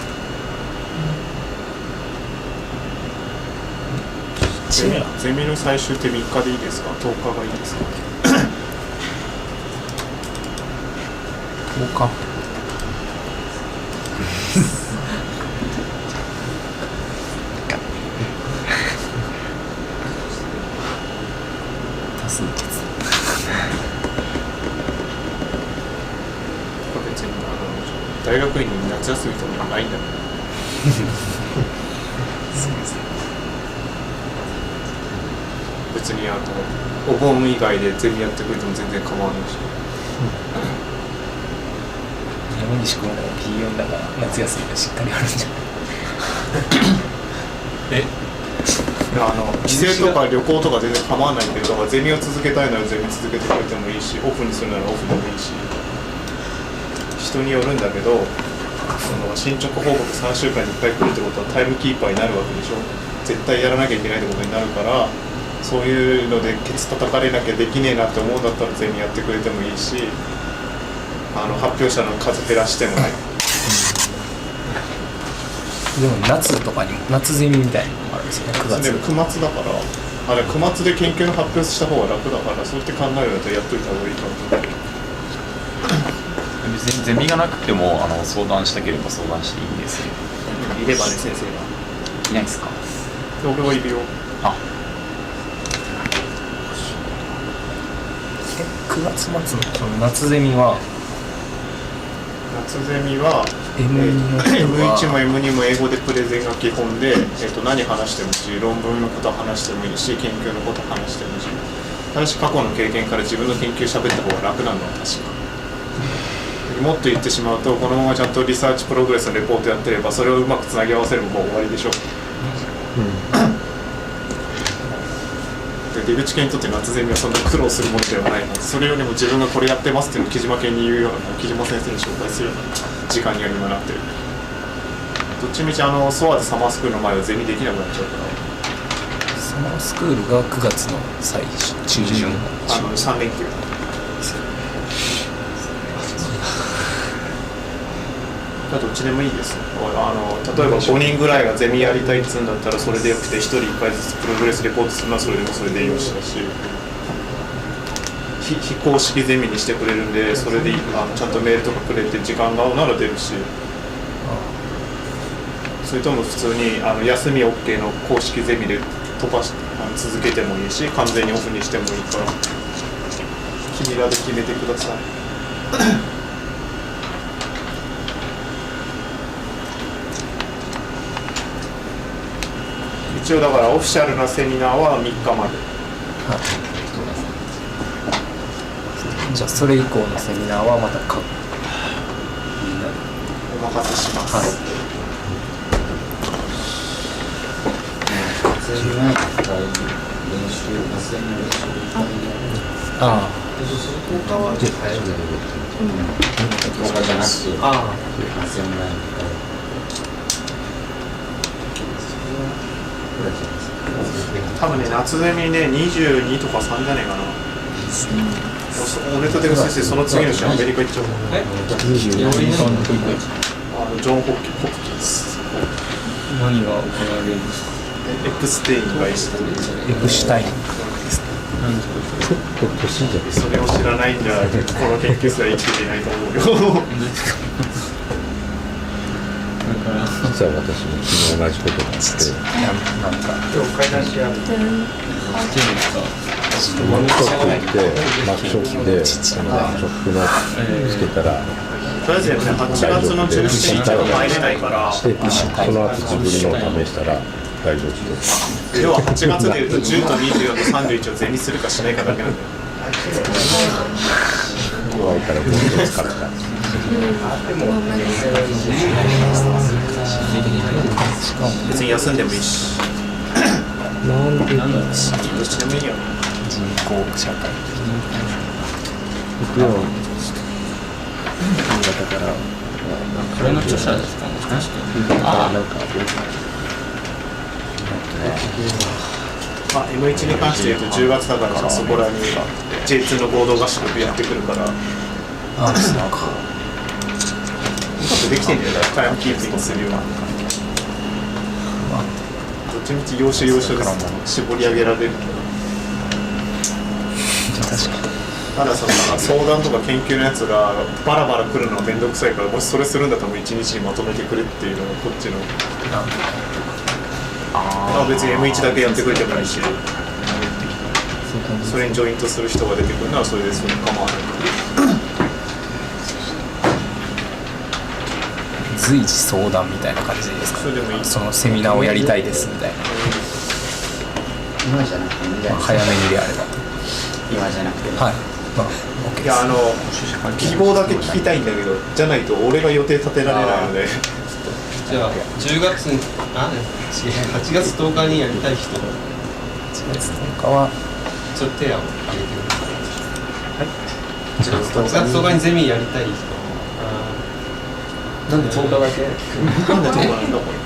ゼミの最終って3日でいいですか10日がいいですか10日多数決別に大学院に夏休みとかないんだから別にお盆以外でゼミやってくれても全然構わないし山西君は P4 だから夏休みがしっかりあるんじゃない帰省とか旅行とか全然構わないけどだからゼミを続けたいならゼミ続けてくれてもいいしオフにするならオフでもいいし人によるんだけど進捗報告3週間に1回来るってことはタイムキーパーになるわけでしょ絶対やらなきゃいけないってことになるからそういうのでケツ叩かれなきゃできねえなって思うんだったらゼミやってくれてもいいし発表者の数減らしてもねでも夏とかにも夏ゼミみたいなのもあるんですよね9月でも9月だから9月で研究の発表した方が楽だからそうやって考えるんだったらやっといた方がいいかなと思う別にゼミがなくても相談したければ相談していいんですよ。いればね先生がいないですか？俺はいるよあ、 9月末のその夏ゼミは夏ゼミは M1 も M2 も英語でプレゼンが基本で、何話してもいいし論文のこと話してもいいし研究のこと話してもいいし私過去の経験から自分の研究喋った方が楽なのは確かもっと言ってしまうとこのままちゃんとリサーチプログレスのレポートやってればそれをうまくつなぎ合わせればもう終わりでしょ、で出口系にとって夏ゼミはそんな苦労するものではないのでそれよりも自分がこれやってますっていうのを木島系に言うような木島先生に紹介するような時間には今なってるどっちみちソワーズサマースクールの前はゼミできなくなっちゃうからサマースクールが9月の最中旬3連休どっちでもいいです例えば5人ぐらいがゼミやりたいっつうんだったらそれでよくて1人1回ずつプログレスレポートするのはそれでもそれでよしだし非公式ゼミにしてくれるんでそれでちゃんとメールとかくれて時間が合うなら出るしそれとも普通に休み OK の公式ゼミで飛ばし続けてもいいし、完全にオフにしてもいいから、君らで決めてください。一応だからオフィシャルなセミナーは3日まで。じゃあそれ以降のセミナーはまたお任せします。はい。ああ。多分ね、夏ゼミね、22とか3じゃねえかな。俺と出る先生、その次の週アメリカ行っちゃうもんね。ジョン・ホプキンス。何が行われるんですか？エプステインがいい。エプシュタイン。それを知らないんじゃ、この研究室は生きていないと思うよ。実は私も昨日同じことがあって、今日階段し合う。ワンショップ行ってマックショップでショップのつけたらとりあえずね、8月の中旬に入れないから、その後自分のを試したら大丈夫です。要は8月でいうと10と24と31をゼミするかしないかだけなんだよ。怖いからもう一つ使った。別に休んでもいいし。なんでどっちでもいいよ。人口社会。行くよ。だからこれの著者ですか？M1 に関して言うと10月だからそこらに J2 の合同合宿やってくるから。できてんだよね、タイムキープするような。どっちみち要所要所で絞り上げられるけど。ただその相談とか研究のやつがバラバラ来るのはめんどくさいから、もしそれするんだったらもう1日にまとめてくれっていうのがこっちの。別に M1 だけやってくれてもいいし、それにジョイントする人が出てくるのはそれでそれ構わない。随時相談みたいな感じですか？それでもいい。そのセミナーをやりたいですみたいな。今じゃなくていいんじゃないですか。早めにであれば。今じゃなくても。はい。いや希望だけ聞きたいんだけど、じゃないと俺が予定立てられないので。じゃあ10月に8月10日にやりたい人、8月10日はちょっと手を挙げてください。8月10日にゼミやりたい人。なんで10日だけ？なんで10日なんだこれ。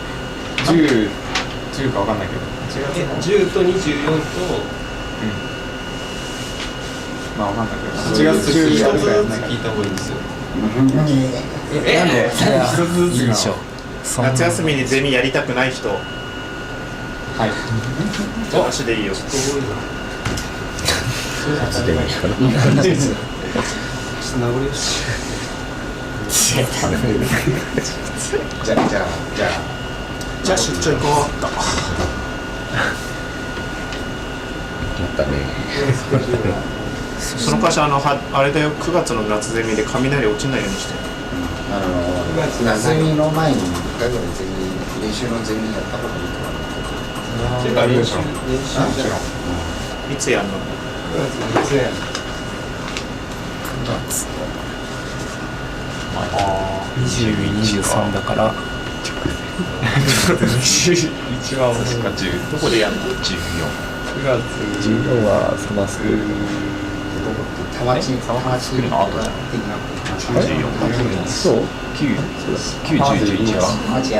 10かわかんないけど。10と24と。まあわかんないけど。8月1日聞いた方がいいんですよ。なんで？一つずつが。夏休みにゼミやりたくない人。はい。話でいいよ。初でいいかな。名残惜しい。じゃあ出張行こう。またね。その会社あれだよ、9月の夏ゼミで雷落ちないようにして。夏ゼミの前に1回ぐらい練習のゼミやったこといいとか。練習いつやんの？9月。22、23だから21は確か10。どこでやるの？ 14。9月14はサマースクール。たまち来るの後じゃん。そう？ 9、10、11か。い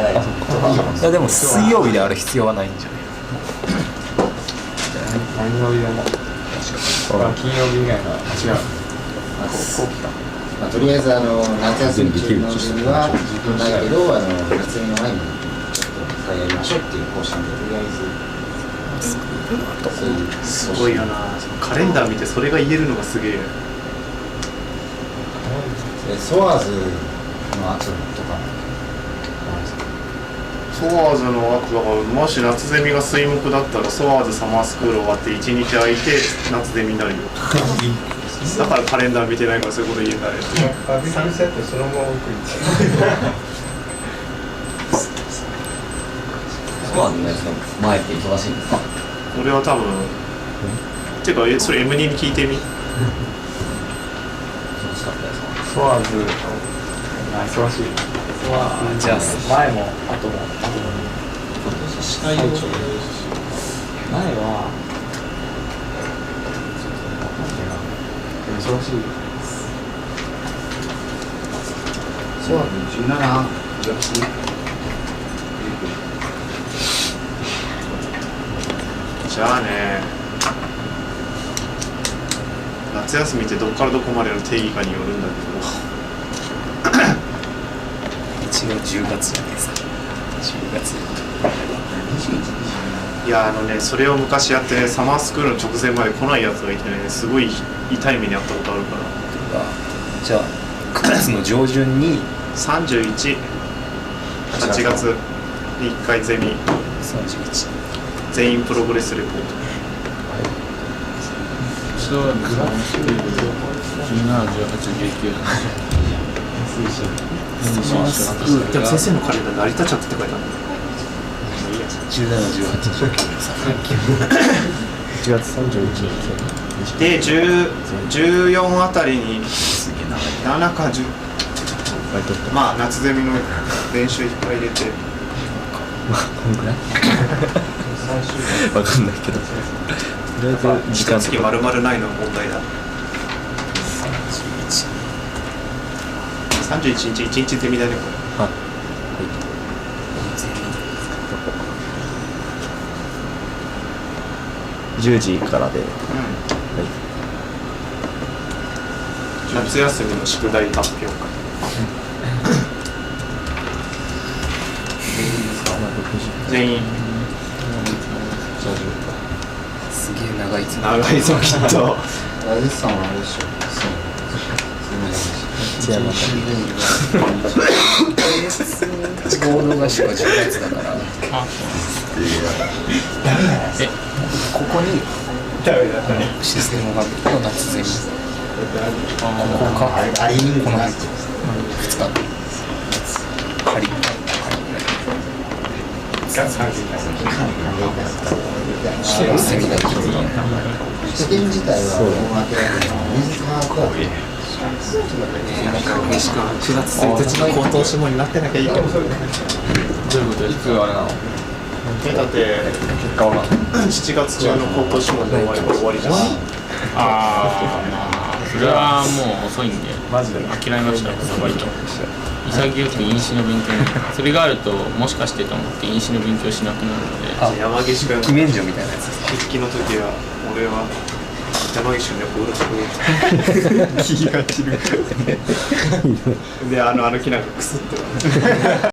やでも水曜日である必要はないんじゃない？何曜日でも。金曜日以外の違う。とりあえず夏休み中のゼミはないけど夏休みの前にちょっと一回やりましょうっていう方針でとりあえずすごいよな。カレンダー見てそれが言えるのがすげえ。ソワーズの後とかソワーズの後だから、もし夏ゼミが水木だったらソワーズサマースクール終わって1日空いて夏ゼミになるよだからカレンダー見てないからそういうこと言えないバーベキューセットそのまま送りつソワーズのやつの前って忙しいんですか？俺は多分てかそれ M2 に聞いてみ忙しかったですか？ソワーズ忙しい。じゃあ前も後も今年司会を前は忙しい。そうだね、17、じゃあね夏休みってどっからどこまでの定義かによるんだけど一応10月じゃないですか。10月。いやそれを昔やってねサマースクールの直前まで来ないやつがいてねすごい痛い目にあったことあるからじゃあ9月の上旬に31、8月に1回ゼミ31全員プログレスレポートそう17、18、19でも先生のカレンダー成り立っちゃってって書いてある17、18、1月31日で14あたりに7か10まあ夏ゼミの練習いっぱい入れてこんぐらいわかんないけどとりあえず時間月丸々ないのが問題だ31日1日ゼミだねこれはい10時からで、夏休みの宿題発表会全員すげえ長いぞ長いぞきっとラジスさんはあれでしょ。そう。合同合宿は10月だからここにシステムがの夏ゼミここかこの2日仮セミナー試験自体はもう明らかに技術把握は9月1日の口頭諮問になってなきゃいいけどどういうことですか？だって結果は7月中の口頭諮問で終わりじゃんああ、それはもう遅いんでマジで諦めました。割と潔く飲酒の勉強にそれがあるともしかしてと思って飲酒の勉強しなくなるので山岸君イメージみたいなやつ筆記の時は俺は山岸君でうるさく気が散るであの木なんかクスって